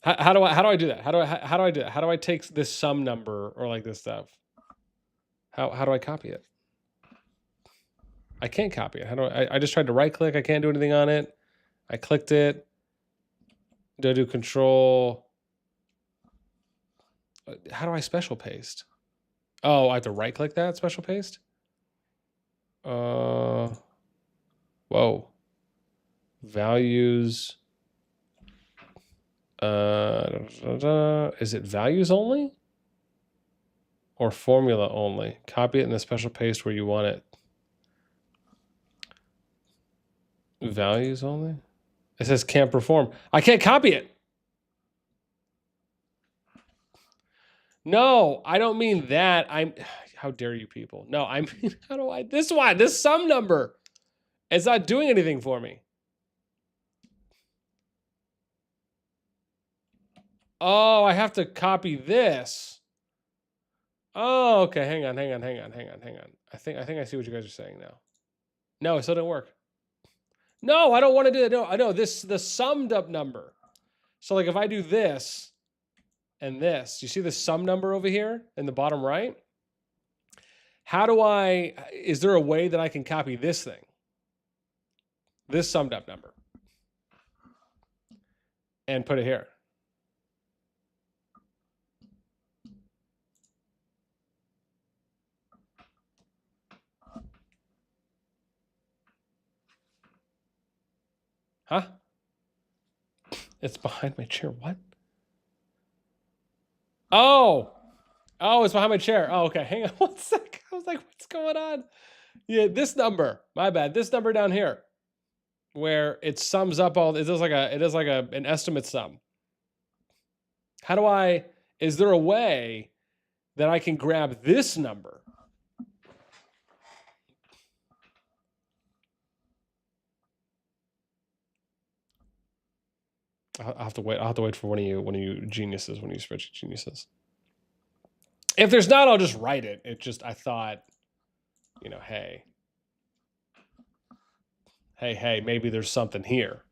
How do I do that? How do I do that? How do I take this sum number or like this stuff? How do I copy it? I can't copy it. How do I just tried to right click. I can't do anything on it. I clicked it. Do I do control? How do I special paste? Oh, I have to right click that special paste? Whoa. Values. Is it values only? Or formula only? Copy it in the special paste where you want it. Values only? It says can't perform. I can't copy it. No, I don't mean that. How dare you people? No, I mean, how do I, this sum number. It's not doing anything for me. Oh, I have to copy this. Oh, okay. Hang on. I think I see what you guys are saying now. No, it still didn't work. No, I don't want to do that. No, I know the summed up number. So like if I do this and this, you see the sum number over here in the bottom right? How do is there a way that I can copy this thing? This summed up number. And put it here. Huh? It's behind my chair. What? Oh, it's behind my chair. Oh, okay. Hang on 1 sec. I was like, what's going on? Yeah, this number. My bad. This number down here, where it sums up all. It does like an estimate sum. How do is there a way that I can grab this number? I'll have to wait for one of you geniuses, one of you spreadsheet geniuses. If there's not, I'll just write it. I thought, hey, maybe there's something here.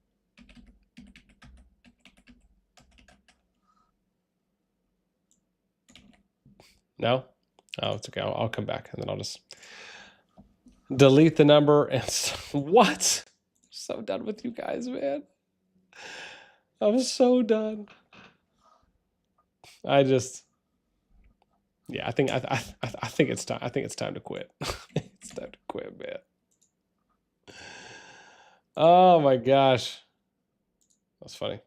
No? Oh, it's okay. I'll come back and then I'll just delete the number and what? I'm so done with you guys, man. I'm so done. I just, yeah, I think it's time. I think it's time to quit. It's time to quit, man. Oh my gosh, that's funny.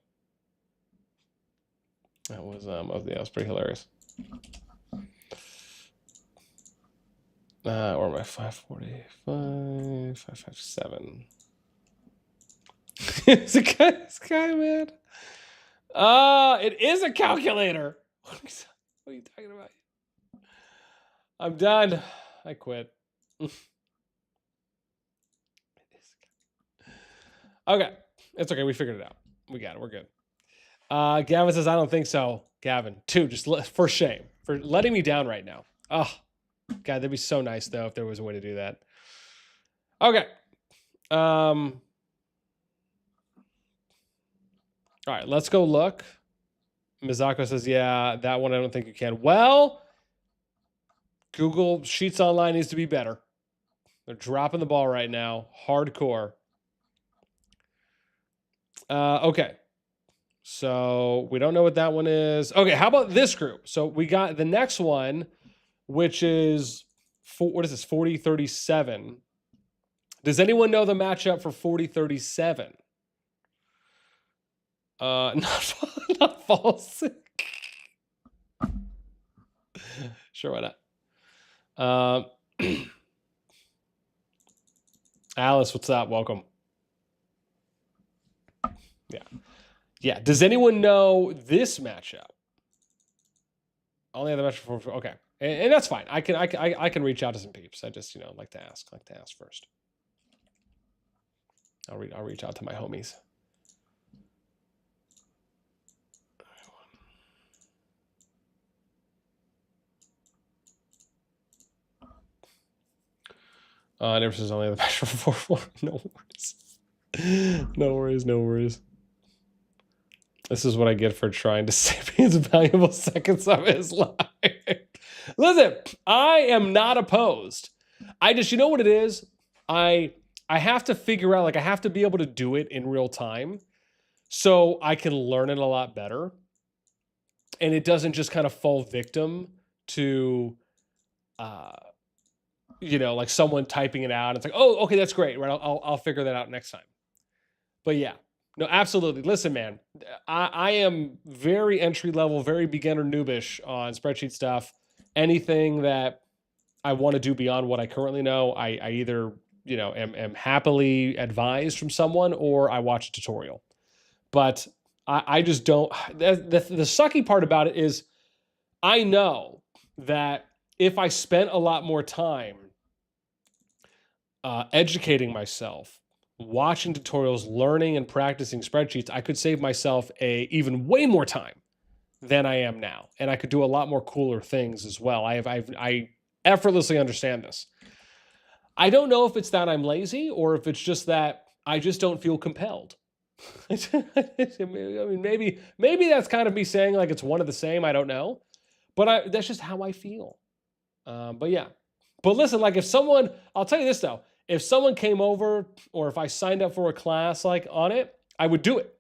That was yeah, that was pretty hilarious. Or my 545, 557. It's a guy, this guy, man. It is a calculator. What are you talking about? I'm done. I quit. Okay. It's okay. We figured it out. We got it. We're good. Gavin says, I don't think so. Gavin, just for shame. For letting me down right now. Oh, God, that'd be so nice, though, if there was a way to do that. Okay. All right, let's go look. Mizako says, yeah, that one I don't think you can. Well, Google Sheets Online needs to be better. They're dropping the ball right now. Hardcore. Okay. So we don't know what that one is. Okay, how about this group? So we got the next one, which is, what is this, 40-37. Does anyone know the matchup for 40-37? Not false. Sure, why not? Alice, what's up? Welcome. Yeah. Does anyone know this matchup? Only other matchup for okay, and that's fine. I can reach out to some peeps. I just like to ask first. I'll reach out to my homies. Never says only the match for 4-4. No worries. No worries. No worries. This is what I get for trying to save his valuable seconds of his life. Listen, I am not opposed. I just, you know what it is? I have to figure out, like, I have to be able to do it in real time so I can learn it a lot better. And it doesn't just kind of fall victim to, like someone typing it out. It's like, oh, okay, that's great. Right. I'll figure that out next time. But yeah, no, absolutely. Listen, man, I am very entry level, very beginner noobish on spreadsheet stuff. Anything that I want to do beyond what I currently know, I either, am happily advised from someone or I watch a tutorial. But I just don't. The sucky part about it is I know that if I spent a lot more time educating myself, watching tutorials, learning and practicing spreadsheets, I could save myself even way more time than I am now. And I could do a lot more cooler things as well. I effortlessly understand this. I don't know if it's that I'm lazy or if it's just that I just don't feel compelled. I mean, maybe that's kind of me saying like it's one of the same. I don't know, but that's just how I feel. But yeah, but listen, like if someone, I'll tell you this though, if someone came over or if I signed up for a class like on it, I would do it.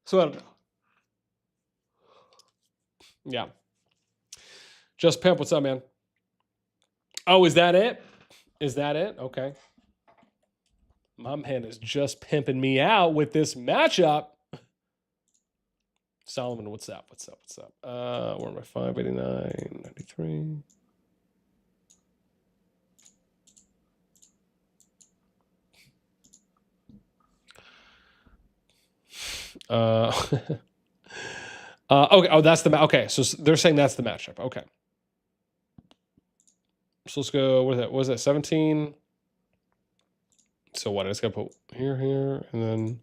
So I don't know. Yeah. Just Pimp, what's up, man? Oh, is that it? Is that it? Okay. My man is just pimping me out with this matchup. Solomon, what's up? What's up? What's up? Where am I? 589, 93. Okay. Oh, that's the okay. So they're saying that's the matchup. Okay. So let's go. What is that? Was that 17? So what? I just gotta put here, and then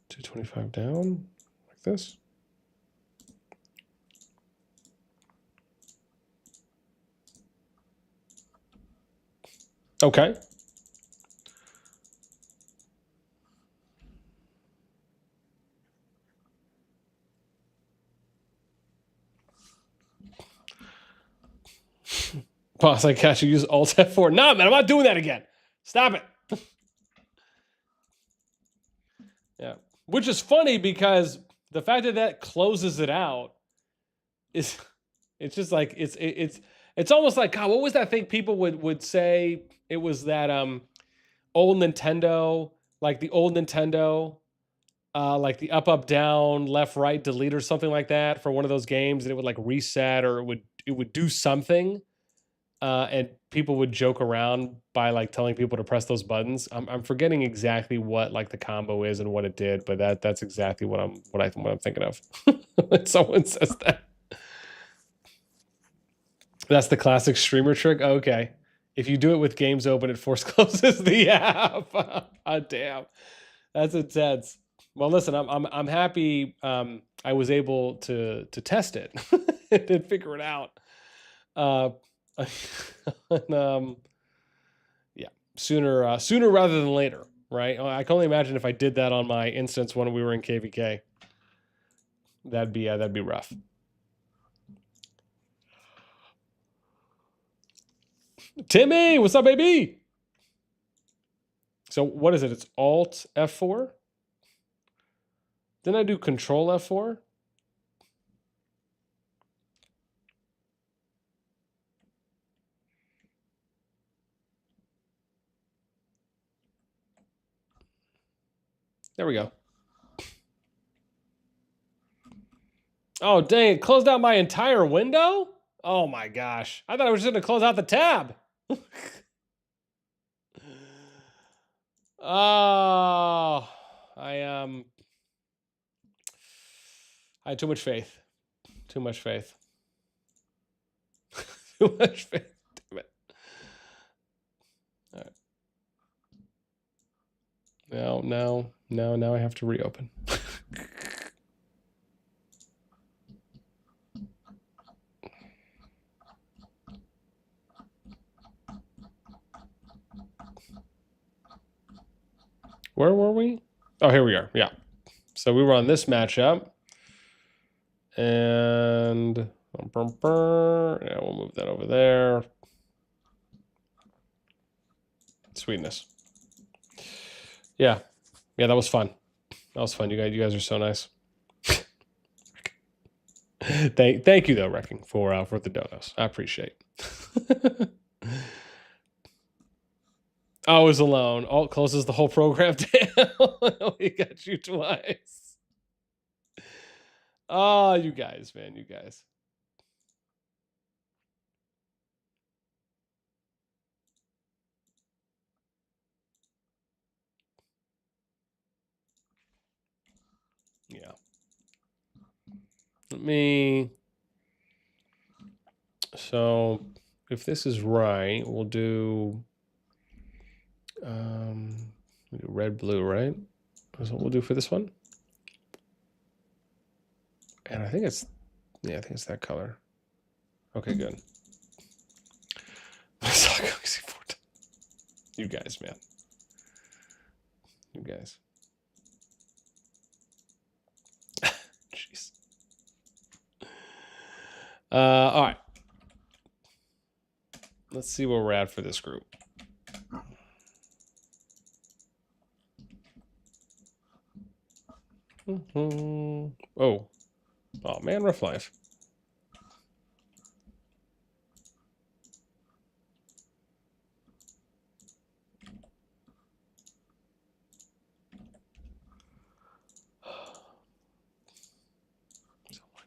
225 down like this. Okay. Boss, I catch you use Alt F4. No, man, I'm not doing that again. Stop it. Yeah. Which is funny because the fact that that closes it out is, it's just like, it's almost like, God, what was that thing people would say? It was that old Nintendo, like the old Nintendo, like the up, down, left, right, delete or something like that for one of those games, and it would like reset or it would do something. And people would joke around by like telling people to press those buttons. I'm forgetting exactly what like the combo is and what it did, but that's exactly what I'm thinking of. When someone says that. That's the classic streamer trick. Okay. If you do it with games open, it force closes the app. Oh, damn. That's intense. Well, listen, I'm happy I was able to test it and figure it out. And, yeah, sooner rather than later, right? I can only imagine if I did that on my instance when we were in KvK. That'd be rough. Timmy, what's up, baby? So what is it? It's Alt F4. Then I do Control F4. There we go. Oh, dang, it closed out my entire window? Oh my gosh. I thought I was just gonna close out the tab. Oh, I had too much faith. Too much faith. Too much faith. Damn it. All right. Now I have to reopen. Where were we? Oh, here we are. Yeah. So we were on this matchup. And yeah, we'll move that over there. Sweetness. Yeah. Yeah, that was fun. That was fun. You guys are so nice. Thank you though, Wrecking, for the donos. I appreciate. I was alone. Alt closes the whole program down. We got you twice. Oh, you guys, man, you guys. Yeah. Let me. So, if this is right, we'll do red, blue, right? That's what we'll do for this one. And I think it's, yeah, I think it's that color. Okay, good. You guys, man. You guys. Jeez. All right. Let's see where we're at for this group. Oh. Oh, man, rough life.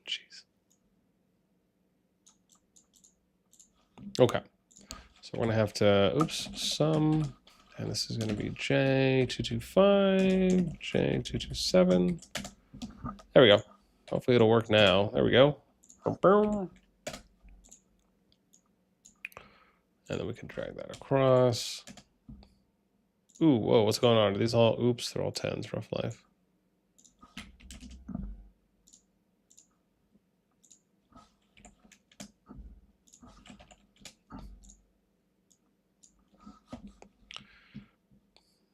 Jeez. Okay. So we're going to have to, oops, sum. And this is going to be J225, J227. There we go. Hopefully it'll work now. There we go. And then we can drag that across. Ooh, whoa, what's going on? Are these all, oops, they're all 10s, rough life.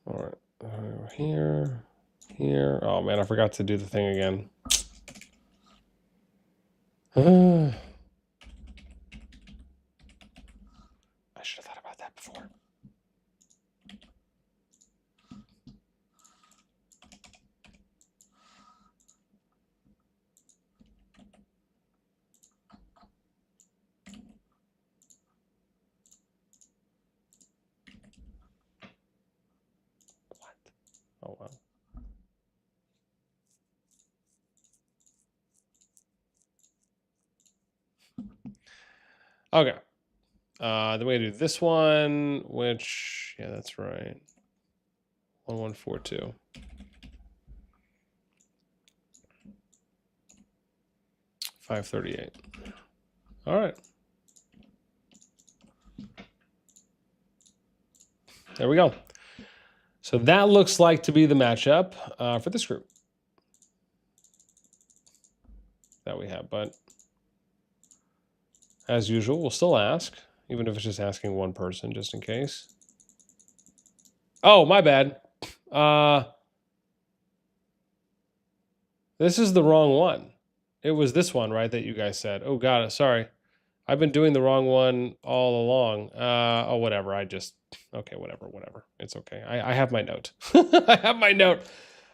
All right, here. Oh man, I forgot to do the thing again. I should have thought about that before. Oh, wow. Okay. Then we do this one, which, yeah, that's right. 1142. 538. All right. There we go. So that looks like to be the matchup for this group that we have. But as usual, we'll still ask, even if it's just asking one person, just in case. Oh, my bad. This is the wrong one. It was this one, right, that you guys said. Oh, got it. Sorry. I've been doing the wrong one all along. Oh, whatever. Okay, whatever. It's okay. I have my note. I have my note.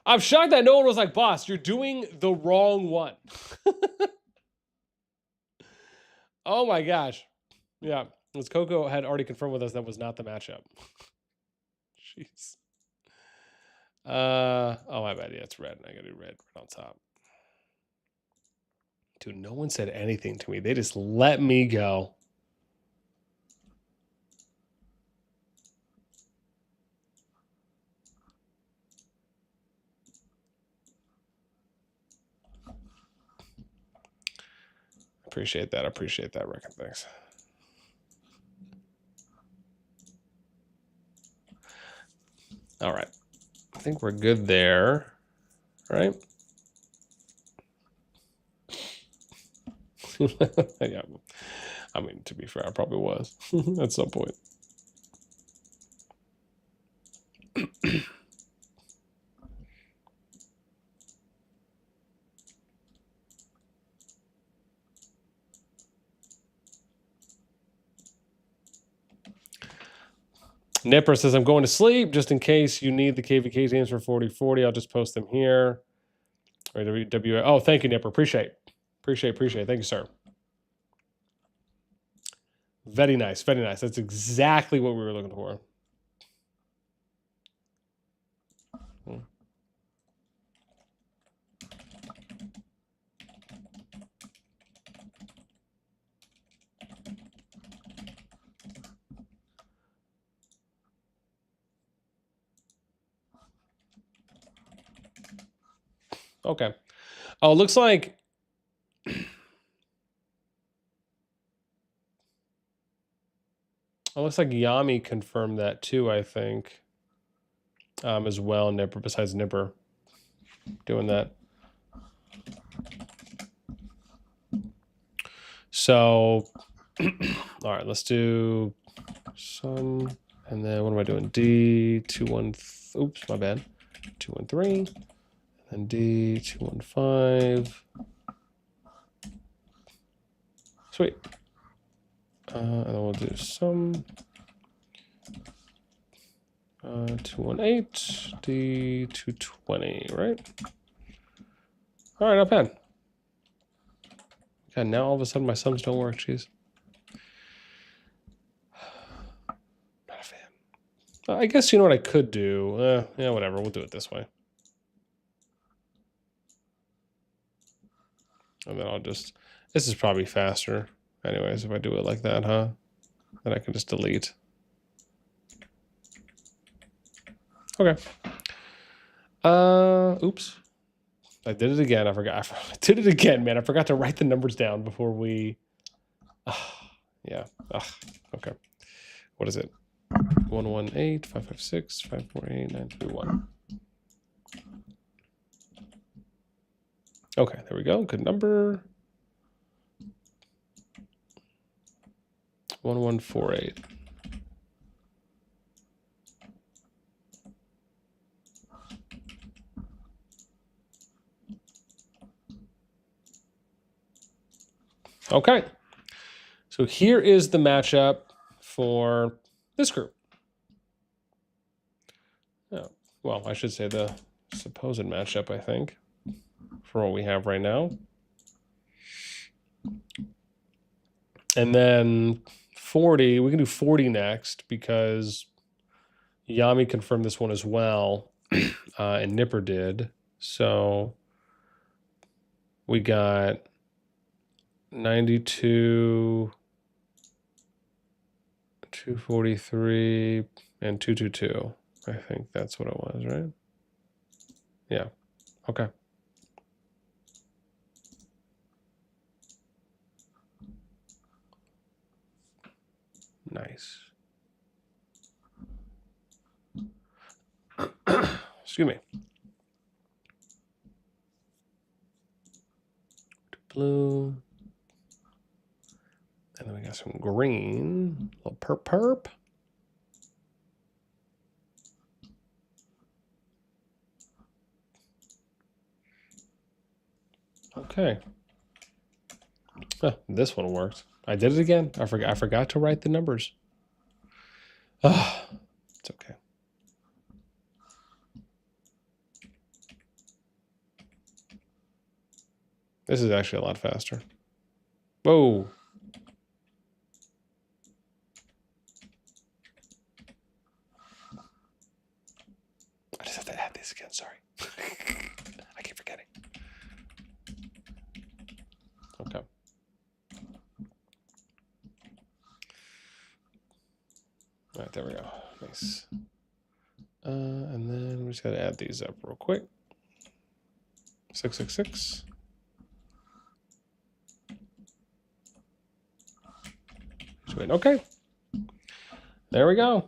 I'm shocked that no one was like, boss, you're doing the wrong one. Oh my gosh. Yeah. Because Coco had already confirmed with us that was not the matchup. Jeez. Oh, my bad. Yeah, it's red. I gotta do red on top. Dude, no one said anything to me. They just let me go. Appreciate that. Reckon. Thanks. All right. I think we're good there, right? Yeah. I mean, to be fair, I probably was at some point. Nipper says, I'm going to sleep just in case you need the KvK teams for 40-40. I'll just post them here. Oh, thank you, Nipper. Appreciate. Thank you, sir. Very nice. That's exactly what we were looking for. Okay. Oh, it looks like Yami confirmed that too, I think. As well, Nipper, besides Nipper doing that. So, all right, let's do some, and then what am I doing? D21, oops, my bad. 213, and D215. Sweet. And then we'll do some 218, D220, right? All right, not bad. God, now all of a sudden my sums don't work. Jeez. Not a fan. I guess you know what I could do. Yeah, whatever. We'll do it this way. And then I'll just... This is probably faster. Anyways, if I do it like that, huh? Then I can just delete. Okay. Oops. I did it again. I forgot. I did it again, man. I forgot to write the numbers down before we... yeah. Okay. What is it? 118, 556, 548, 931. Okay, there we go. Good number. 1148. Okay. So here is the matchup for this group. Oh, well, I should say the supposed matchup, I think, for what we have right now. And then 40, we can do 40 next because Yami confirmed this one as well. and Nipper did. So we got 92, 243, and 222. I think that's what it was, right? Yeah. Okay. Nice. Excuse me. Blue. And then we got some green. A little perp. Okay. This one worked. I did it again. I forgot to write the numbers. It's okay. This is actually a lot faster. Whoa. I just have to add these again. Sorry. I keep forgetting. Okay. All right, there we go. Nice. And then we just got to add these up real quick. 666. Sweet. Okay. There we go.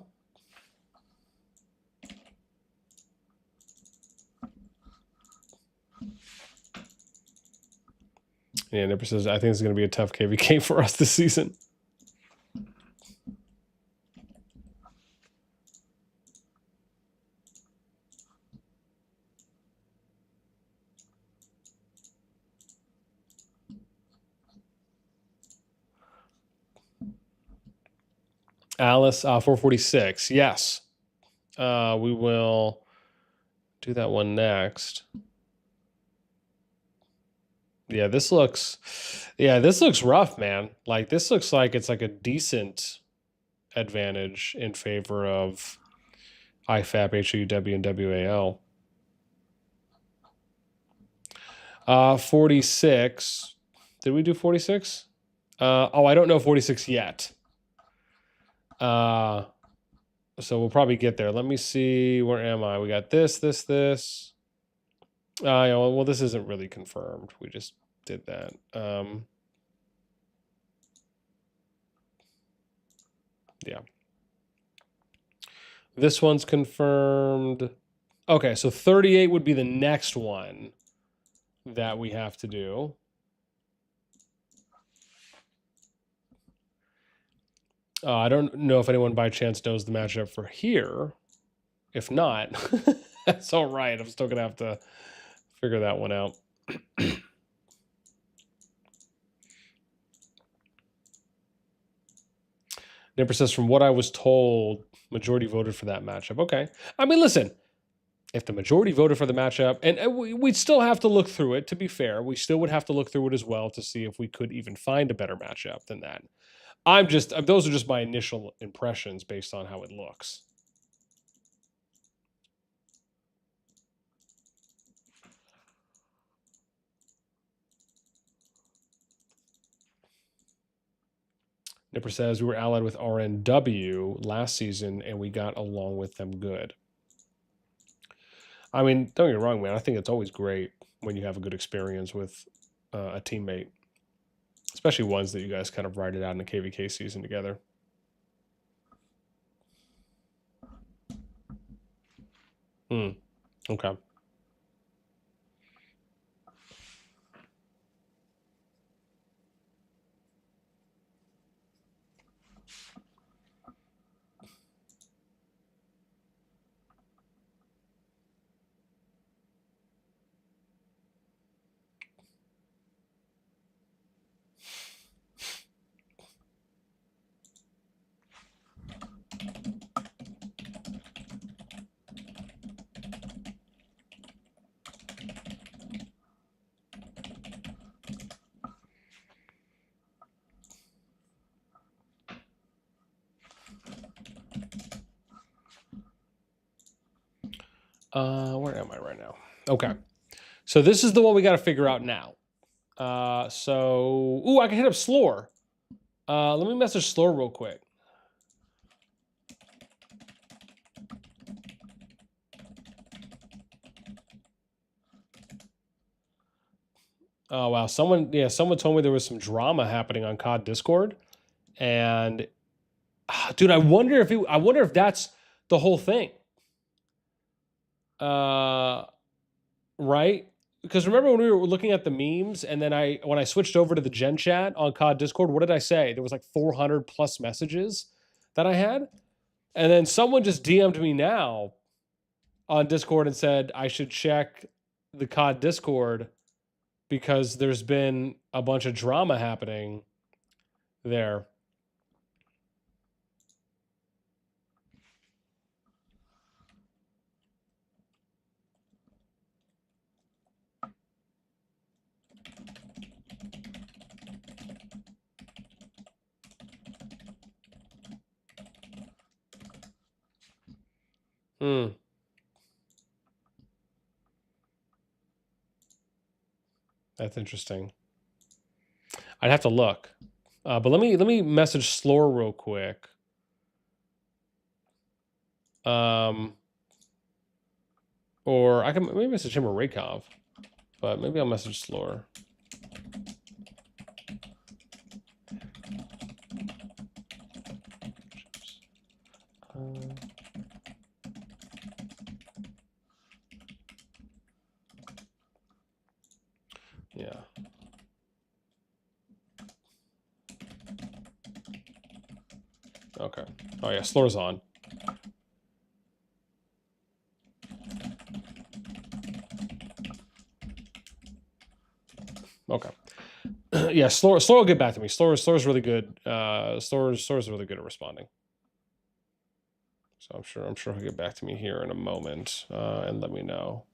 Yeah, Nipper says, I think it's going to be a tough KvK for us this season. Alice, 446. Yes. We will do that one next. Yeah, this looks rough, man. Like, this looks like it's like a decent advantage in favor of IFAP, HUW, and WAL. 46. Did we do 46? Oh, I don't know 46 yet. So we'll probably get there. Let me see. Where am I? We got this. Yeah, well, this isn't really confirmed. We just did that. Yeah. This one's confirmed. Okay, so 38 would be the next one that we have to do. I don't know if anyone by chance knows the matchup for here. If not, that's all right. I'm still going to have to figure that one out. Nipper says, from what I was told, majority voted for that matchup. Okay. I mean, listen, if the majority voted for the matchup, and we'd still have to look through it, to be fair, we still would have to look through it as well to see if we could even find a better matchup than that. Those are just my initial impressions based on how it looks. Nipper says, we were allied with RNW last season and we got along with them good. I mean, don't get me wrong, man. I think it's always great when you have a good experience with a teammate, especially ones that you guys kind of ride it out in the KvK season together. Okay. Where am I right now? Okay. So this is the one we got to figure out now. Ooh, I can hit up Slore. Let me message Slore real quick. Oh wow, someone told me there was some drama happening on COD Discord, and dude, I wonder if that's the whole thing. Right? Because remember when we were looking at the memes, and then when I switched over to the Gen Chat on COD Discord, what did I say? There was like 400 plus messages that I had, and then someone just DM'd me now on Discord and said I should check the COD Discord because there's been a bunch of drama happening there. That's interesting. I'd have to look. But let me message Slore real quick. Or I can maybe message him or Rakov, but maybe I'll message Slore. Yeah. Okay. Oh yeah, Slore's on. Okay. Yeah, Slore will get back to me. Slore's really good. Slore's really good at responding. So I'm sure he'll get back to me here in a moment and let me know.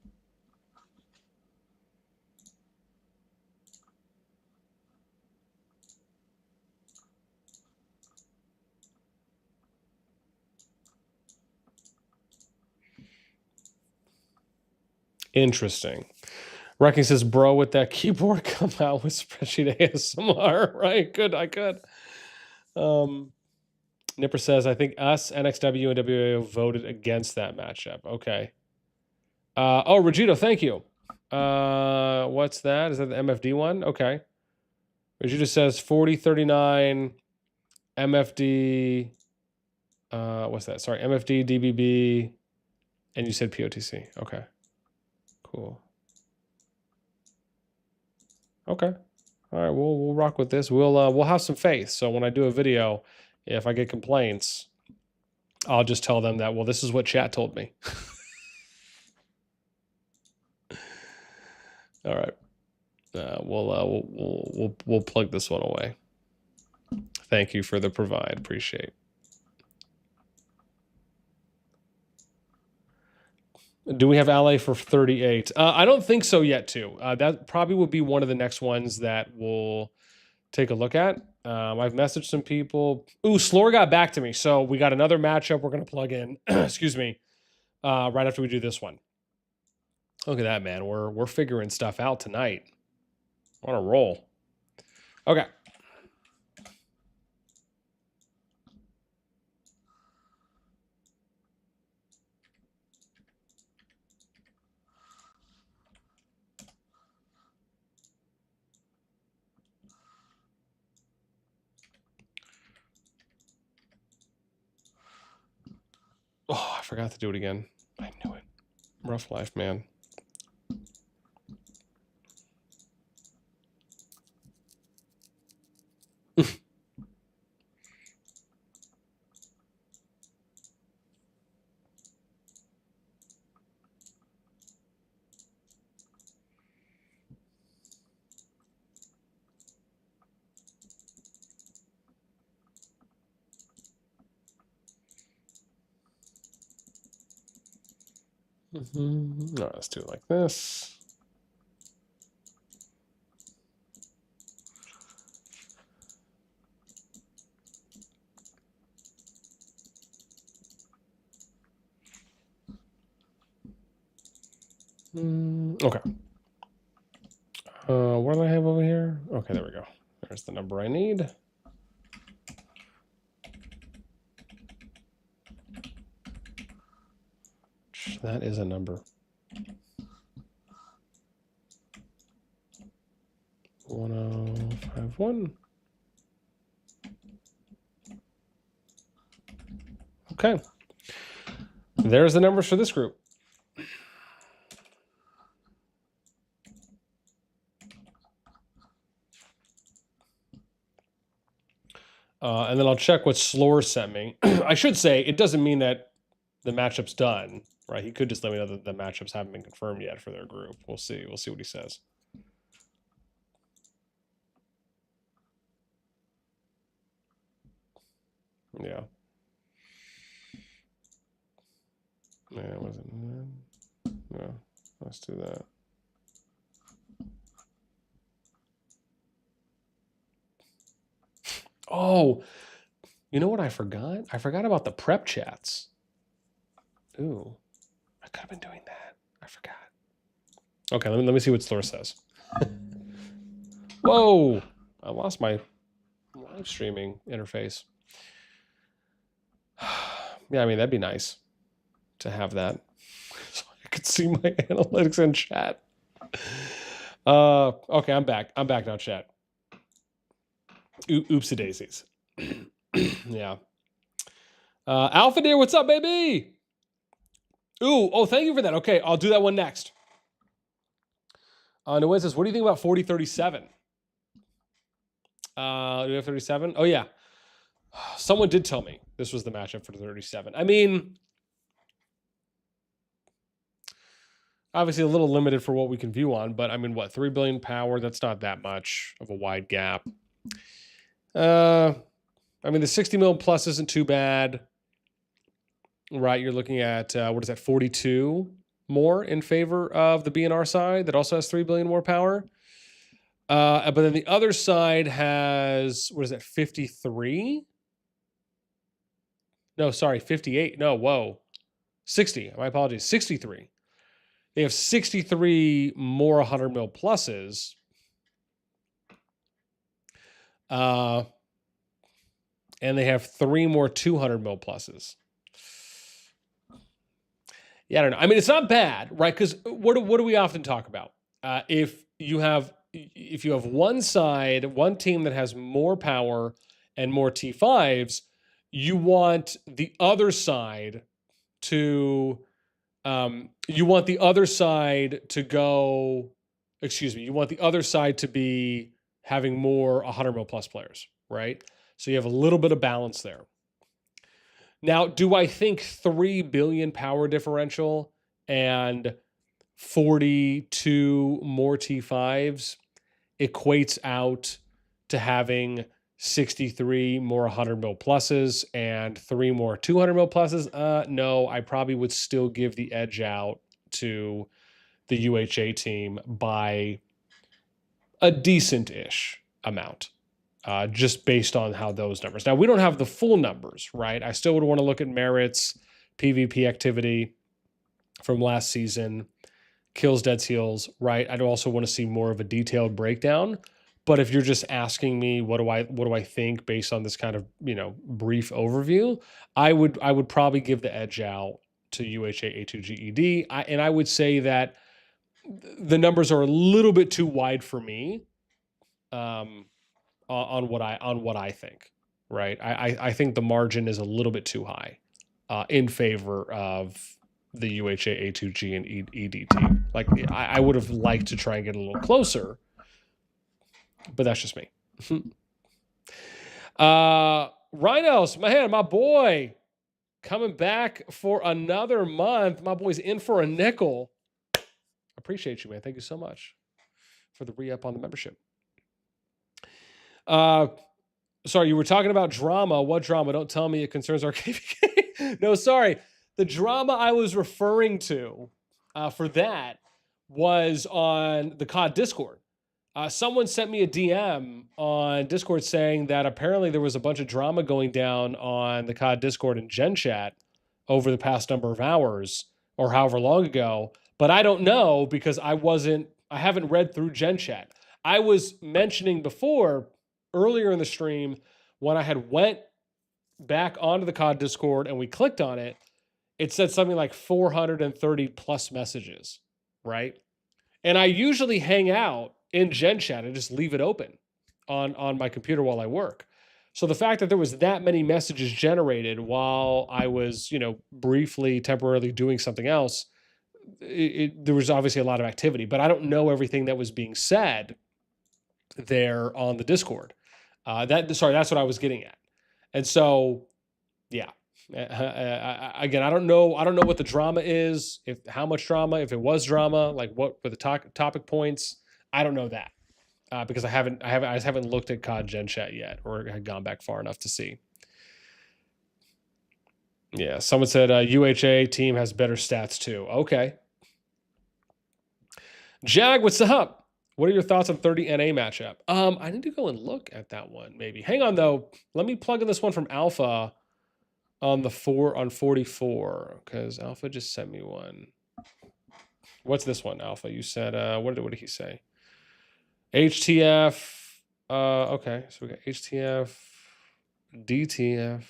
Interesting. Wrecking says, bro, with that keyboard, come out with spreadsheet ASMR. Right? Good, I could. Nipper says, I think us, NXW, and WAO voted against that matchup. Okay. Oh, Regito, thank you. What's that? Is that the MFD one? Okay. Regito says 4039 MFD. What's that? Sorry, MFD, DBB, and you said POTC. Okay. Cool. Okay. All right, we'll rock with this. We'll have some faith. So when I do a video, if I get complaints, I'll just tell them that, well, this is what chat told me. All right. We'll plug this one away. Thank you for the provide. Appreciate. Do we have Ally for 38? I don't think so yet, too. That probably would be one of the next ones that we'll take a look at. I've messaged some people. Ooh, Slore got back to me. So we got another matchup we're going to plug in, excuse me, right after we do this one. Look at that, man. We're figuring stuff out tonight. On a roll. Okay. Oh, I forgot to do it again. I knew it. Rough life, man. No, let's do it like this. Okay. What do I have over here? Okay, there we go. There's the number I need. That is a number. 1051. Okay. There's the numbers for this group. And then I'll check what Slore sent me. I should say it doesn't mean that the matchup's done, right? He could just let me know that the matchups haven't been confirmed yet for their group. We'll see. We'll see what he says. Yeah. Yeah, was it? No, let's do that. Oh, you know what I forgot? I forgot about the prep chats. Ooh, I could have been doing that. I forgot. Okay, let me see what Slur says. Whoa, I lost my live streaming interface. Yeah, I mean, that'd be nice to have that. So I could see my analytics in chat. Okay, I'm back. I'm back now, chat. Oopsie daisies. Yeah. Alpha Deer, what's up, baby? Ooh, oh, thank you for that. Okay, I'll do that one next. Noel says, what do you think about 4037? Do we have 37? Oh, yeah. Someone did tell me this was the matchup for 37. I mean, obviously a little limited for what we can view on, but I mean, what, 3 billion power? That's not that much of a wide gap. I mean, the 60 mil plus isn't too bad, right? You're looking at, what is that, 42 more in favor of the BNR side that also has 3 billion more power. But then the other side has, what is that, 53? No, sorry, 58. No, whoa. 60. My apologies. 63. They have 63 more 100 mil pluses. And they have 3 more 200 mil pluses. Yeah, I don't know. I mean, it's not bad, right? Because what do we often talk about? If you have one side, one team that has more power and more T5s, you want the other side to you want the other side to go, excuse me, you want the other side to be having more 100 mil plus players, right? So you have a little bit of balance there. Now, do I think 3 billion power differential and 42 more T5s equates out to having 63 more 100 mil pluses and 3 more 200 mil pluses? No, I probably would still give the edge out to the UHA team by a decent-ish amount. Just based on how those numbers. Now, we don't have the full numbers, right? I still would want to look at merits, PvP activity from last season, kills, deads, heals, right? I'd also want to see more of a detailed breakdown. But if you're just asking me what do I think based on this kind of, brief overview, I would probably give the edge out to UHA A2GED. And I would say that the numbers are a little bit too wide for me. On what I think, right? I think the margin is a little bit too high in favor of the UHA A2G and ED team. Like, I would have liked to try and get a little closer, but that's just me. Rhinos, my boy, coming back for another month. My boy's in for a nickel. Appreciate you, man. Thank you so much for the re-up on the membership. Sorry, you were talking about drama. What drama? Don't tell me it concerns our KvK. No, sorry. The drama I was referring to for that was on the COD Discord. Someone sent me a DM on Discord saying that apparently there was a bunch of drama going down on the COD Discord and Gen Chat over the past number of hours or however long ago But I don't know because I haven't read through Gen Chat. I was mentioning before, earlier in the stream, when I had went back onto the COD Discord and we clicked on it, it said something like 430 plus messages, right? And I usually hang out in Gen Chat and just leave it open on my computer while I work. So the fact that there was that many messages generated while I was, briefly, temporarily doing something else, there was obviously a lot of activity, but I don't know everything that was being said there on the Discord. That's what I was getting at. And so, yeah. Again, I don't know what the drama is, how much drama, if it was drama, like what were the topic points. I don't know that because I just haven't looked at COD Gen Chat yet, or had gone back far enough to see. Yeah, someone said UHA team has better stats too. Okay. Jag, what's up? What are your thoughts on 30 NA matchup? I need to go and look at that one. Maybe. Hang on though. Let me plug in this one from Alpha. On 44, because Alpha just sent me one. What's this one, Alpha? You said what did he say? HTF. Okay, so we got HTF, DTF,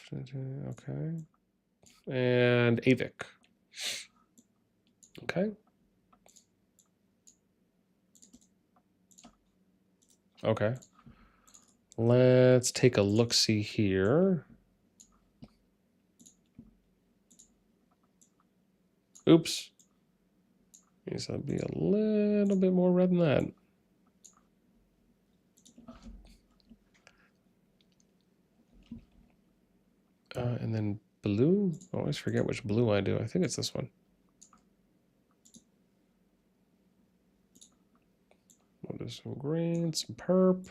okay, and AVIC. Okay. Okay. Let's take a look-see here. Oops. Needs to be a little bit more red than that. And then blue. I always forget which blue I do. I think it's this one. We'll do some green, some perp,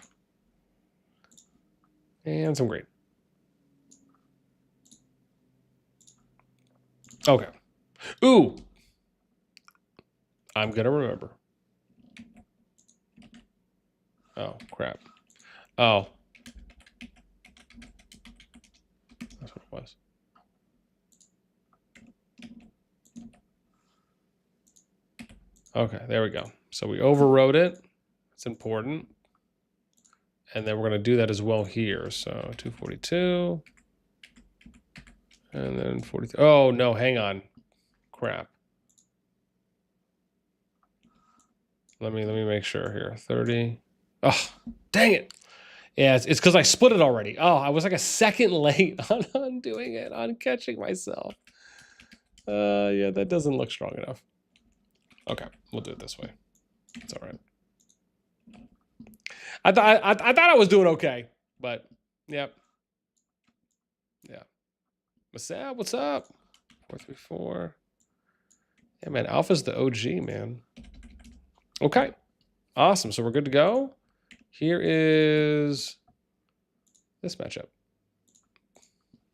and some green. Okay. Ooh. I'm going to remember. Oh, crap. Oh. That's what it was. Okay, there we go. So we overrode it. It's important. And then we're going to do that as well here. So 242. And then 43. Oh, no, hang on. Crap. Let me make sure here. 30. Oh, dang it. Yeah, it's because I split it already. Oh, I was like a second late on doing it, on catching myself. Yeah, that doesn't look strong enough. Okay, we'll do it this way. It's all right. I thought I was doing okay, but yep. Yeah. Masab, what's up? 434. Yeah, man, Alpha's the OG, man. Okay. Awesome. So we're good to go. Here is this matchup.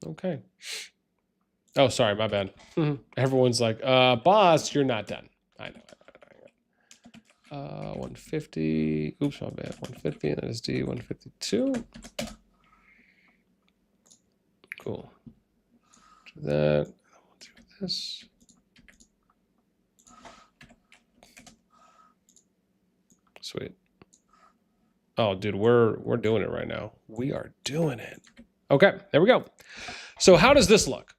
Okay. Oh, sorry, my bad. Everyone's like, boss, you're not done. I know. 150. Oops, my bad. 150 and NASTi 152. Cool. Do that. We'll do this. Sweet. Oh, dude, we're doing it right now. We are doing it. Okay, there we go. So how does this look?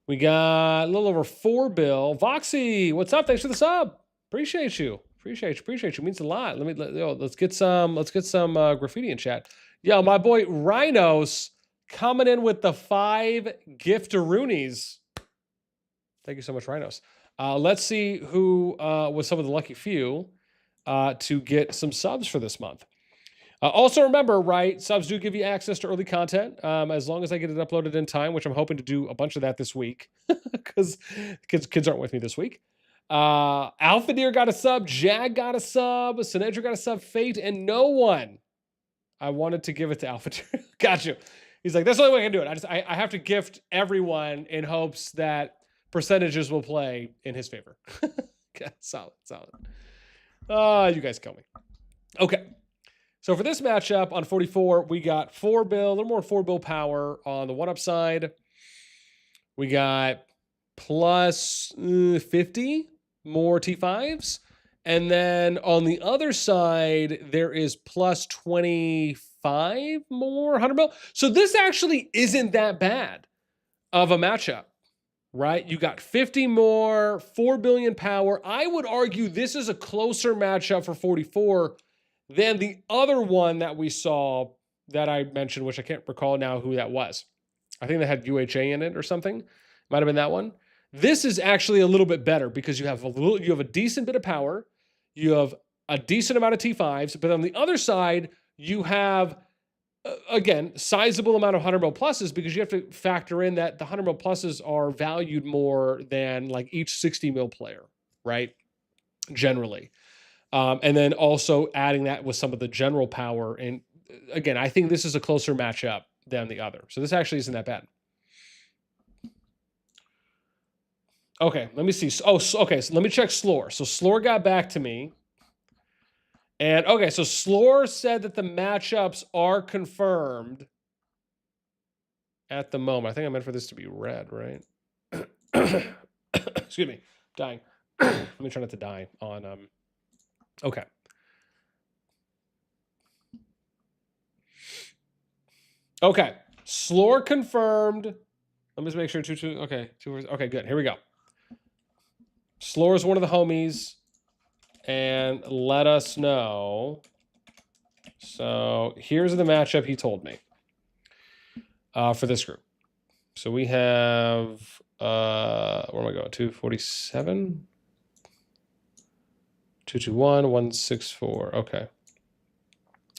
We got a little over 4 bill. Voxy, what's up? Thanks for the sub. Appreciate you. Appreciate you. It means a lot. Let's get some graffiti in chat. Yo, my boy Rhinos coming in with the 5 gift-a-roonies. Thank you so much, Rhinos. Let's see who was some of the lucky few to get some subs for this month. Also remember, right, subs do give you access to early content as long as I get it uploaded in time, which I'm hoping to do a bunch of that this week because kids aren't with me this week. Alpha Deer got a sub, Jag got a sub, Sinedra got a sub, Fate, and no one. I wanted to give it to Alpha Deer. Got you. He's like, that's the only way I can do it. I have to gift everyone in hopes that percentages will play in his favor. Okay, solid. You guys kill me. Okay. So for this matchup on 44, we got 4 bill, a little more 4 bill power on the 1-up side. We got plus 50 more T5s. And then on the other side, there is plus 25 more 100 mil. So this actually isn't that bad of a matchup, right? You got 50 more, 4 billion power. I would argue this is a closer matchup for 44 than the other one that we saw that I mentioned, which I can't recall now who that was. I think they had UHA in it or something. Might have been that one. This is actually a little bit better because you have a decent bit of power. You have a decent amount of T5s, but on the other side, you have, again, sizable amount of 100 mil pluses because you have to factor in that the 100 mil pluses are valued more than like each 60 mil player, right? Generally. And then also adding that with some of the general power. And again, I think this is a closer matchup than the other. So this actually isn't that bad. Okay, let me see. Okay, so let me check Slore. So Slore got back to me. And okay, so Slore said that the matchups are confirmed at the moment. I think I meant for this to be red, right? Excuse me, dying. Let me try not to die on okay. Okay, Slore confirmed. Let me just make sure okay, okay, good. Here we go. Slore is one of the homies, and let us know. So here's the matchup he told me for this group. So we have where am I going? 247, 221, 164. Okay.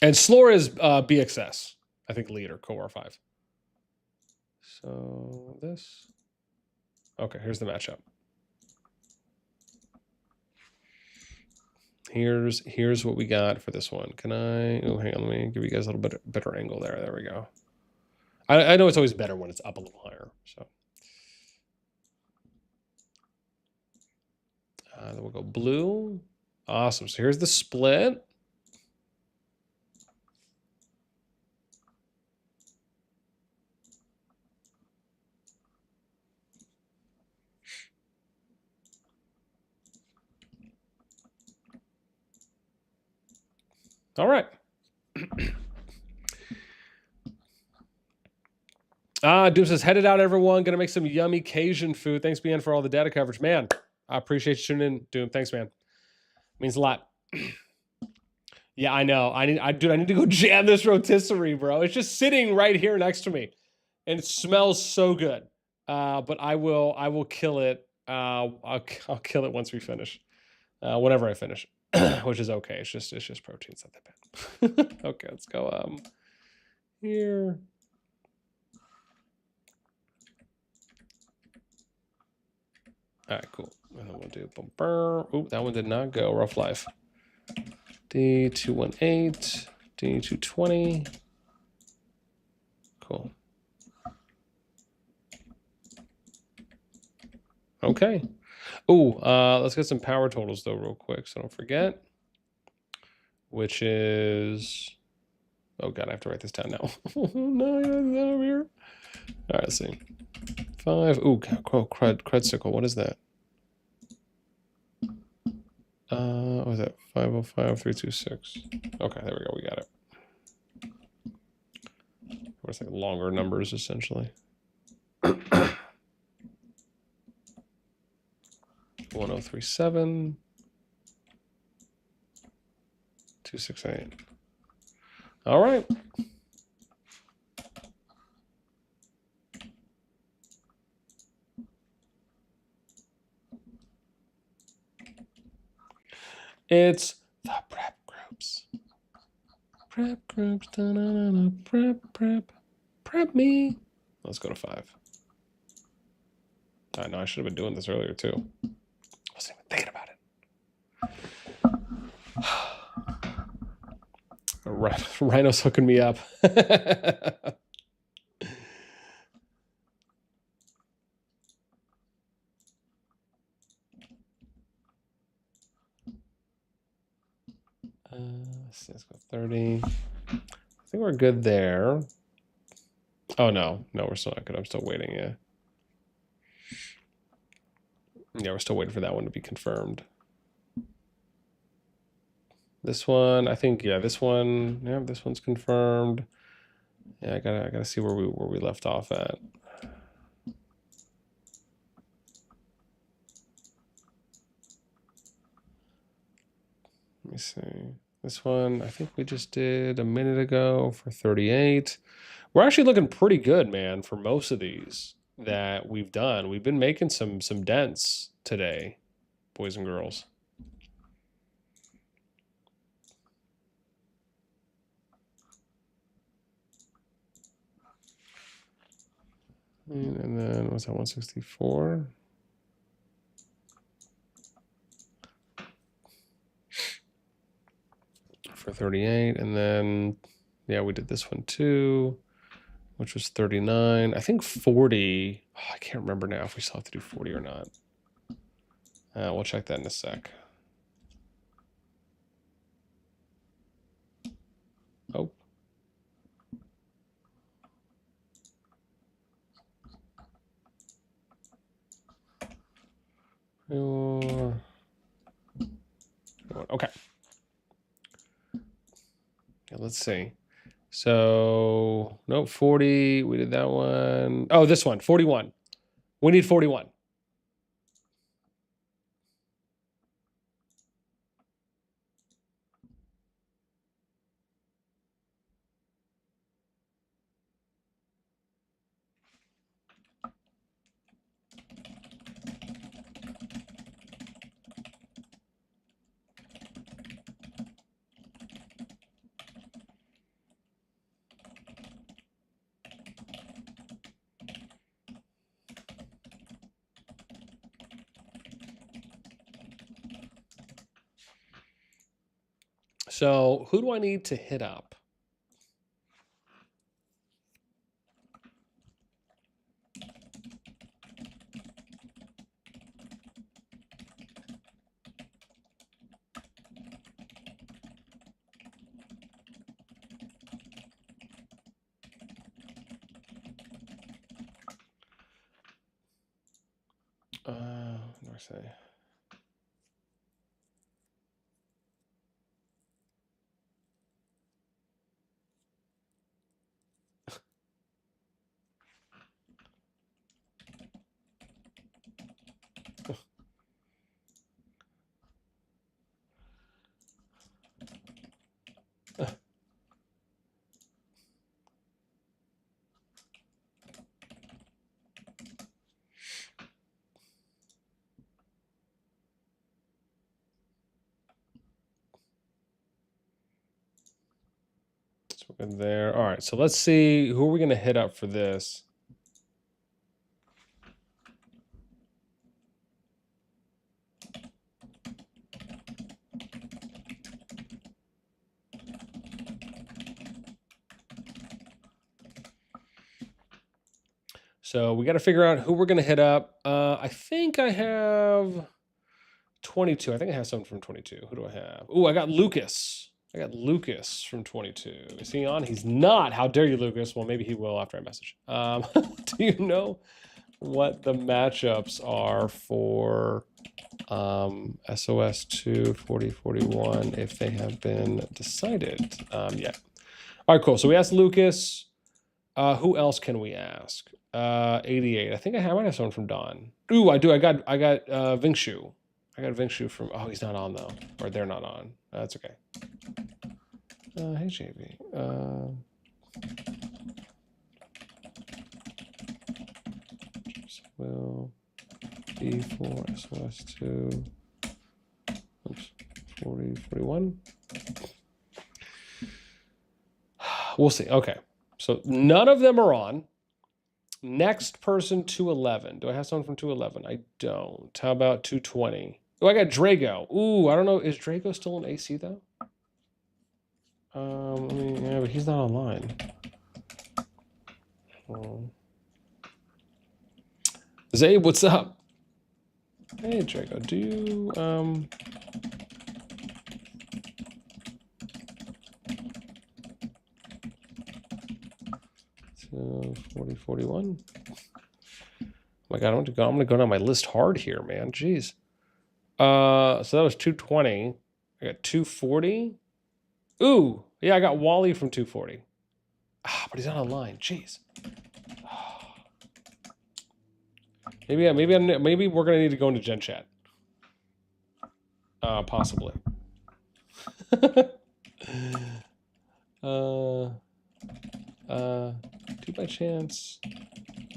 And Slore is BXS, I think leader, Core 5. So this. Okay, here's the matchup. Here's what we got for this one. Can I? Oh, hang on. Let me give you guys a little bit better angle there. There we go. I know it's always better when it's up a little higher. So then we'll go blue. Awesome. So here's the split. All right. Doom says, headed out, everyone. Gonna make some yummy Cajun food. Thanks, BN, for all the data coverage. Man, I appreciate you tuning in, Doom. Thanks, man. Means a lot. Yeah, I know. I need to go jam this rotisserie, bro. It's just sitting right here next to me. And it smells so good. But I will kill it. I'll kill it once we finish. Whenever I finish. Which is okay. It's just protein. It's not that bad. Okay, let's go here. All right, cool. And then we'll do oop, that one did not go. Rough life. D218, D220. Cool. Okay. Oh, let's get some power totals though, real quick, so don't forget. Which is, oh god, I have to write this down now. No, is that over here? All right, let's see. 5. Ooh, crud sickle. What is that? What was that? 505326. Okay, there we go. We got it. It's like longer numbers essentially. 1037. 268. All right. It's the prep groups. Prep groups. Prep me. Let's go to 5. I know I should have been doing this earlier too. I wasn't even thinking about it. Rhino's hooking me up. Let's go 30. I think we're good there. Oh no, we're still not good. I'm still waiting. Yeah. Yeah, we're still waiting for that one to be confirmed. This one, I think, yeah, this one, yeah, this one's confirmed. Yeah, I gotta see where we left off at. Let me see. This one, I think we just did a minute ago for 38. We're actually looking pretty good, man, for most of these that we've done. We've been making some dents today, boys and girls. And then what's that, 164? For 38, and then yeah, we did this one too, which was 39. I think 40. Oh, I can't remember now if we still have to do 40 or not. We'll check that in a sec. Oh. Okay. Yeah, let's see. So, nope, 40. We did that one. Oh, this one, 41. We need 41. So, who do I need to hit up? What do I say? So we're there. All right, so let's see, who are we going to hit up for this? So we got to figure out who we're going to hit up. I think I have 22. I think I have someone from 22. Who do I have? Oh, I got Lucas. I got Lucas from 22. Is he on? He's not. How dare you, Lucas? Well, maybe he will after I message. Do you know what the matchups are for SOS 2, 40, 41 if they have been decided yet? All right, cool. So we asked Lucas. Who else can we ask? 88. I think I might have someone from Dawn. Ooh, I do. I got Vingshu. I got Vingshu from. Oh, he's not on though, or they're not on. That's okay. Hey JB. Will be for SOS 2. Oops. 40, 41. We'll see. Okay. So none of them are on. Next person, 211. Do I have someone from 211? I don't. How about 220? Oh, I got Drago. Ooh, I don't know. Is Drago still in AC though? Yeah, but he's not online. Zabe, what's up? Hey, Drago. Do you 40, 41. my God, I'm gonna go down my list hard here, man. Jeez. So that was 220. I got 240. Ooh, yeah, I got Wally from 240. Ah, but he's not online. Jeez. Maybe we're gonna need to go into Gen Chat. Possibly. Do by chance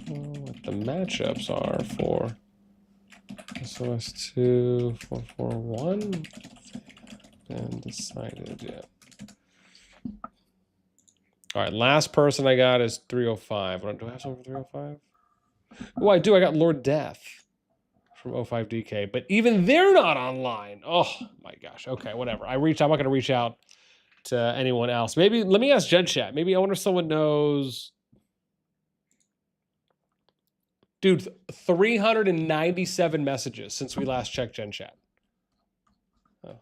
what the matchups are for SOS2 441 and decided yet. All right, last person I got is 305. Do I have someone for 305? Oh, I do. I got Lord Death from 05DK, but even they're not online. Oh my gosh. Okay, whatever. I'm not going to reach out to anyone else. Maybe let me ask Gen Chat. Maybe I wonder if someone knows. Dude, 397 messages since we last checked Gen Chat. Oh.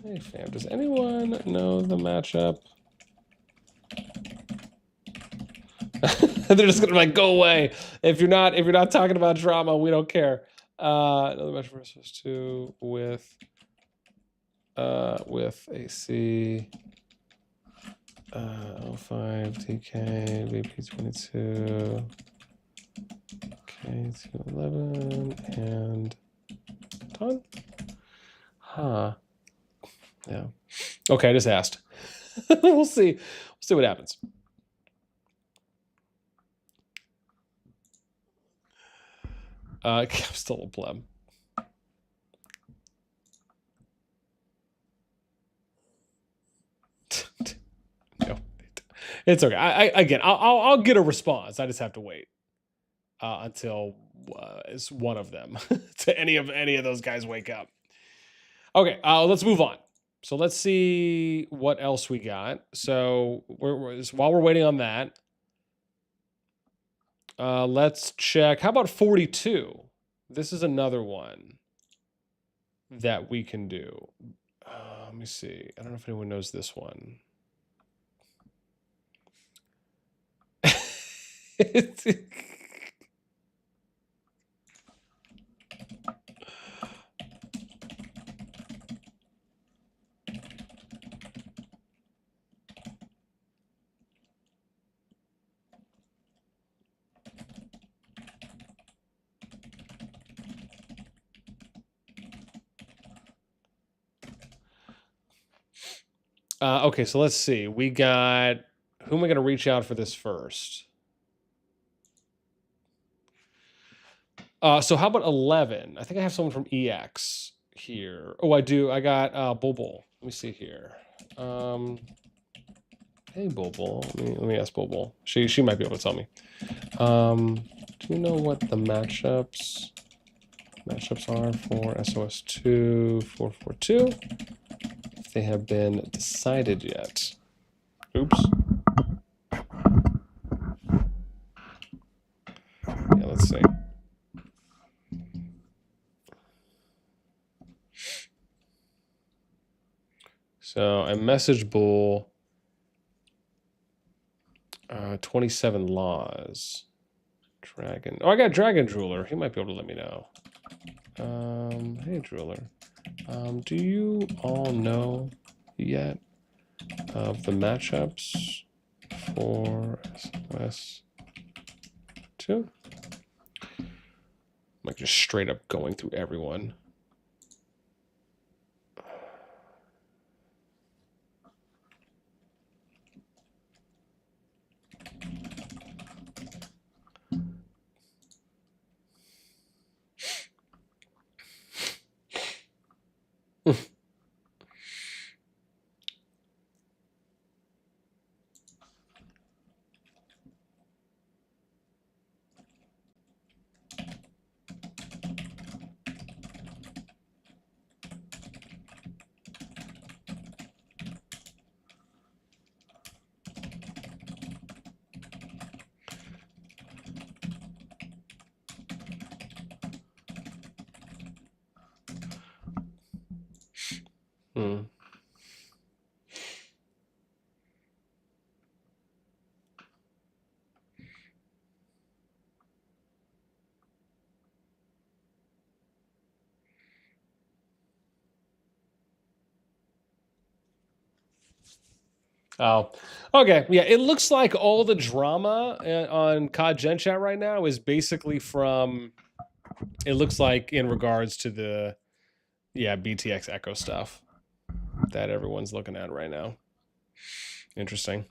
Hey fam, does anyone know the matchup? They're just gonna like go away. If you're not talking about drama, we don't care. Another match versus 2 with AC 05 TK VP22 K211 and done. Huh. Yeah. Okay, I just asked. We'll see. We'll see what happens. I'm still a pleb. No, it's okay. Again, I'll get a response. I just have to wait until it's one of them to any of those guys wake up. Okay, let's move on. So let's see what else we got. So while we're waiting on that, let's check. How about 42? This is another one that we can do. Let me see. I don't know if anyone knows this one. Okay, so let's see. We got, who am I going to reach out for this first? So how about 11? I think I have someone from EX here. Oh, I do. I got Bulbul. Let me see here. Hey, Bulbul. Let me ask Bulbul. She might be able to tell me. Do you know what the matchups are for SOS2 442? If they have been decided yet. Oops. Yeah, let's see. So I messaged Bull 27 laws. Dragon. Oh, I got Dragon Drooler. He might be able to let me know. Hey, Drooler. Do you all know yet of the matchups for SOS2? Like just straight up going through everyone. Oh, okay. Yeah, it looks like all the drama on COD Gen Chat right now is basically from. It looks like in regards to the, BTX Echo stuff that everyone's looking at right now. Interesting.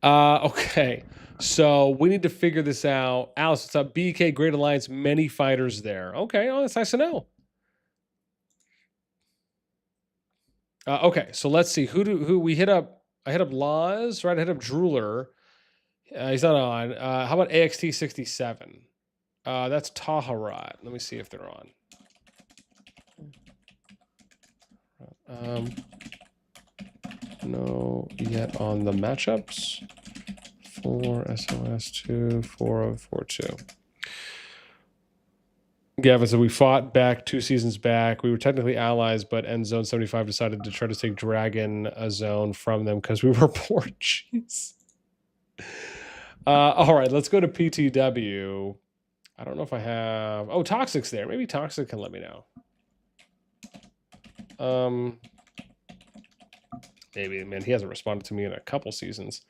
Okay, so we need to figure this out. Alice, what's up? BK Great Alliance, many fighters there. Okay, oh, that's nice to know. Okay, so let's see who we hit up. I hit up Laws, right? I hit up Drooler. He's not on. How about AXT67? That's Taharat. Let me see if they're on. No, yet on the matchups. 4 SOS 2 4042. Gavin said we fought back 2 seasons back. We were technically allies, but End Zone 75 decided to try to take Dragon Zone from them because we were poor. Jeez. All right, let's go to PTW. I don't know if I have. Oh, Toxic's there. Maybe Toxic can let me know. Maybe, man, he hasn't responded to me in a couple seasons.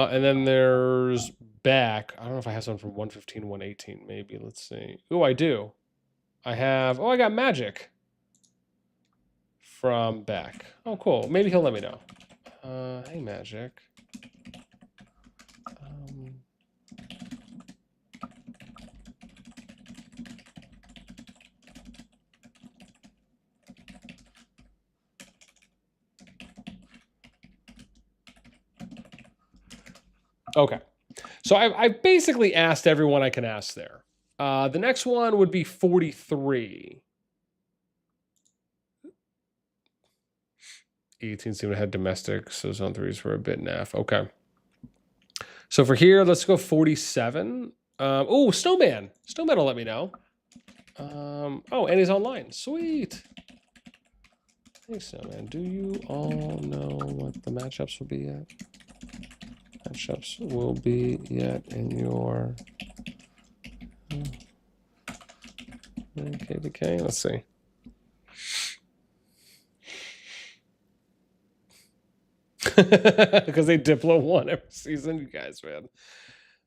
And then there's back. I don't know if I have something from 115, 118. Maybe. Let's see. Oh, I do. I have. Oh, I got Magic from back. Oh, cool. Maybe he'll let me know. Hey, Magic. Okay. So I basically asked everyone I can ask there. The next one would be 43. 18 seemed to have domestic, so zone 3s were a bit naff. Okay. So for here, let's go 47. Oh, Snowman. Snowman will let me know. Oh, and he's online. Sweet. Hey, Snowman, do you all know what the matchups will be yet? Matchups will be yet in your KvK? Let's see. Because they Diplo one every season, you guys, man.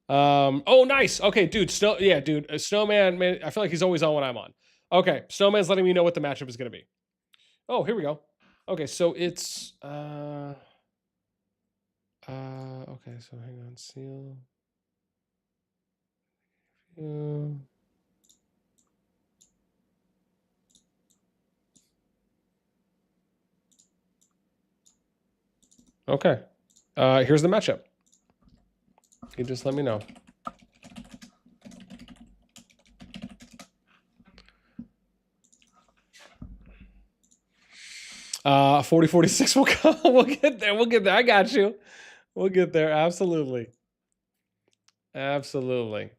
Oh, nice. Okay, dude. Snowman, man, I feel like he's always on when I'm on. Okay, Snowman's letting me know what the matchup is going to be. Oh, here we go. Okay, so it's okay, so hang on, seal. Okay. Here's the matchup. You just let me know. Uh, 4046 will come. We'll get there. We'll get there. I got you. We'll get there. Absolutely. Absolutely.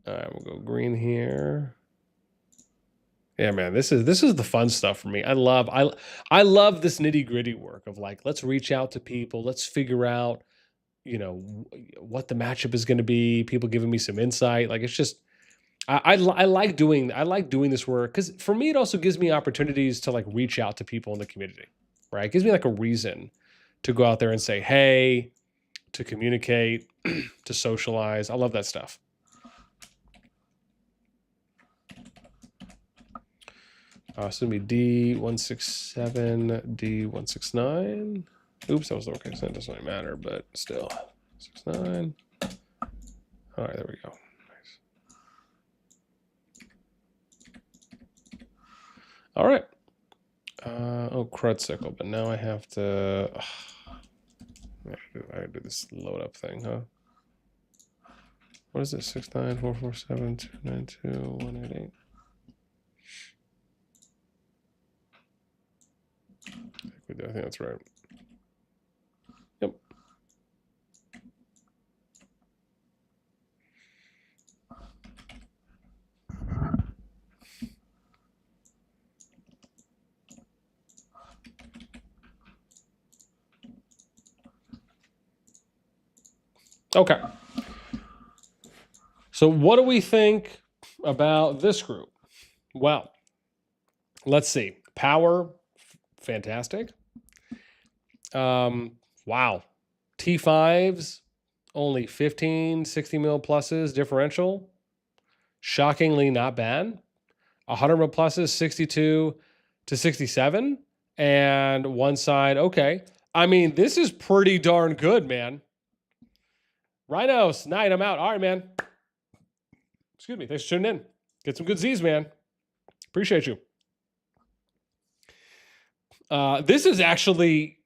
All right, we'll go green here. Yeah, man, this is the fun stuff for me. I love this nitty-gritty work of like, let's reach out to people, let's figure out, what the matchup is going to be. People giving me some insight. Like, it's just I like doing this work because for me it also gives me opportunities to like reach out to people in the community, right? It gives me like a reason to go out there and say hey, to communicate, to socialize. I love that stuff. So it's gonna be D167, D169. Oops, that was lowercase. That doesn't really matter, but still, 69. All right, there we go. Nice. All right. Oh, crud sickle, but now I have to. I do this load up thing, huh? What is it? 69447292188. I think that's right. Yep. Okay. So what do we think about this group? Well, let's see. Power, fantastic. Wow. T5s, only 15, 60 mil pluses differential. Shockingly not bad. 100 mil pluses, 62 to 67. And one side, okay. I mean, this is pretty darn good, man. Rhinos, 9, I'm out. All right, man. Excuse me. Thanks for tuning in. Get some good Z's, man. Appreciate you. This is actually,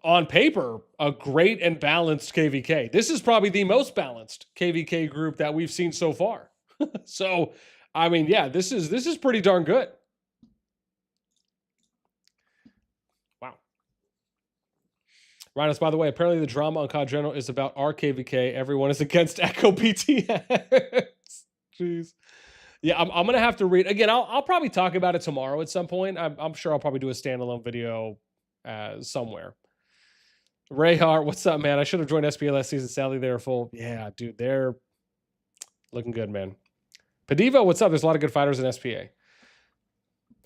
on paper, a great and balanced KvK. This is probably the most balanced KvK group that we've seen so far. So, I mean, yeah, this is pretty darn good. Wow. Rhinos, by the way, apparently the drama on CoD General is about our KvK. Everyone is against Echo BTS. Jeez. Yeah, I'm going to have to read. Again, I'll probably talk about it tomorrow at some point. I'm sure I'll probably do a standalone video somewhere. Ray Hart, what's up, man? I should have joined SPA last season. Sadly, they're full. Yeah, dude, they're looking good, man. Padiva, what's up? There's a lot of good fighters in SPA.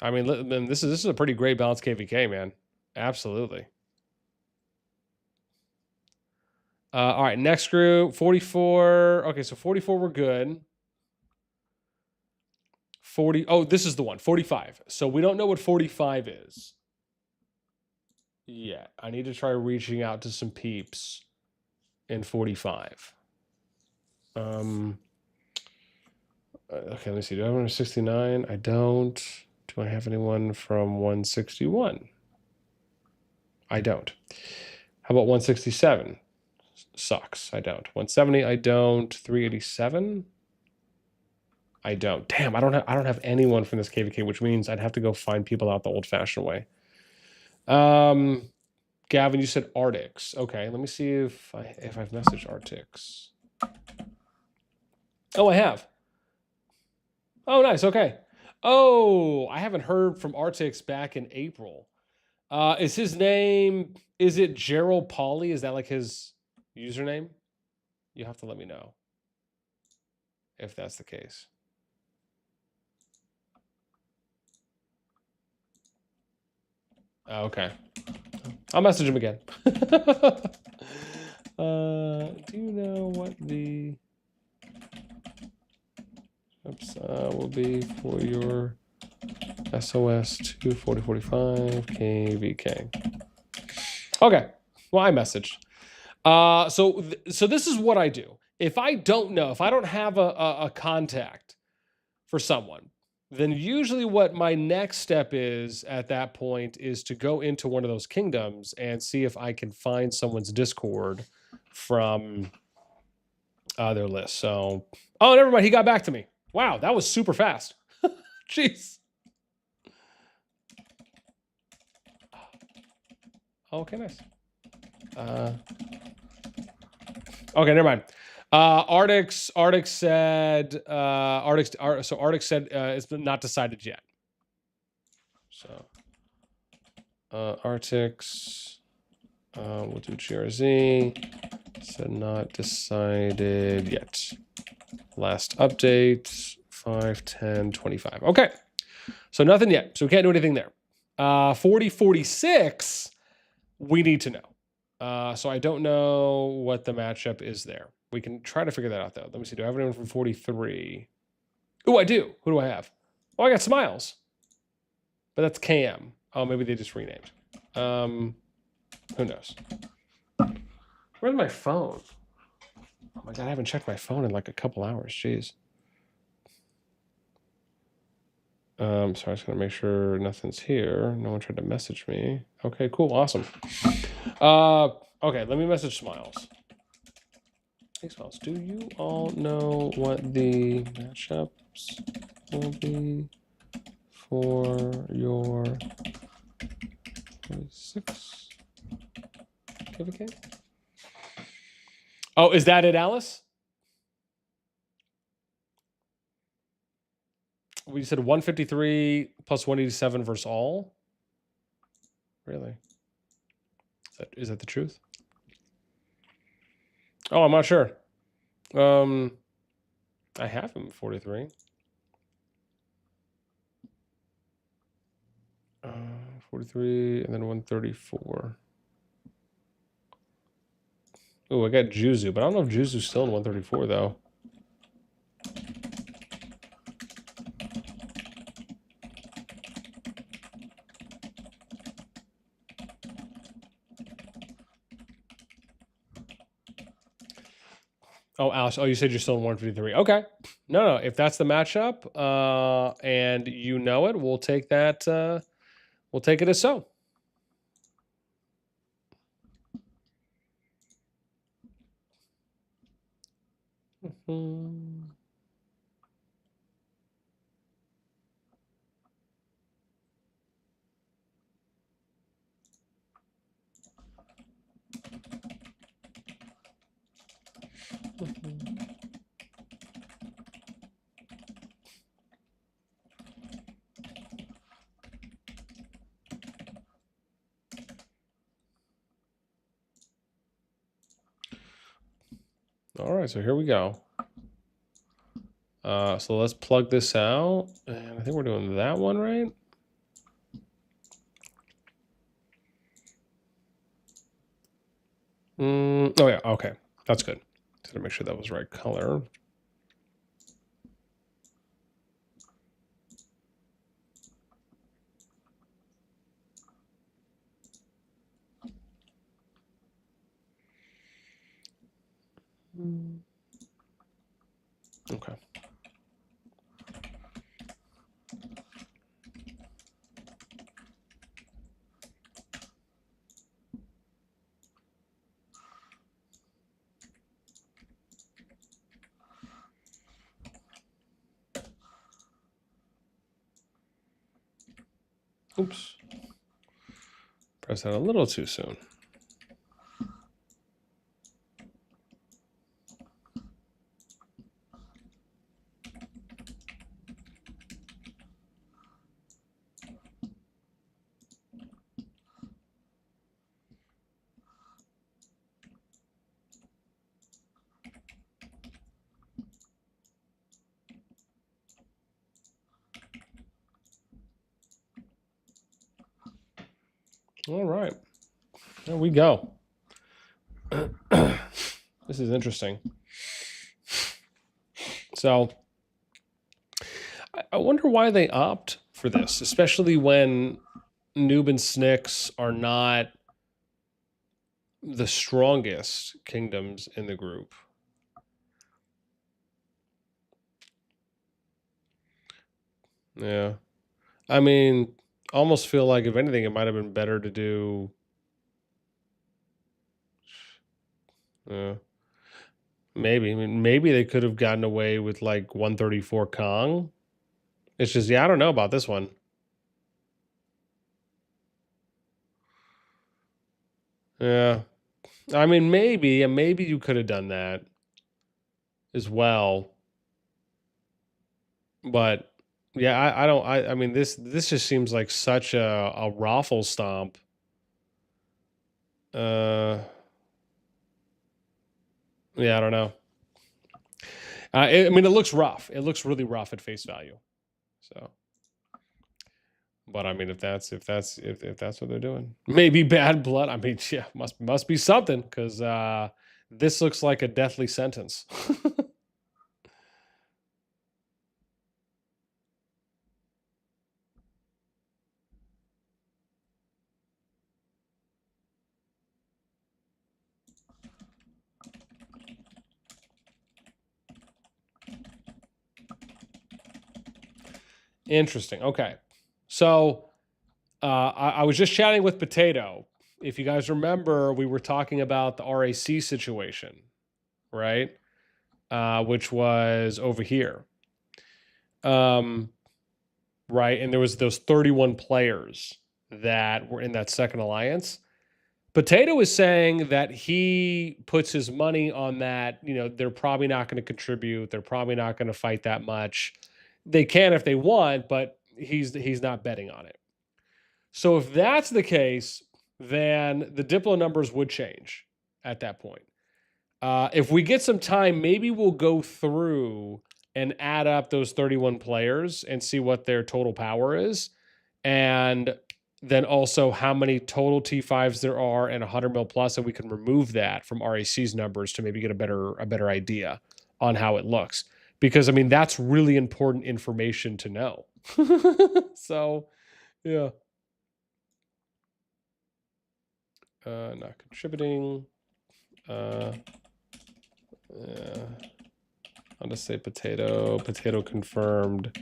I mean, this is a pretty great balanced KvK, man. Absolutely. All right, next group, 44. Okay, so 44 we're good. 40. Oh, this is the one, 45. So we don't know what 45 is. Yeah, I need to try reaching out to some peeps in 45. Okay, let me see. Do I have 169? I don't. Do I have anyone from 161? I don't. How about 167? Sucks. I don't. 170? I don't. 387? I don't. Damn, I don't have anyone from this KvK, which means I'd have to go find people out the old-fashioned way. Gavin, you said Arctics. Okay, let me see if I've messaged Arctics. Oh, I have. Oh, nice. Okay. Oh, I haven't heard from Arctics back in April. Is his name, is it Gerald Pauly? Is that like his username? You have to let me know if that's the case. Okay. I'll message him again. Do you know what the will be for your SOS 24045 KvK? Okay. Well, I messaged. So this is what I do. If I don't know, if I don't have a contact for someone, then usually what my next step is at that point is to go into one of those kingdoms and see if I can find someone's Discord from their list. So, oh, never mind. He got back to me. Wow, that was super fast. Jeez. Okay, nice. Okay, never mind. Arctics said it's not decided yet. So Arctics we'll do GRZ. Said not decided yet. Last update 5/10/25. Okay. So nothing yet. So we can't do anything there. 40/46 we need to know. So I don't know what the matchup is there. We can try to figure that out, though. Let me see. Do I have anyone from 43? Oh, I do. Who do I have? Oh, I got Smiles. But that's KM. Oh, maybe they just renamed. Who knows? Where's my phone? Oh, my God. I haven't checked my phone in like a couple hours. Jeez. Sorry, I was going to make sure nothing's here. No one tried to message me. Okay, cool. Awesome. Okay, let me message Smiles. Hey, Smiles, do you all know what the matchups will be for your 26 KvK? Oh, is that it, Alice? We said 153 plus 187 versus all? Really? Is that the truth? Oh, I'm not sure. I have him 43. 43 and then 134. Oh, I got Juzu, but I don't know if Juzu's still in 134 though. Oh, Alice. Oh, you said you're still in 153. Okay. No. If that's the matchup, and you know it, we'll take that. We'll take it as so. All right, so here we go. So let's plug this out, and I think we're doing that one, right? Oh yeah, okay, that's good. Just to make sure that was the right color. Okay. Oops. Press that a little too soon. All right. There we go. This is interesting. So I wonder why they opt for this, especially when Noob and Snicks are not the strongest kingdoms in the group. Yeah. I mean, almost feel like if anything, it might have been better to do. Maybe. I mean, maybe they could have gotten away with like 134 Kong. It's just, yeah, I don't know about this one. Yeah. I mean, maybe you could have done that as well. But yeah, I mean, this just seems like such a raffle stomp. Yeah, I don't know. I mean, it looks rough. It looks really rough at face value. So, but I mean, if that's what they're doing, maybe bad blood. I mean, yeah, must be something because this looks like a deathly sentence. Interesting. Okay, so I was just chatting with Potato. If you guys remember, we were talking about the RAC situation, right? Which was over here. Right, and there was those 31 players that were in that second alliance. Potato is saying that he puts his money on that. You know, they're probably not going to contribute. They're probably not going to fight that much. They can if they want, but he's not betting on it. So if that's the case, then the Diplo numbers would change at that point. If we get some time, maybe we'll go through and add up those 31 players and see what their total power is. And then also how many total T5s there are and 100 mil plus, and we can remove that from RAC's numbers to maybe get a better idea on how it looks. Because I mean, that's really important information to know. So, yeah. Not contributing. Yeah. I'll just say potato confirmed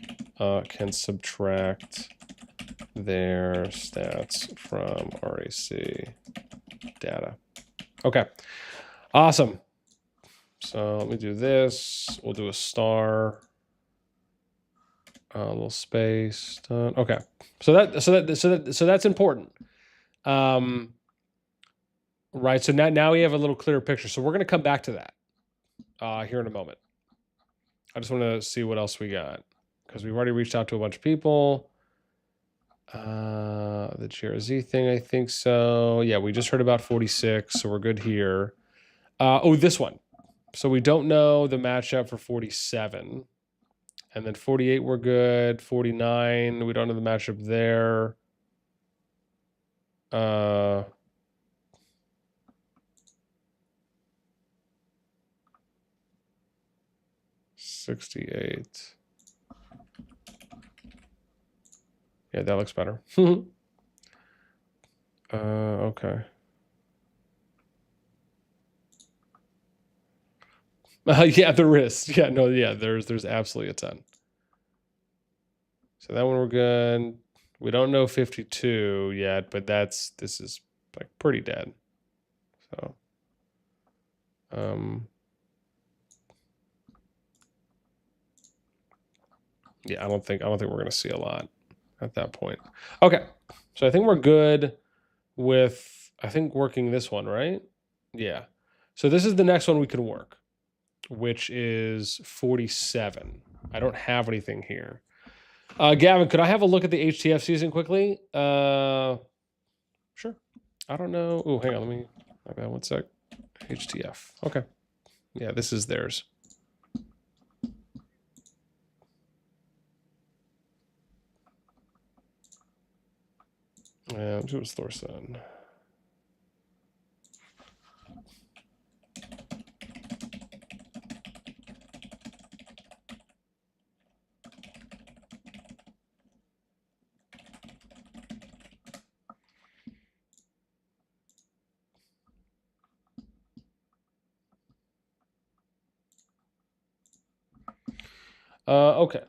can subtract their stats from RAC data. Okay, awesome. So let me do this. We'll do a star, a little space. Done. Okay, so that's important. Right. So now we have a little clearer picture. So we're going to come back to that here in a moment. I just want to see what else we got because we've already reached out to a bunch of people. The GRZ thing, I think so. Yeah, we just heard about 46, so we're good here. Oh, this one. So we don't know the matchup for 47. And then 48, we're good. 49, we don't know the matchup there. 68. Yeah, that looks better. Okay. Yeah, there is. Yeah, no, yeah, there's absolutely a ton. So that one we're good. We don't know 52 yet, but this is like pretty dead. So, yeah, I don't think we're gonna see a lot at that point. Okay, so I think we're good with working this one, right? Yeah. So this is the next one we can work, which is 47. I don't have anything here. Gavin, could I have a look at the HTF season quickly? Sure. I don't know. Oh, hang on. Let me. My bad. One sec. HTF. Okay. Yeah, this is theirs. What was Thorson? Okay.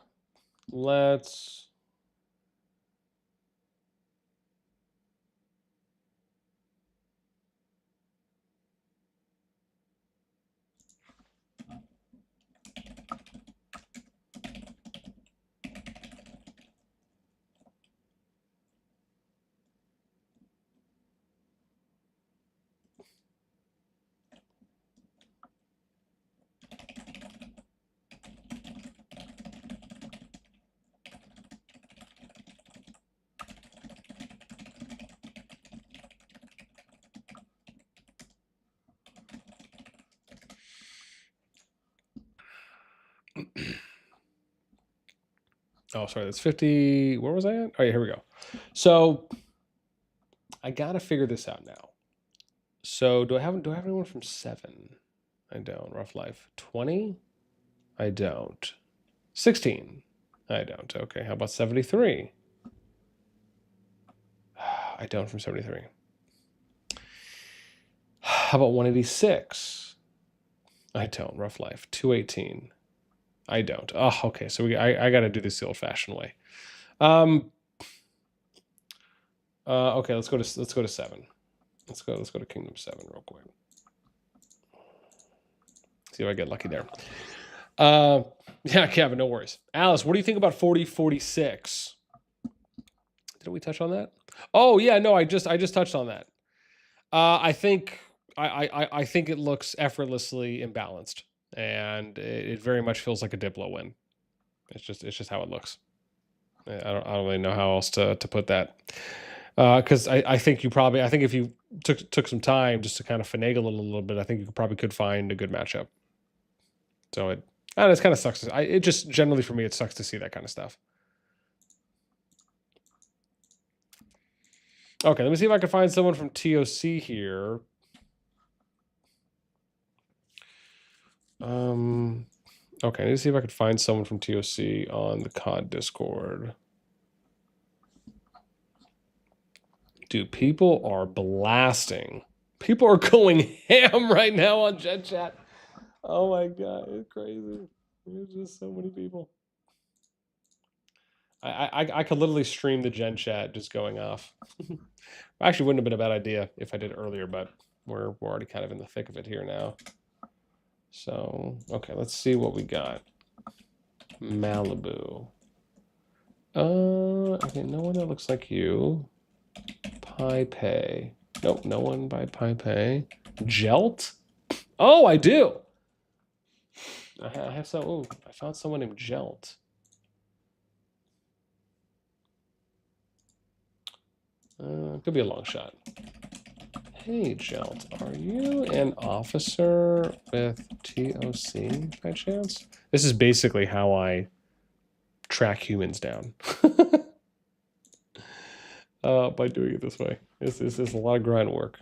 Let's. Oh, sorry, that's 50. Where was I at? Oh, yeah, here we go. So I gotta figure this out now. So do I have anyone from 7? I don't. Rough Life. 20? I don't. 16? I don't. Okay, how about 73? I don't from 73. How about 186? I don't. Rough Life. 218. I don't. Oh, okay. So I got to do this the old-fashioned way. Okay, let's go to 7. Let's go to Kingdom 7 real quick. See if I get lucky there. Yeah, Kevin, no worries. Alice, what do you think about 4046? Did we touch on that? Oh yeah, no, I just touched on that. I think it looks effortlessly imbalanced, and it very much feels like a Diplo win. It's just how it looks. I don't really know how else to put that. Because I think you probably, I think if you took some time just to kind of finagle it a little bit, I think you probably could find a good matchup. So it kind of sucks. It just generally for me, it sucks to see that kind of stuff. Okay, let me see if I can find someone from TOC here. Okay, let me see if I could find someone from TOC on the COD Discord. Dude, people are blasting. People are going ham right now on Gen Chat. Oh my god, it's crazy. There's just so many people. I could literally stream the Gen Chat just going off. Actually, wouldn't have been a bad idea if I did earlier, but we're already kind of in the thick of it here now. So, okay, let's see what we got. Malibu. Okay, no one that looks like you. Pi Pay. Nope, no one by Pi Pay. Jelt? Oh, I do. I have some. Oh, I found someone named Jelt. Could be a long shot. Hey, Jelt, are you an officer with TOC by chance? This is basically how I track humans down. By doing it this way. This is a lot of grunt work.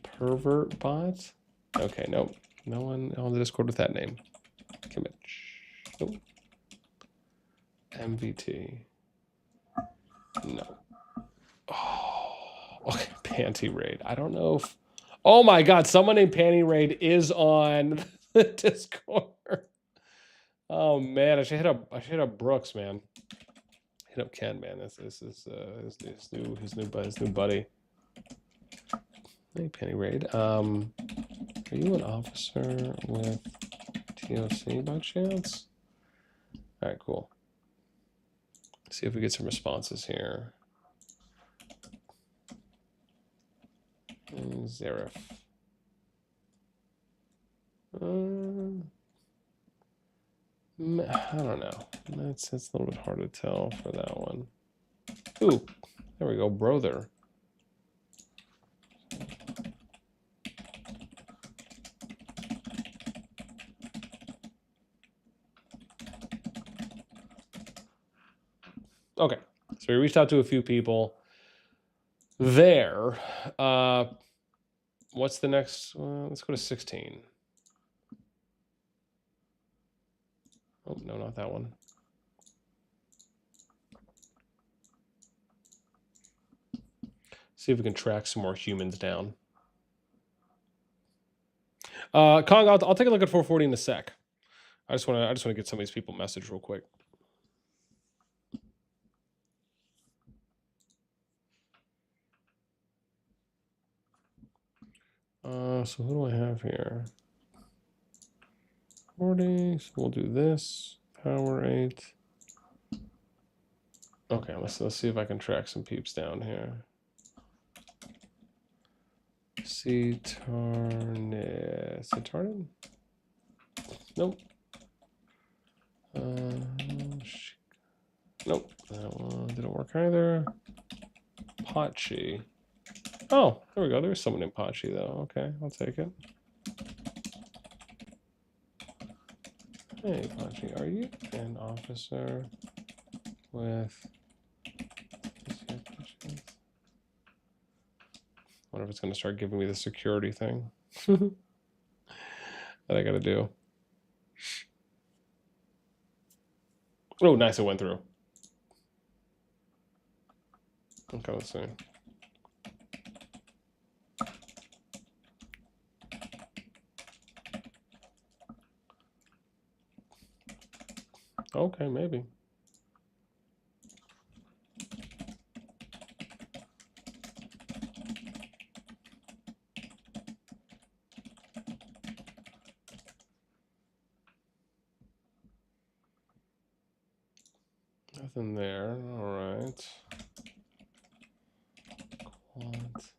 Pervert bot? Okay, nope. No one on the Discord with that name. Commit. Nope. MVT. No. Oh, okay. Panty Raid. I don't know if. Oh my god, someone named Panty Raid is on the Discord. Oh man, I should hit up Brooks, man. Hit up Ken, man. This is his new buddy. Hey, Panty Raid. Are you an officer with TOC by chance? All right, cool. Let's see if we get some responses here. Zarif. I don't know. That's a little bit hard to tell for that one. Ooh, there we go, brother. Okay, so we reached out to a few people there. What's the next? Let's go to 16. Oh, no, not that one. See if we can track some more humans down. Kong, I'll take a look at 440 in a sec. I just want to get some of these people message real quick. So who do I have here? 40. So we'll do this. Power 8. Okay, let's see if I can track some peeps down here. Citarnid? Nope. Nope, that one didn't work either. Pachi. Oh, there we go. There's someone named Pachi, though. Okay, I'll take it. Hey, Pachi, are you an officer with... I wonder if it's going to start giving me the security thing that I got to do. Oh, nice. It went through. Okay, let's see. Okay, maybe. Nothing there. All right. Quant.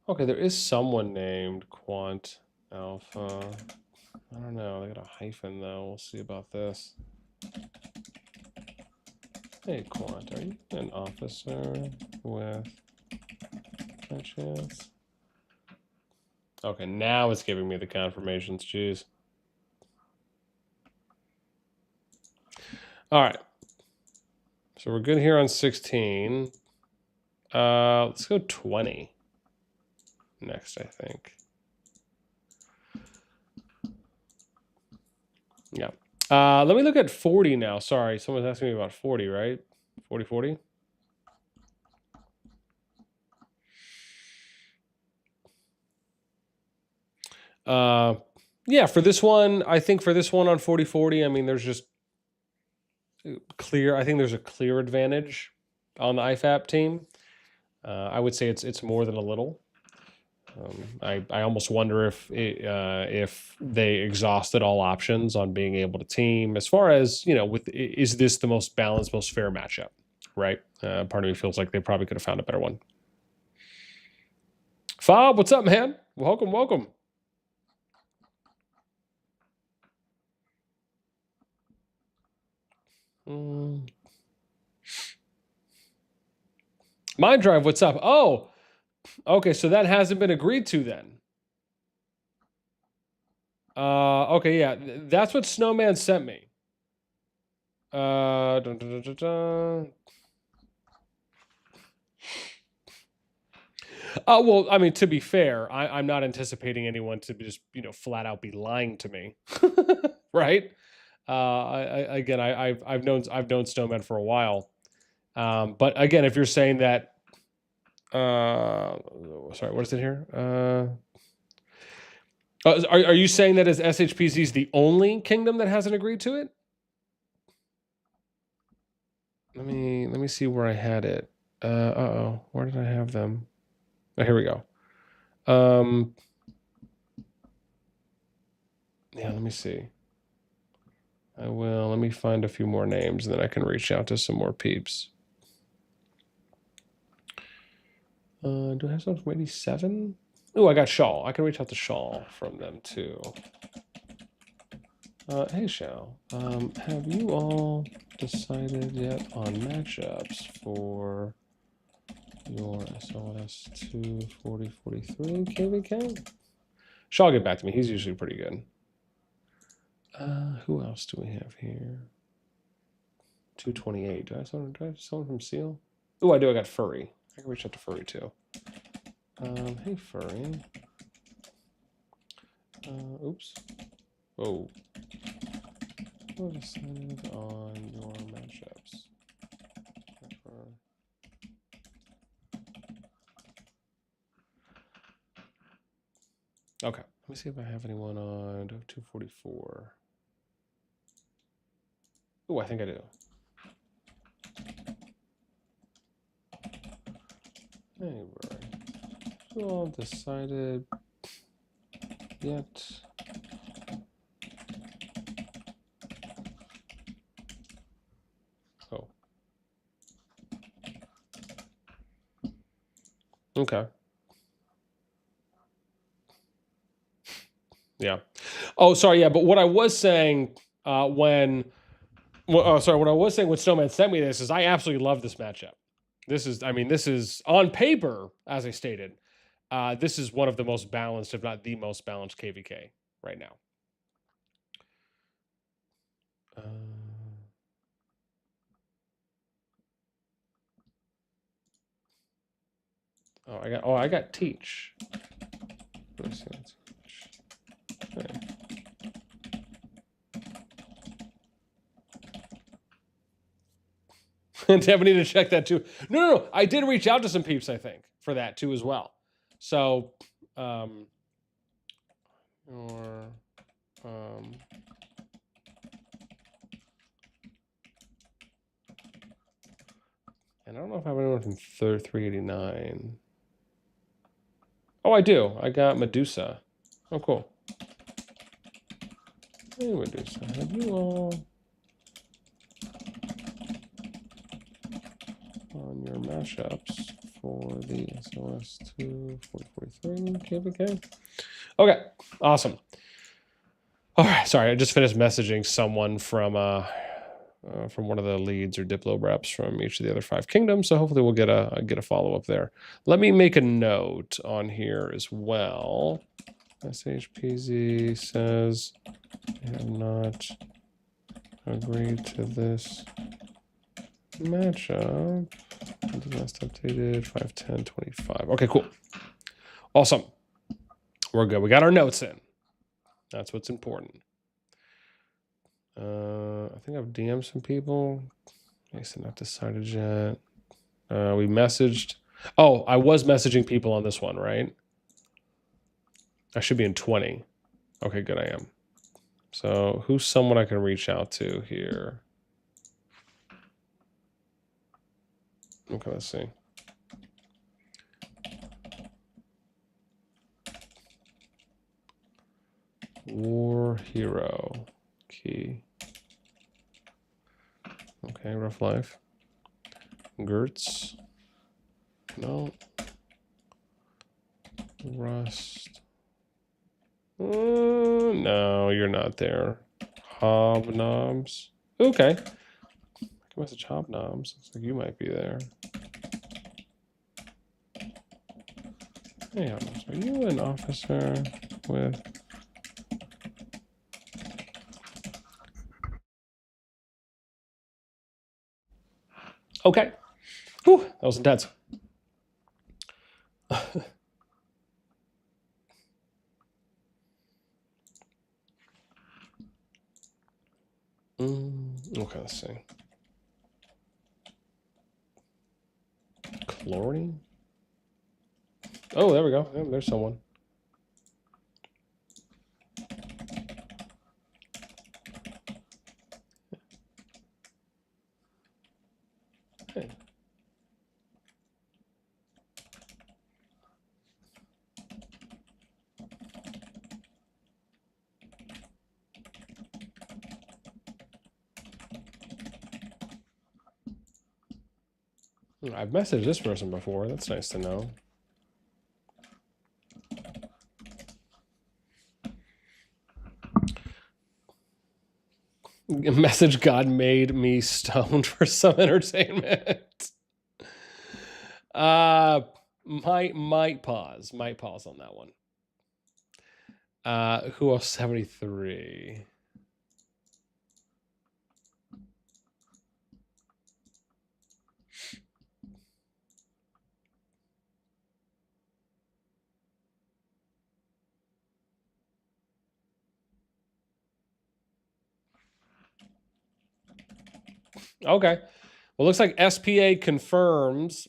Okay, there is someone named Quant Alpha. I don't know. They got a hyphen though. We'll see about this. Hey, Quant, are you an officer with a chance? Okay, now it's giving me the confirmations. Jeez. All right. So we're good here on 16. Let's go 20 next, I think. Yeah. Let me look at 40 now. Sorry, someone's asking me about 40, right? 40. Yeah, for this one, I think for this one on 40, I mean, there's just clear. I think there's a clear advantage on the IFAP team. I would say it's more than a little. I almost wonder if they exhausted all options on being able to team. As far as, you know, is this the most balanced, most fair matchup, right? Part of me feels like they probably could have found a better one. Fob, what's up, man? Welcome. Mind Drive, what's up? Oh, okay, so that hasn't been agreed to then. Okay, yeah, that's what Snowman sent me. Well, I mean, to be fair, I'm not anticipating anyone to just, you know, flat out be lying to me, right? I've known Snowman for a while, but again, if you're saying that, sorry, what is it here? Are you saying that as SHPZ is the only kingdom that hasn't agreed to it? Let me see where I had it. Where did I have them? Oh, here we go. Yeah, let me see. Let me find a few more names, and then I can reach out to some more peeps. Do I have someone from 87? Oh, I got Shaw. I can reach out to Shaw from them too. Hey, Shaw. Have you all decided yet on matchups for your SOS 24043 KvK? Shaw, get back to me. He's usually pretty good. Who else do we have here? 228. Do I have someone from Seal? Oh, I do. I got Furry. I can reach out to Furry too. Hey, Furry. Oops. Whoa. What decided on your matchups? Okay. Let me see if I have anyone on 244. Oh, I think I do. Hey, bro. You all decided yet? Oh. Okay. Yeah. Oh, sorry. Yeah, but what I was saying what I was saying when Snowman sent me this is I absolutely love this matchup. This is on paper, as I stated, this is one of the most balanced, if not the most balanced KvK right now. I got Teach. Okay. Definitely need to check that too. No. I did reach out to some peeps, I think, for that too as well. So, and I don't know if I have anyone from 389. Oh, I do. I got Medusa. Oh, cool. Hey, Medusa. Have you all on your mashups for the SOS 243 KvK? Okay, awesome. All right, sorry, I just finished messaging someone from from one of the leads or diplo reps from each of the other 5 kingdoms. So hopefully we'll get a follow-up there. Let me make a note on here as well. SHPZ says I have not agreed to this matchup. The last updated 5/10/25. Okay, cool. Awesome. We're good. We got our notes in. That's what's important. I think I've DM'd some people. Mason not decided yet. We messaged. Oh, I was messaging people on this one, right? I should be in 20. Okay, good, I am. So who's someone I can reach out to here? Okay, let's see. War hero key. Okay, rough life. Gertz. No. Rust. No, you're not there. Hobnobs. Okay. I can message Hobnobs. Looks like you might be there. Hey, Hobnobs, are you an officer with... Okay. Whew, that was intense. Okay, let's see. Chlorine? Oh, there we go. Yeah, there's someone. Hey. I've messaged this person before. That's nice to know. Message God made me stoned for some entertainment. Might pause on that one. Who else? 73. Okay. Well, looks like SPA confirms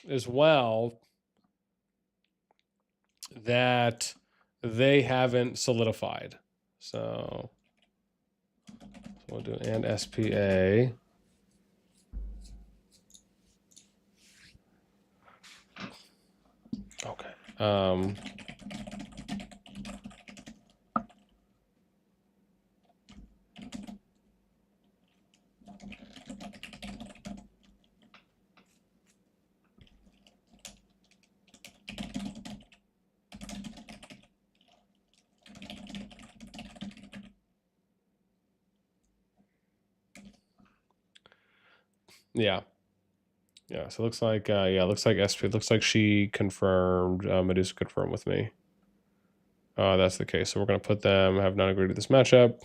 as well that they haven't solidified. So we'll do and SPA. Okay. Yeah. Yeah, so it looks like looks like SP looks like she confirmed, Medusa confirmed with me. That's the case. So we're gonna put them, have not agreed to this matchup.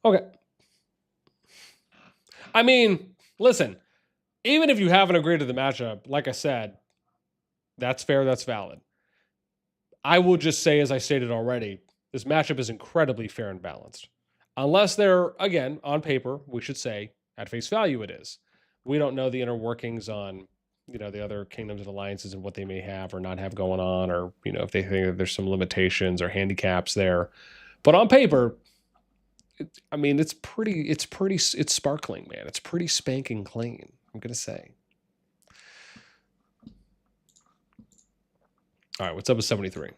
Okay. I mean, listen, even if you haven't agreed to the matchup, like I said, that's fair, that's valid. I will just say, as I stated already, this matchup is incredibly fair and balanced. Unless they're, again, on paper, we should say, at face value it is. We don't know the inner workings on, the other kingdoms and alliances and what they may have or not have going on, or, if they think that there's some limitations or handicaps there. But on paper, it's sparkling, man. It's pretty spanking clean, I'm going to say. All right, what's up with 73?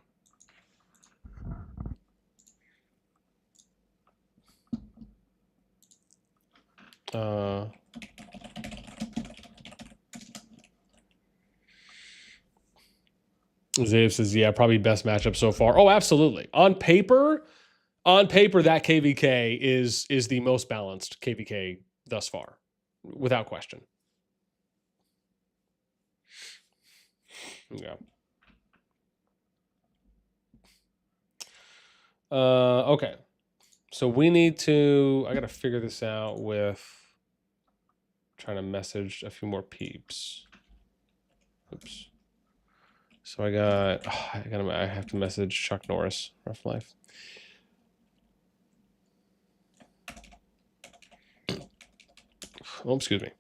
Zave says, yeah, probably best matchup so far. Oh, absolutely. On paper, that KvK is the most balanced KvK thus far, without question. Yeah. Okay. So we need to, I got to figure this out with trying to message a few more peeps. Oops. So I have to message Chuck Norris, Rough Life. Oh, excuse me.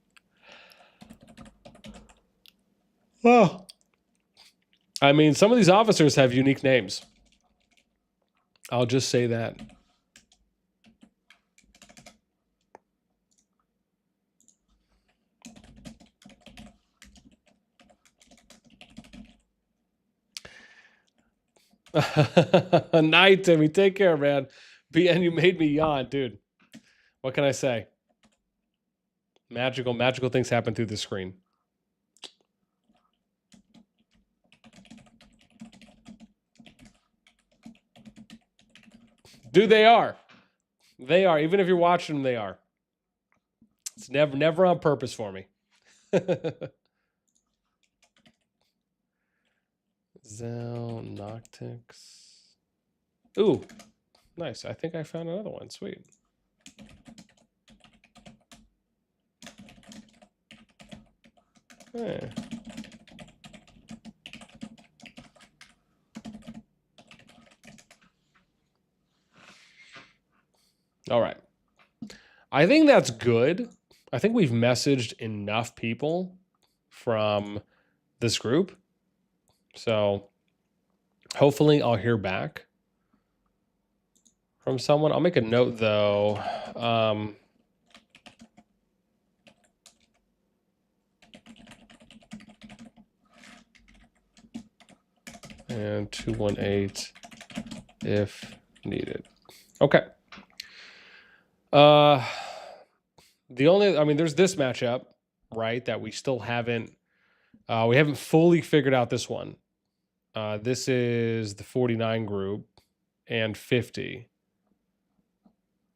Oh. I mean, some of these officers have unique names. I'll just say that. Night, Timmy. Take care, man. BN, you made me yawn, dude. What can I say? Magical things happen through the screen. Dude, they are. They are. Even if you're watching them, they are. It's never on purpose for me. Zell Noctix. Ooh, nice. I think I found another one. Sweet. Hey. All right. I think that's good. I think we've messaged enough people from this group. So hopefully I'll hear back from someone. I'll make a note though. And 218 if needed. Okay. There's this matchup, right, that we still haven't fully figured out this one. This is the 49 group and 50.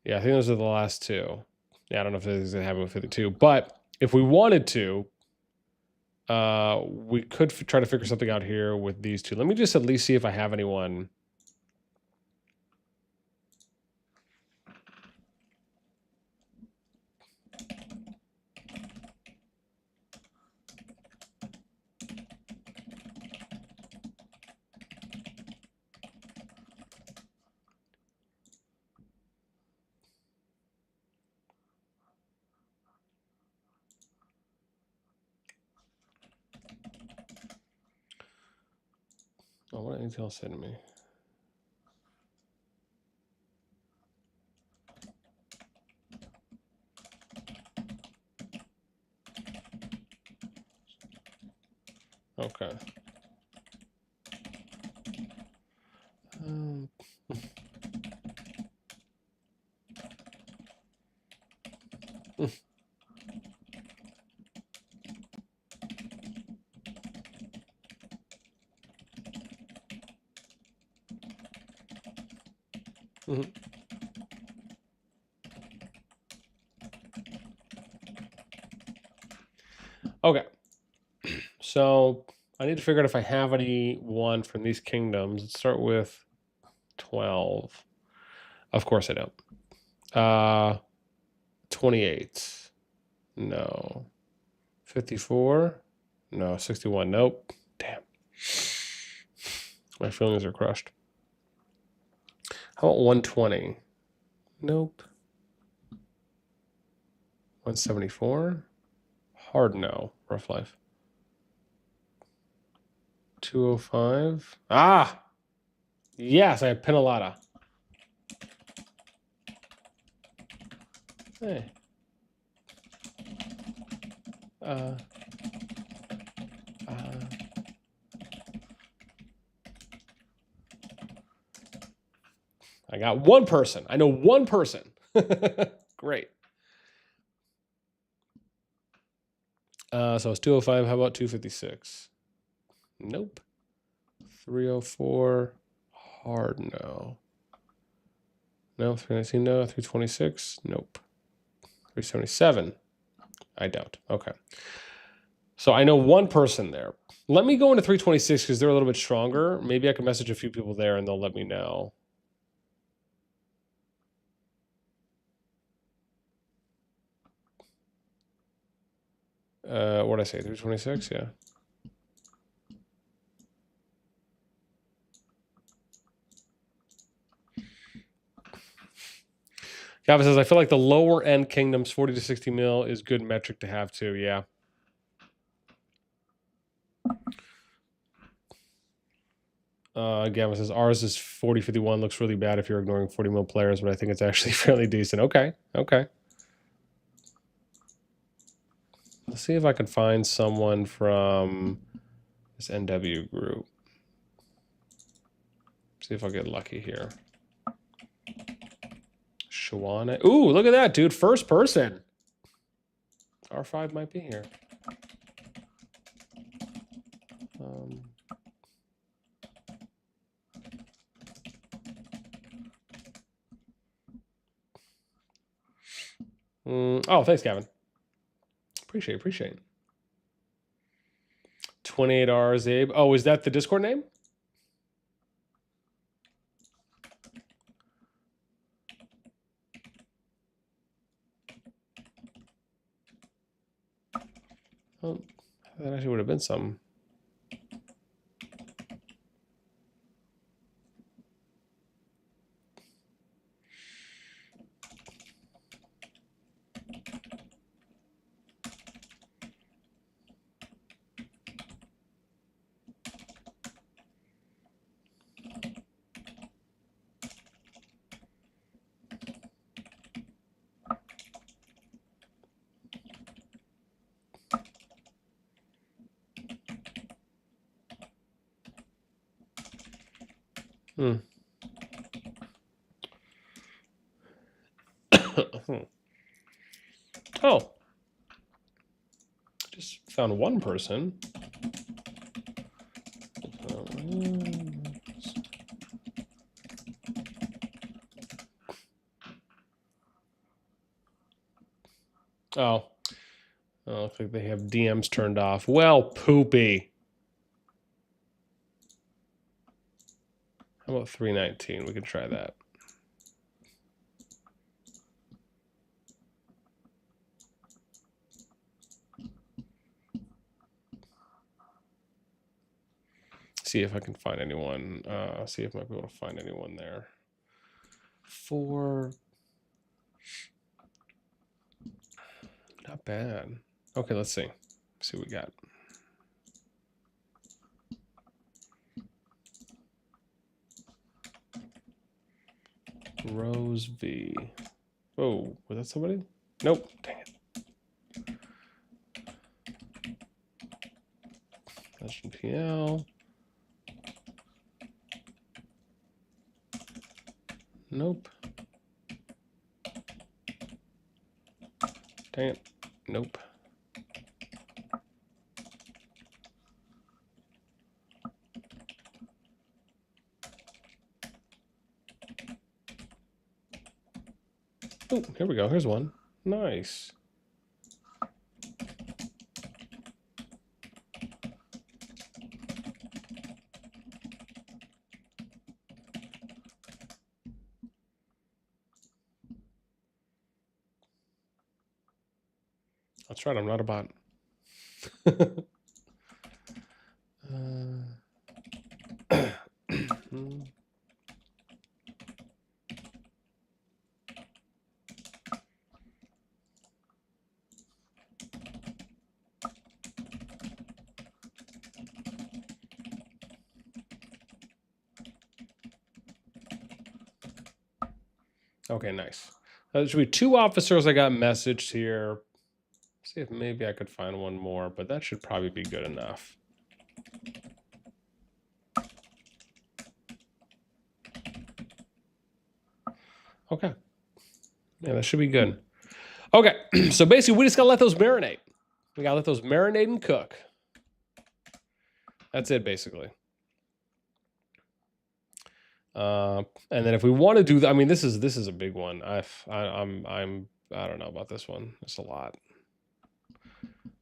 Yeah, I think those are the last two. Yeah, I don't know if this is going to happen with 52, but if we wanted to, we could try to figure something out here with these two. Let me just at least see if I have anyone. Oh, what did Intel say to me? Okay. Okay. So I need to figure out if I have anyone from these kingdoms. Let's start with 12. Of course I don't. 28. No. 54. No. 61. Nope. Damn. My feelings are crushed. How about 120? Nope. 174? Hard no. Rough life. 205. Ah! Yes, I have Pinalata. Hey. I got one person. I know one person. Great. So it's 205. How about 256? Nope. 304. Hard no. No. 319. No. 326. Nope. 377. I doubt. Okay. So I know one person there. Let me go into 326 because they're a little bit stronger. Maybe I can message a few people there and they'll let me know. What did I say? 326? Yeah. Gavin says, I feel like the lower end kingdoms, 40 to 60 mil, is good metric to have too. Yeah. Gavin says, ours is 4051. Looks really bad if you're ignoring 40 mil players, but I think it's actually fairly decent. Okay. Okay. Let's see if I can find someone from this NW group. See if I'll get lucky here. Shawana. Ooh, look at that, dude. First person. R5 might be here. Oh, thanks, Gavin. Appreciate it. 28 hours, Abe. Oh, is that the Discord name? Oh, that actually would have been some. Oh. Just found one person. Oh. Oh, looks like they have DMs turned off. Well, poopy. How about 319? We can try that. See if I can find anyone. See if I might be able to find anyone there. 4. Not bad. Okay, let's see. See what we got. Rose V. Oh, was that somebody? Nope. Dang it. Legend PL. Nope. Dang it. Nope. Oh, here we go. Here's one. Nice. That's right. I'm not a bot. Okay, nice. There should be 2 officers I got messaged here. See if maybe I could find one more, but that should probably be good enough. Okay. Yeah, that should be good. Okay, so basically we just gotta let those marinate. We gotta let those marinate and cook. That's it, basically. And then if we want to do that, I mean, this is a big one. I don't know about this one. It's a lot.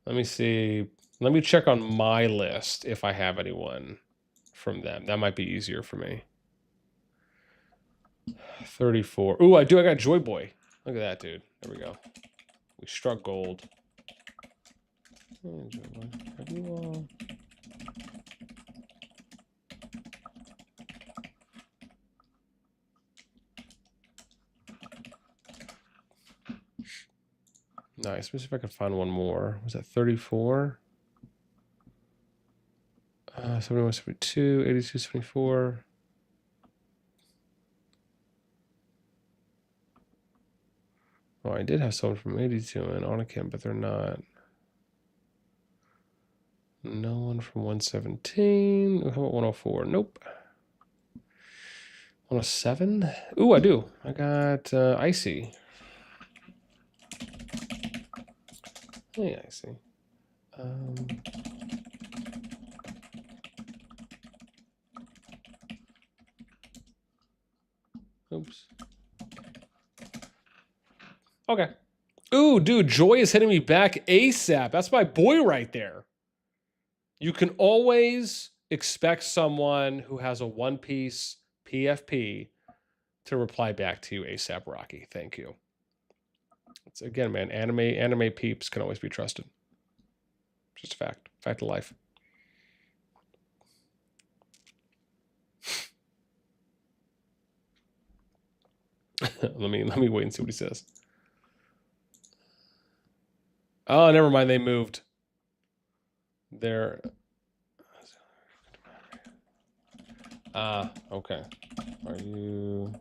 Let me see. Let me check on my list if I have anyone from them. That might be easier for me. 34. Ooh, I do. I got Joy Boy. Look at that, dude. There we go. We struck gold. Oh, Joy Boy. Have you all... Nice. Let me see if I can find one more. Was that 34? 71, 72, 82, 74. Oh, I did have someone from 82 in Anakin, but they're not. No one from 117. How about 104? Nope. 107? Ooh, I do. I got Icy. Hey, Icy. Oops. Okay. Ooh, dude, Joy is hitting me back ASAP. That's my boy right there. You can always expect someone who has a one-piece PFP to reply back to you ASAP, Rocky. Thank you. It's, again, man, anime peeps can always be trusted. Just a fact. Fact of life. let me wait and see what he says. Oh, never mind. They moved. They're... okay. Are you...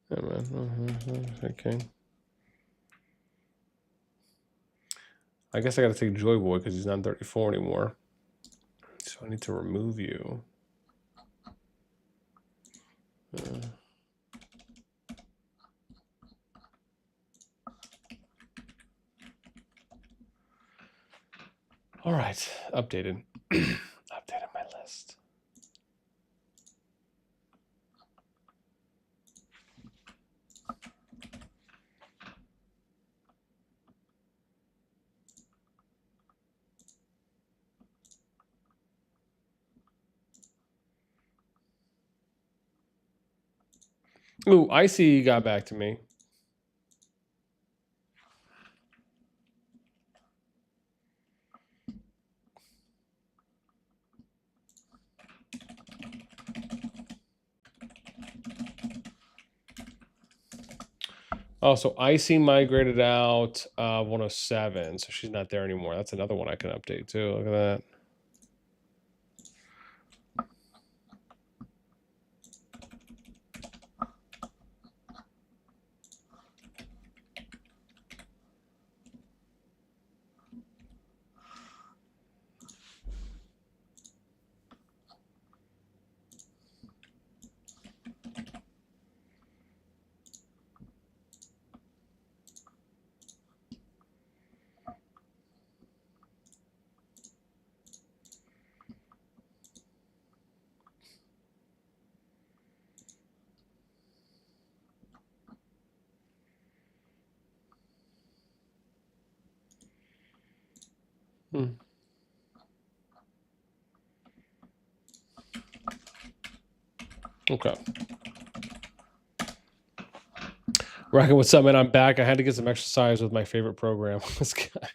Yeah, man. Okay. I guess I got to take Joy Boy because he's not 34 anymore. So I need to remove you. All right, updated. Updated my list. Ooh, Icy got back to me. Oh, so Icy migrated out 107, so she's not there anymore. That's another one I can update too. Look at that. Okay. Rocket, what's up, man? I'm back. I had to get some exercise with my favorite program. This guy.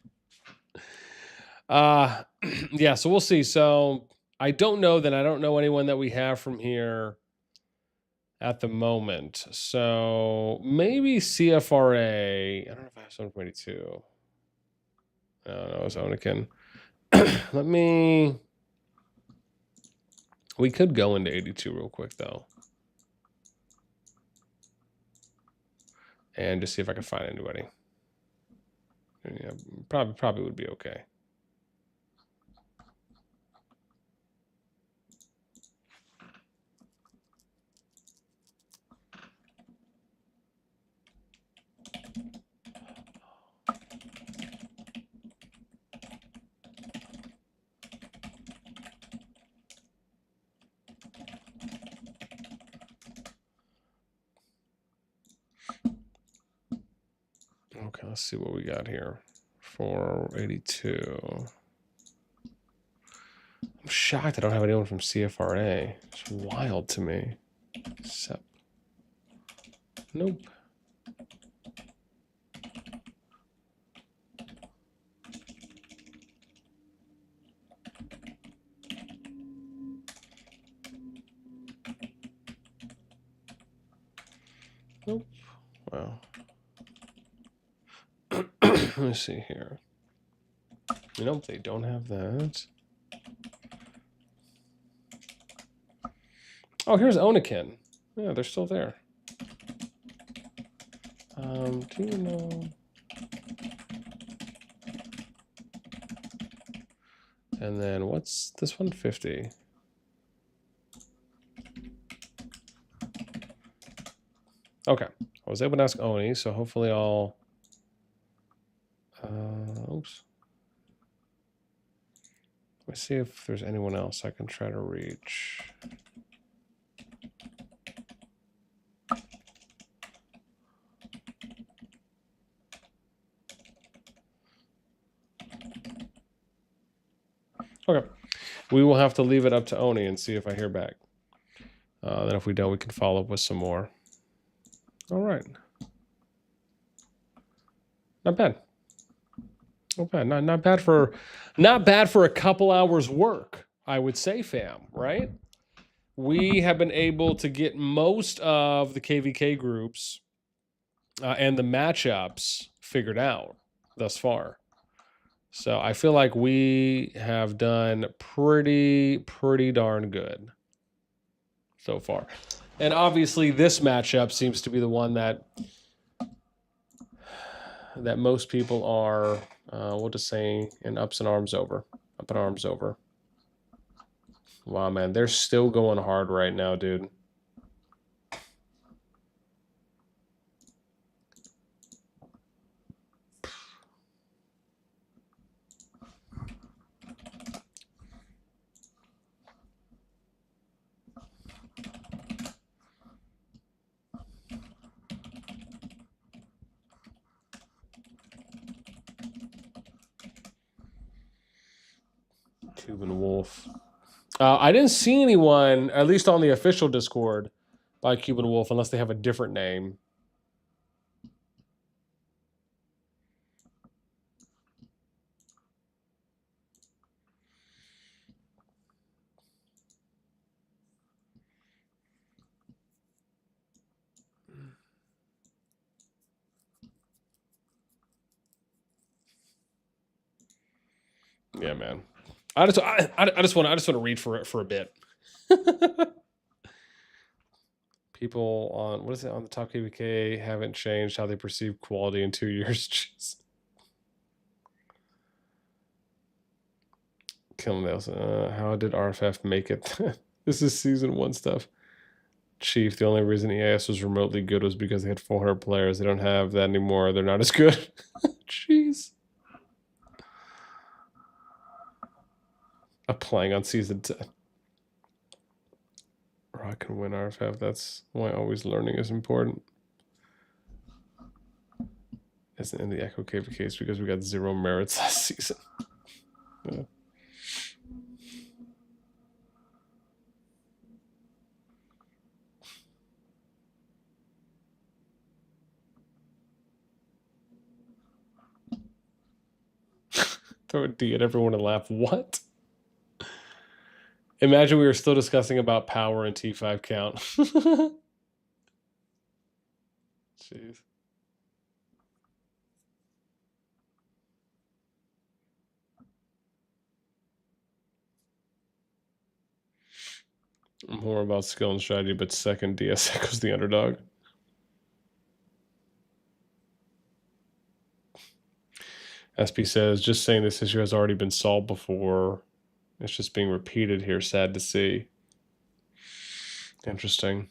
Yeah, so we'll see. So I don't know that I don't know anyone that we have from here at the moment. So maybe CFRA. I don't know if I have someone from 82. I don't know, Zonikin. Let me... We could go into 82 real quick, though. and just see if I can find anybody. Yeah, probably would be okay. Okay, let's see what we got here. 482. I'm shocked I don't have anyone from CFRA. It's wild to me. Sep. Nope. Nope. Wow. Let me see here. Nope, they don't have that. Oh, here's Onikin. Yeah, they're still there. Do you know? And then what's this one? 50. Okay, I was able to ask Oni, so hopefully I'll. Oops. Let me see if there's anyone else I can try to reach. Okay, we will have to leave it up to Oni and see if I hear back. Then if we don't, we can follow up with some more. All right. Not bad. Not bad. Not bad for a couple hours work, I would say, fam, right? We have been able to get most of the KvK groups and the matchups figured out thus far. So I feel like we have done pretty darn good so far. And obviously this matchup seems to be the one that most people are, we'll just say, in up in arms over. Wow, man, they're still going hard right now, dude. Cuban Wolf. I didn't see anyone, at least on the official Discord, by Cuban Wolf, unless they have a different name. Yeah, man. I just want to read for a bit. People on what is it on the top KvK haven't changed how they perceive quality in 2 years. Jeez. Killing this. How did RFF make it? This is season 1 stuff. Chief, the only reason EAS was remotely good was because they had 400 players. They don't have that anymore. They're not as good. Jeez. Applying on season 10. Or I can win RFF. That's why always learning is important. Isn't in the Echo KvK case because we got 0 merits last season. Yeah. Throw a D at everyone and laugh. What? Imagine we were still discussing about power and T5 count. Jeez. More about skill and strategy, but second DS echoes the underdog. SP says, just saying this issue has already been solved before. It's just being repeated here. Sad to see. Interesting.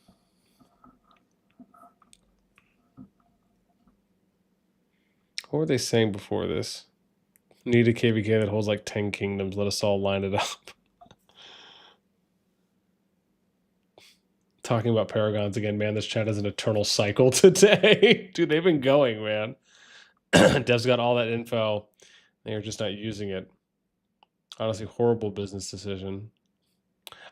What were they saying before this? Need a KvK that holds like 10 kingdoms. Let us all line it up. Talking about paragons again, man. This chat is an eternal cycle today. Dude, they've been going, man. Dev's got all that info. They're just not using it. Honestly, horrible business decision.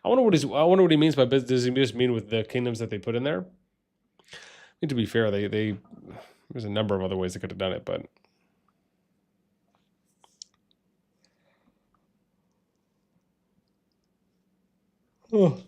I wonder what he means by business. Does he just mean with the kingdoms that they put in there? I mean, to be fair, there's a number of other ways they could have done it, but oh.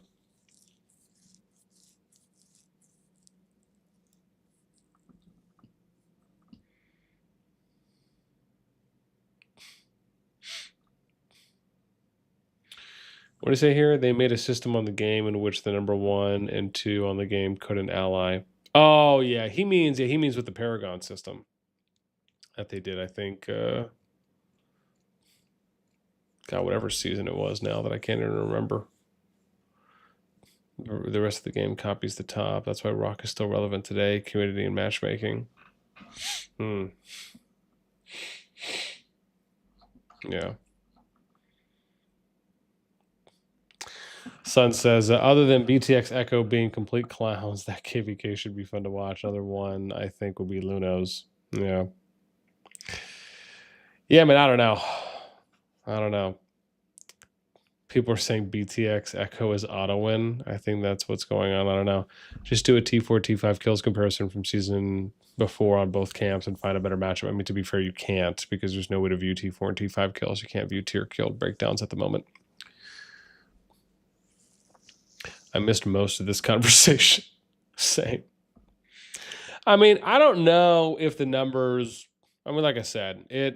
What do you say here? They made a system on the game in which the number 1 and 2 on the game couldn't ally. Oh yeah, he means with the Paragon system that they did. I think God, whatever season it was now that I can't even remember. The rest of the game copies the top. That's why Rock is still relevant today. Community and matchmaking. Yeah. Sun says, other than BTX Echo being complete clowns, that KvK should be fun to watch. Another one I think will be Luno's. Yeah. Yeah, man, I don't know. People are saying BTX Echo is auto win. I think that's what's going on. I don't know. Just do a T4, T5 kills comparison from season before on both camps and find a better matchup. I mean, to be fair, you can't because there's no way to view T4 and T5 kills. You can't view tier kill breakdowns at the moment. I missed most of this conversation. Same. I mean, I don't know if the numbers, I mean, like I said, I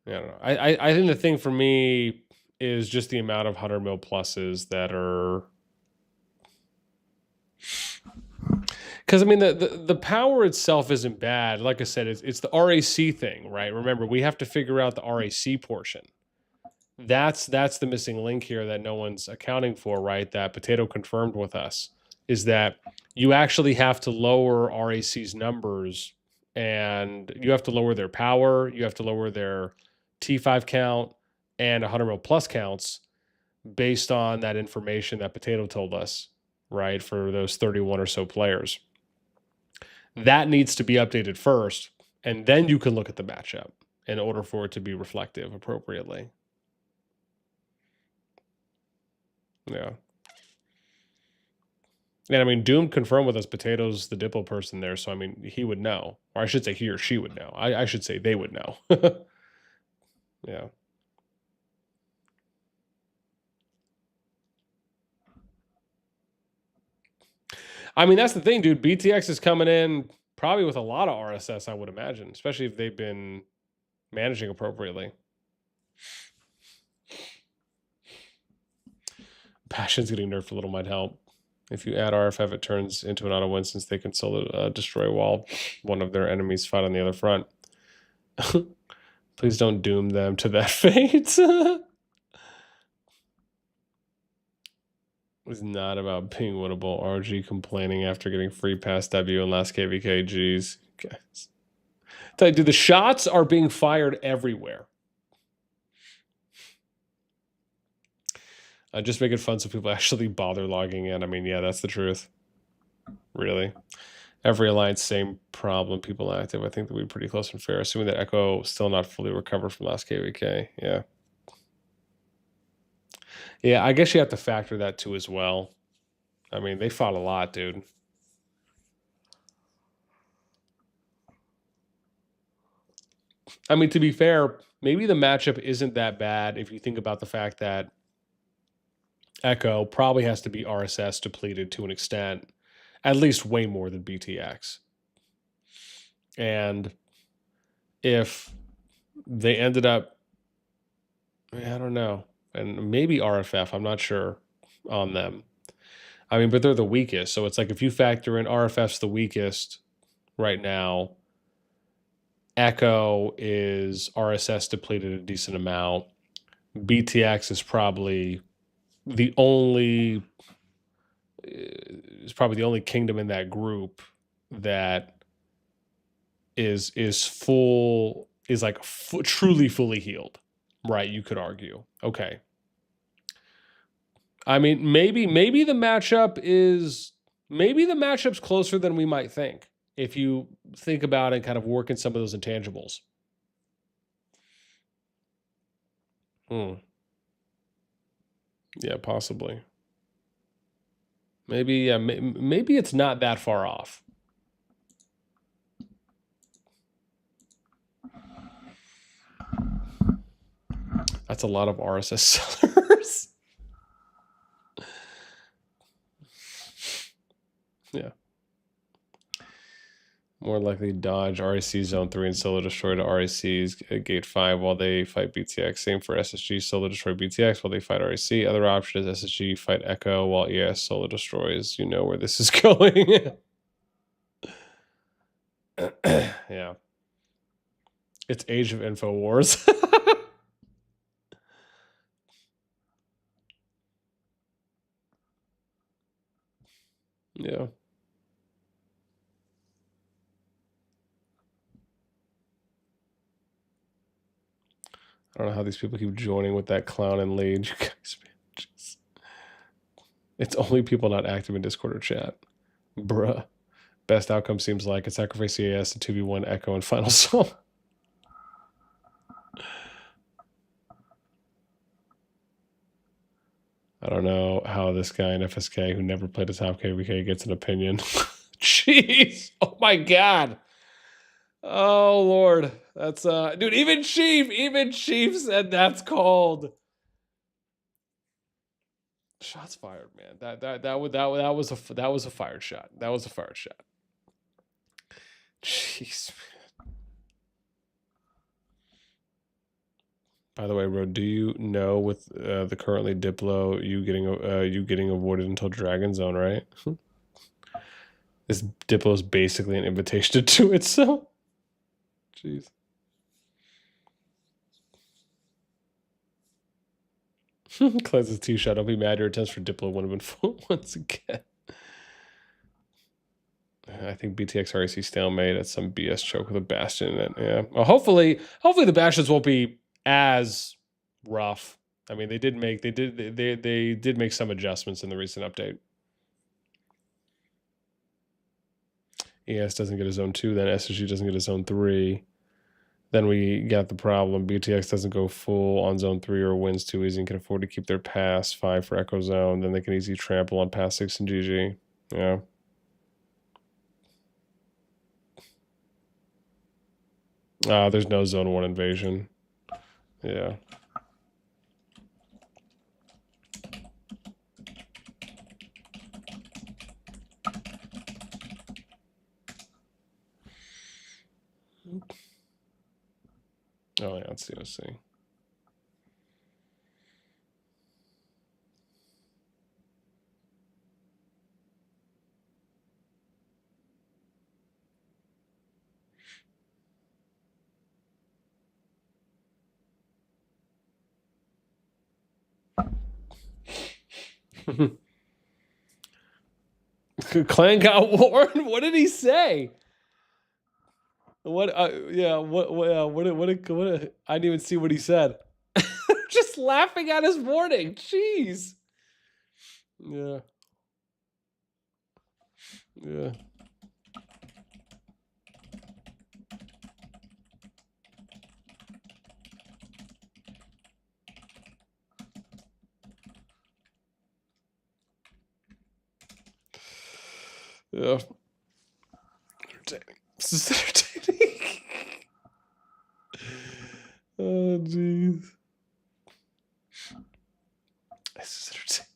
don't know. I think the thing for me is just the amount of 100 mil pluses that are, because I mean the power itself isn't bad. Like I said, it's the RAC thing, right? Remember, we have to figure out the RAC portion. That's the missing link here that no one's accounting for, right? That Potato confirmed with us is that you actually have to lower RAC's numbers, and you have to lower their power, you have to lower their T5 count and 100 mil plus counts based on that information that Potato told us, right? For those 31 or so players. That needs to be updated first, and then you can look at the matchup in order for it to be reflective appropriately. Yeah. And I mean, Doom confirmed with us Potato's the Diplo person there, so I mean, he would know. Or I should say he or she would know. I should say they would know. Yeah. I mean, that's the thing, dude. BTX is coming in probably with a lot of RSS, I would imagine, especially if they've been managing appropriately. Passion's getting nerfed a little might help. If you add RFF, it turns into an auto win since they can still destroy while one of their enemies fight on the other front. Please don't doom them to that fate. It's not about being winnable. RG complaining after getting free pass W in last KvK. Jeez. Guys. Tell you, dude, the shots are being fired everywhere. Just make it fun so people actually bother logging in. I mean, yeah, that's the truth. Really. Every alliance, same problem. People active. I think that we're pretty close and fair. Assuming that Echo still not fully recovered from last KvK. Yeah. Yeah, I guess you have to factor that too as well. I mean, they fought a lot, dude. I mean, to be fair, maybe the matchup isn't that bad if you think about the fact that Echo probably has to be RSS depleted to an extent, at least way more than BTX. And if they ended up, I don't know, and maybe RFF, I'm not sure on them. I mean, but they're the weakest. So it's like if you factor in RFF's the weakest right now, Echo is RSS depleted a decent amount. BTX is probably the only kingdom in that group that is truly fully healed, right? You could argue. Okay. I mean, maybe the matchup's closer than we might think if you think about it and kind of work in some of those intangibles. Yeah, possibly. Maybe it's not that far off. That's a lot of RSS sellers. Yeah. More likely dodge RAC zone 3 and solo destroy to RAC's gate 5 while they fight BTX. Same for SSG, solo destroy BTX while they fight RAC. Other option is SSG fight Echo while ES solo destroys. You know where this is going. Yeah. It's Age of InfoWars. Yeah. I don't know how these people keep joining with that clown and lead. You guys, man, it's only people not active in Discord or chat. Bruh. Best outcome seems like a sacrifice EAS to 2v1 Echo and Final Soul. I don't know how this guy in FSK who never played a top KvK gets an opinion. Jeez. Oh my god. Oh Lord. That's dude, even Chief said that's cold. Shots fired, man. That was a fired shot. That was a fired shot. Jeez. By the way, bro, do you know with the currently Diplo you getting avoided until Dragon Zone, right? This Diplo is basically an invitation to do it, so jeez. Cleanses T-shot. Don't be mad. Your attempts for Diplo would have been full once again. I think BTX RAC stalemate at some BS choke with a Bastion in it. Yeah. Well, hopefully the Bastions won't be as rough. I mean, they did make some adjustments in the recent update. ES doesn't get a zone 2, then SSG doesn't get a zone 3. Then we got the problem. BTX doesn't go full on zone 3 or wins too easy and can afford to keep their pass 5 for Echo Zone. Then they can easily trample on pass 6 and GG. Yeah. There's no zone 1 invasion. Yeah. Oh yeah, let's see. Clan got warned. What did he say? What? Yeah. What? I didn't even see what he said. Just laughing at his warning. Jeez. Yeah. Yeah. Yeah. Entertaining. This is entertaining. Oh, jeez. This is entertaining.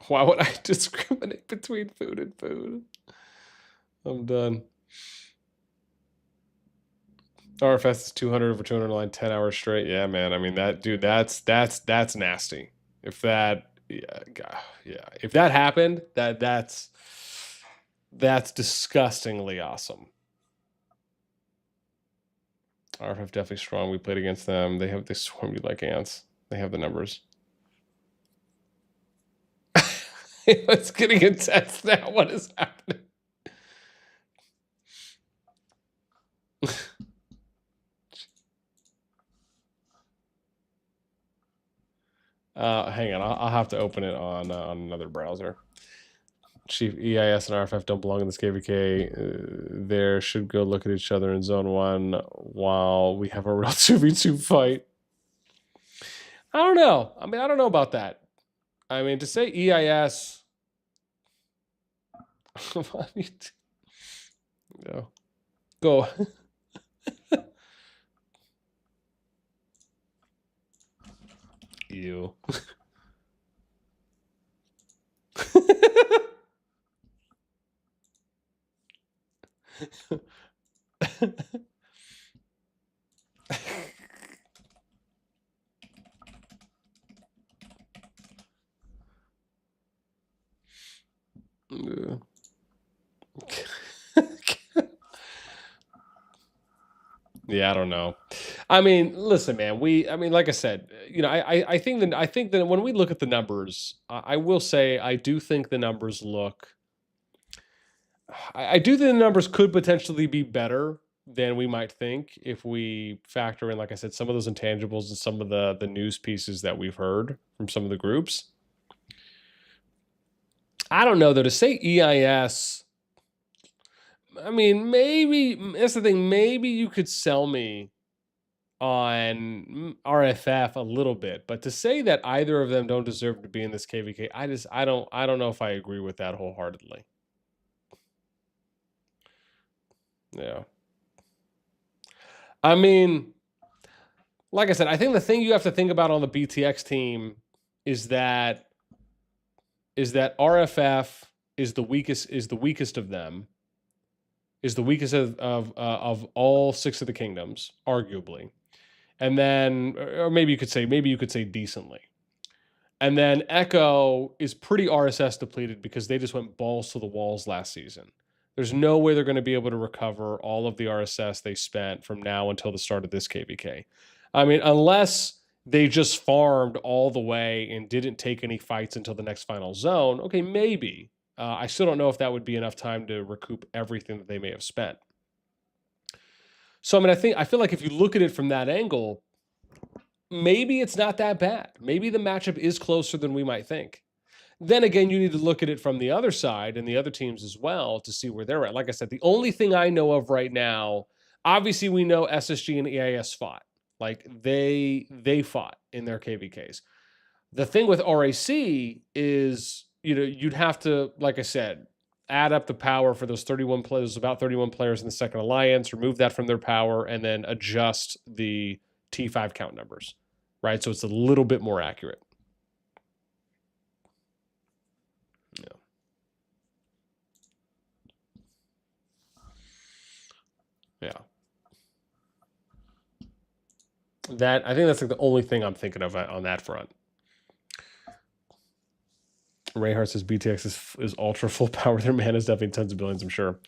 Why would I discriminate between food and food? I'm done. RFS is 200 over 200 line 10 hours straight. Yeah, man. I mean, that dude, that's nasty. If that, yeah, if that happened, that's disgustingly awesome. RFF definitely strong. We played against them. They swarm you like ants. They have the numbers. It's getting intense now. What is happening? Hang on. I'll have to open it on another browser. Chief EIS and RFF don't belong in this KvK. There should go look at each other in zone 1 while we have a real 2v2 fight. I don't know. I mean, I don't know about that. I mean, to say EIS. No. Go. You. Yeah, I don't know. I mean, listen, man. Like I said, I think that when we look at the numbers, I will say I do think the numbers look. I do think the numbers could potentially be better than we might think if we factor in, like I said, some of those intangibles and some of the news pieces that we've heard from some of the groups. I don't know though, to say EIS. I mean, maybe that's the thing. Maybe you could sell me on RFF a little bit, but to say that either of them don't deserve to be in this KvK, I don't know if I agree with that wholeheartedly. Yeah. I mean, like I said, I think the thing you have to think about on the BTX team is that RFF is the weakest of them. Is the weakest of all 6 of the kingdoms, arguably. And then, or maybe you could say decently. And then Echo is pretty RSS depleted because they just went balls to the walls last season. There's no way they're going to be able to recover all of the RSS they spent from now until the start of this KvK. I mean, unless they just farmed all the way and didn't take any fights until the next final zone, okay, maybe. I still don't know if that would be enough time to recoup everything that they may have spent. So, I mean, I feel like if you look at it from that angle, maybe it's not that bad. Maybe the matchup is closer than we might think. Then again, you need to look at it from the other side and the other teams as well to see where they're at. Like I said, the only thing I know of right now, obviously we know SSG and EIS fought. Like they fought in their KvKs. The thing with RAC is, you'd have to, like I said, add up the power for those 31 players, about 31 players in the second alliance, remove that from their power, and then adjust the T5 count numbers, right? So it's a little bit more accurate. Yeah. I think that's like the only thing I'm thinking of on that front. Rayhart says BTX is ultra full power. Their mana is definitely tens of billions, I'm sure.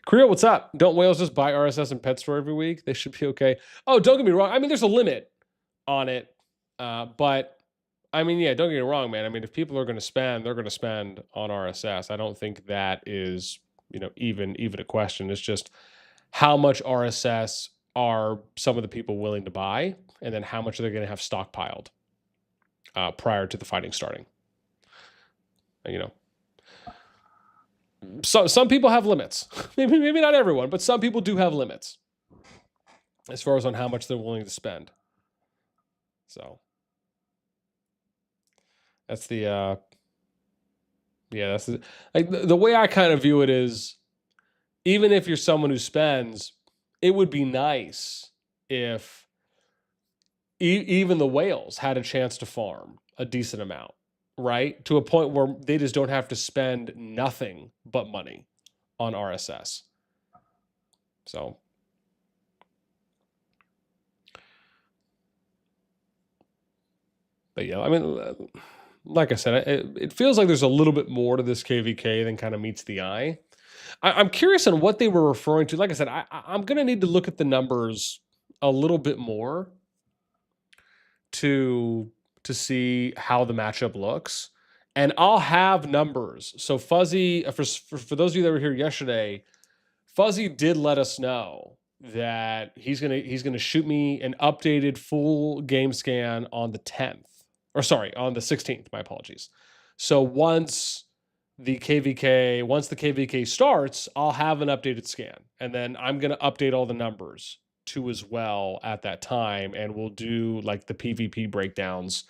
Creo, what's up? Don't whales just buy RSS and pet store every week? They should be okay. Oh, don't get me wrong. I mean, there's a limit on it. But I mean, yeah, don't get me wrong, man. I mean, if people are going to spend, they're going to spend on RSS. I don't think that is, even a question. It's just how much RSS are some of the people willing to buy, and then how much are they going to have stockpiled prior to the fighting starting. So some people have limits. maybe not everyone, but some people do have limits as far as on how much they're willing to spend. So that's the the way I kind of view it is, even if you're someone who spends, it would be nice if even the whales had a chance to farm a decent amount, right? To a point where they just don't have to spend nothing but money on RSS. So, but yeah, I mean, like I said, it feels like there's a little bit more to this KvK than kind of meets the eye. I'm curious on what they were referring to. Like I said, I'm going to need to look at the numbers a little bit more to see how the matchup looks, and I'll have numbers. So Fuzzy, for those of you that were here yesterday, Fuzzy did let us know that he's gonna shoot me an updated full game scan on the 10th, or sorry, on the 16th. My apologies. So once the KvK starts, I'll have an updated scan, and then I'm gonna update all the numbers too as well at that time, and we'll do like the PvP breakdowns.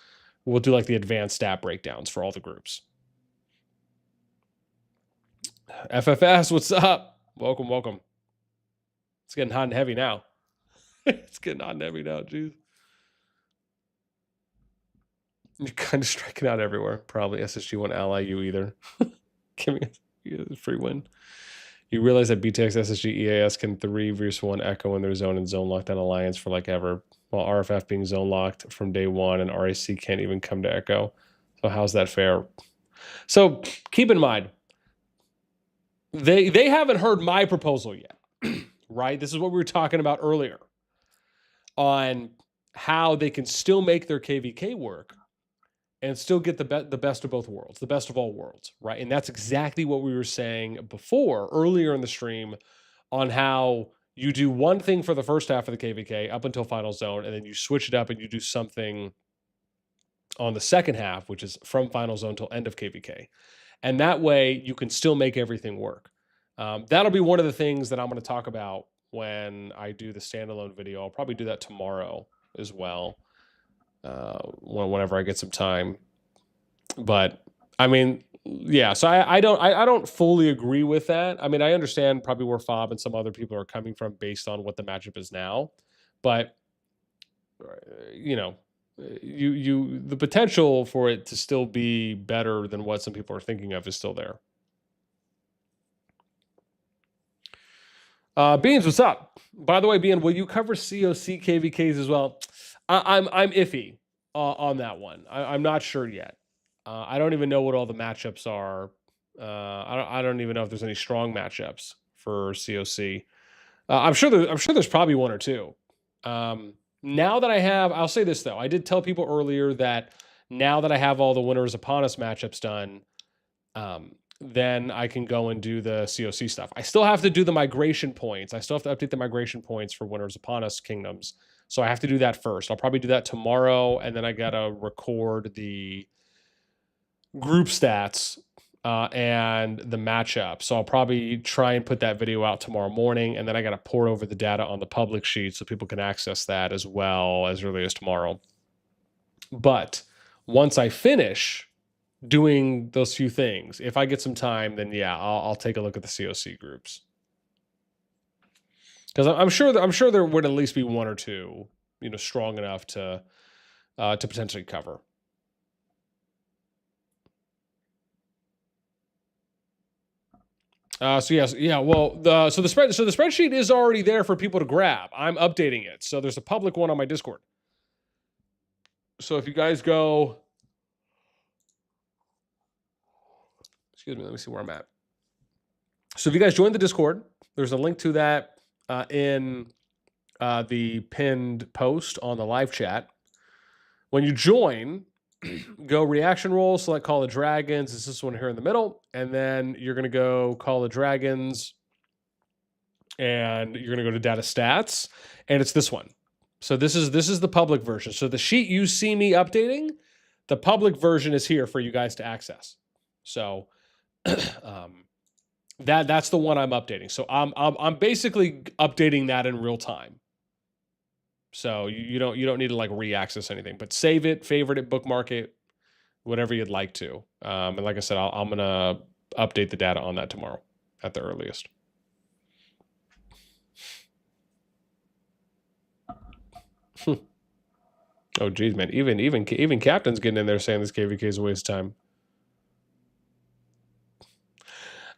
We'll do like the advanced stat breakdowns for all the groups. FFS, what's up? Welcome, welcome. It's getting hot and heavy now. It's getting hot and heavy now, jeez. You're kind of striking out everywhere. Probably SSG won't ally you either. Give me a free win. You realize that BTX, SSG, EAS can 3 versus 1 echo in their zone and zone lockdown alliance for like ever, while RFF being zone locked from day one and RAC can't even come to echo. So how's that fair? So keep in mind, they haven't heard my proposal yet, right? This is what we were talking about earlier on how they can still make their KvK work and still get the best of both worlds, the best of all worlds, right? And that's exactly what we were saying before, earlier in the stream, on how you do one thing for the first half of the KvK up until Final Zone, and then you switch it up and you do something on the second half, which is from Final Zone till end of KvK. And that way you can still make everything work. That'll be one of the things that I'm going to talk about when I do the standalone video. I'll probably do that tomorrow as well, whenever I get some time. But I mean, yeah. So I don't fully agree with that. I mean, I understand probably where Fob and some other people are coming from based on what the matchup is now, but you know, the potential for it to still be better than what some people are thinking of is still there. Beans, what's up? By the way, Bean, will you cover COC KvKs as well? I'm iffy on that one. I'm not sure yet. I don't even know what all the matchups are. I don't even know if there's any strong matchups for COC. I'm sure there's probably one or two. Now that I have, I'll say this though. I did tell people earlier that now that I have all the Winners Upon Us matchups done, then I can go and do the COC stuff. I still have to do the migration points. I still have to update the migration points for Winners Upon Us kingdoms. So I have to do that first. I'll probably do that tomorrow, and then I gotta record the group stats and the matchup. So I'll probably try and put that video out tomorrow morning, and then I got to pour over the data on the public sheet so people can access that as well as early as tomorrow. But once I finish doing those few things, if I get some time, then yeah, I'll take a look at the COC groups, because I'm sure there would at least be one or two, strong enough to potentially cover. So yes, yeah. Well, the spreadsheet is already there for people to grab. I'm updating it, so there's a public one on my Discord. So if you guys go, excuse me, let me see where I'm at. So if you guys join the Discord, there's a link to that in the pinned post on the live chat. When you join, go reaction roll, select Call of Dragons. It's this one here in the middle. And then you're going to go Call of Dragons. And you're going to go to data stats. And it's this one. So this is the public version. So the sheet you see me updating, the public version is here for you guys to access. So that's the one I'm updating. So I'm basically updating that in real time. So you don't need to like re-access anything, but save it, favorite it, bookmark it, whatever you'd like to. And like I said, I'm gonna update the data on that tomorrow at the earliest. Oh geez, man, even Captain's getting in there saying this KvK is a waste of time.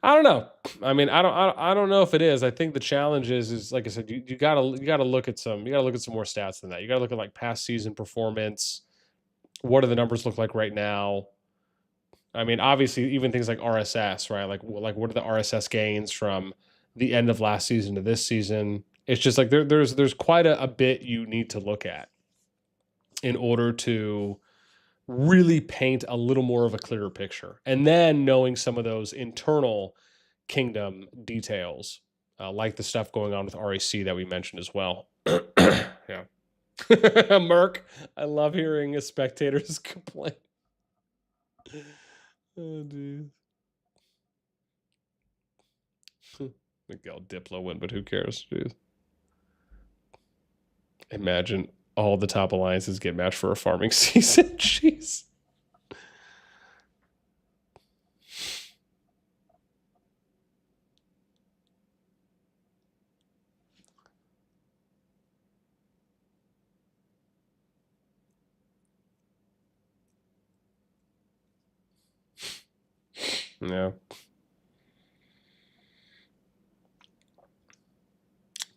I don't know. I mean, I don't know if it is. I think the challenge is like I said, you gotta look at some more stats than that. You gotta look at like past season performance. What do the numbers look like right now? I mean, obviously, even things like RSS, right? Like what are the RSS gains from the end of last season to this season? It's just like there's quite a bit you need to look at in order to really paint a little more of a clearer picture. And then knowing some of those internal kingdom details, like the stuff going on with RAC that we mentioned as well. Yeah. Merc, I love hearing a spectator's complain. Oh, dude. Miguel Diplo win, but who cares, dude? Imagine all the top alliances get matched for a farming season. Jeez. Yeah.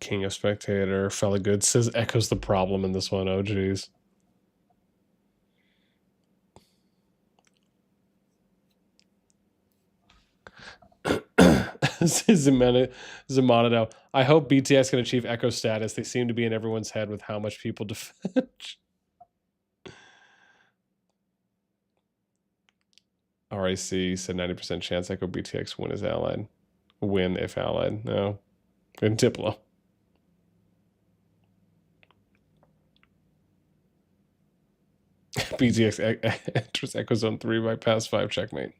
King of Spectator, Fella Good says echoes the problem in this one. Oh, geez. Zamanado. I hope BTX can achieve echo status. They seem to be in everyone's head with how much people defend. RAC said 90% chance Echo BTX win is allied. Win if allied. No. And Diplo. BTX enters Echo Zone 3 by pass 5 checkmate.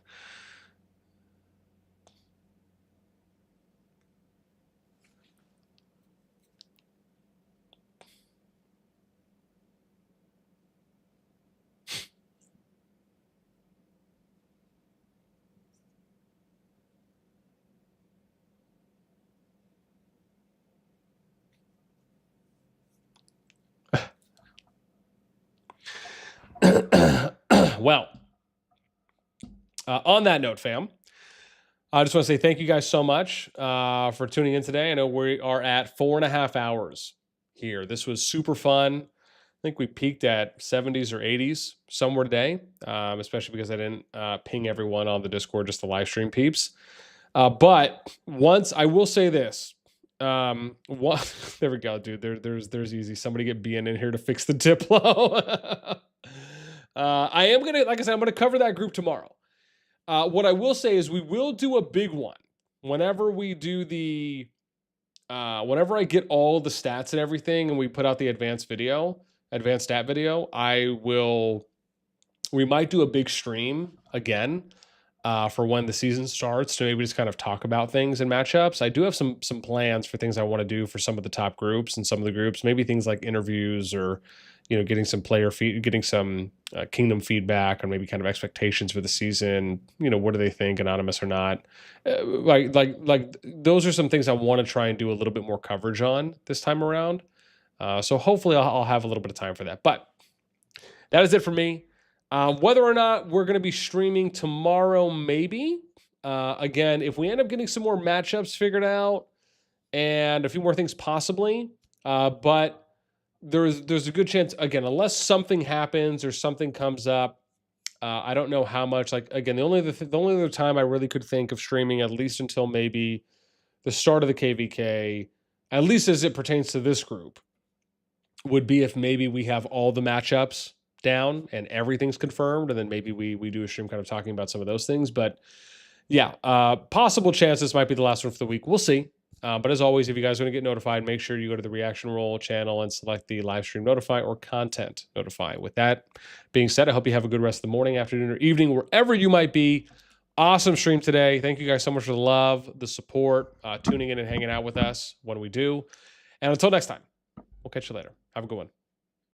Well, on that note, fam, I just want to say thank you guys so much for tuning in today. I know we are at 4.5 hours here. This was super fun. I think we peaked at 70s or 80s somewhere today, especially because I didn't ping everyone on the Discord, just the live stream peeps. But once I will say this, there we go, dude. There's easy. Somebody get BN in here to fix the Diplo. I am gonna, like I said, I'm gonna cover that group tomorrow. What I will say is we will do a big one whenever we do the, whenever I get all the stats and everything, and we put out the advanced stat video. We might do a big stream again. For when the season starts to maybe just kind of talk about things and matchups. I do have some plans for things I want to do for some of the top groups and some of the groups, maybe things like interviews or, getting some getting some kingdom feedback or maybe kind of expectations for the season. What do they think, anonymous or not? Like those are some things I want to try and do a little bit more coverage on this time around. So hopefully I'll have a little bit of time for that. But that is it for me. Whether or not we're going to be streaming tomorrow, maybe. Again, if we end up getting some more matchups figured out and a few more things possibly. But there's a good chance, again, unless something happens or something comes up, I don't know how much. Like, again, the only other time I really could think of streaming, at least until maybe the start of the KvK, at least as it pertains to this group, would be if maybe we have all the matchups down and everything's confirmed, and then maybe we do a stream kind of talking about some of those things. But yeah, possible chance this might be the last one for the week. We'll see. But as always, if you guys want to get notified, make sure you go to the Reaction Roll channel and select the live stream notify or content notify. With that being said, I hope you have a good rest of the morning, afternoon, or evening, wherever you might be. Awesome stream today. Thank you guys so much for the love, the support, tuning in and hanging out with us when we do. And until next time, we'll catch you later. Have a good one.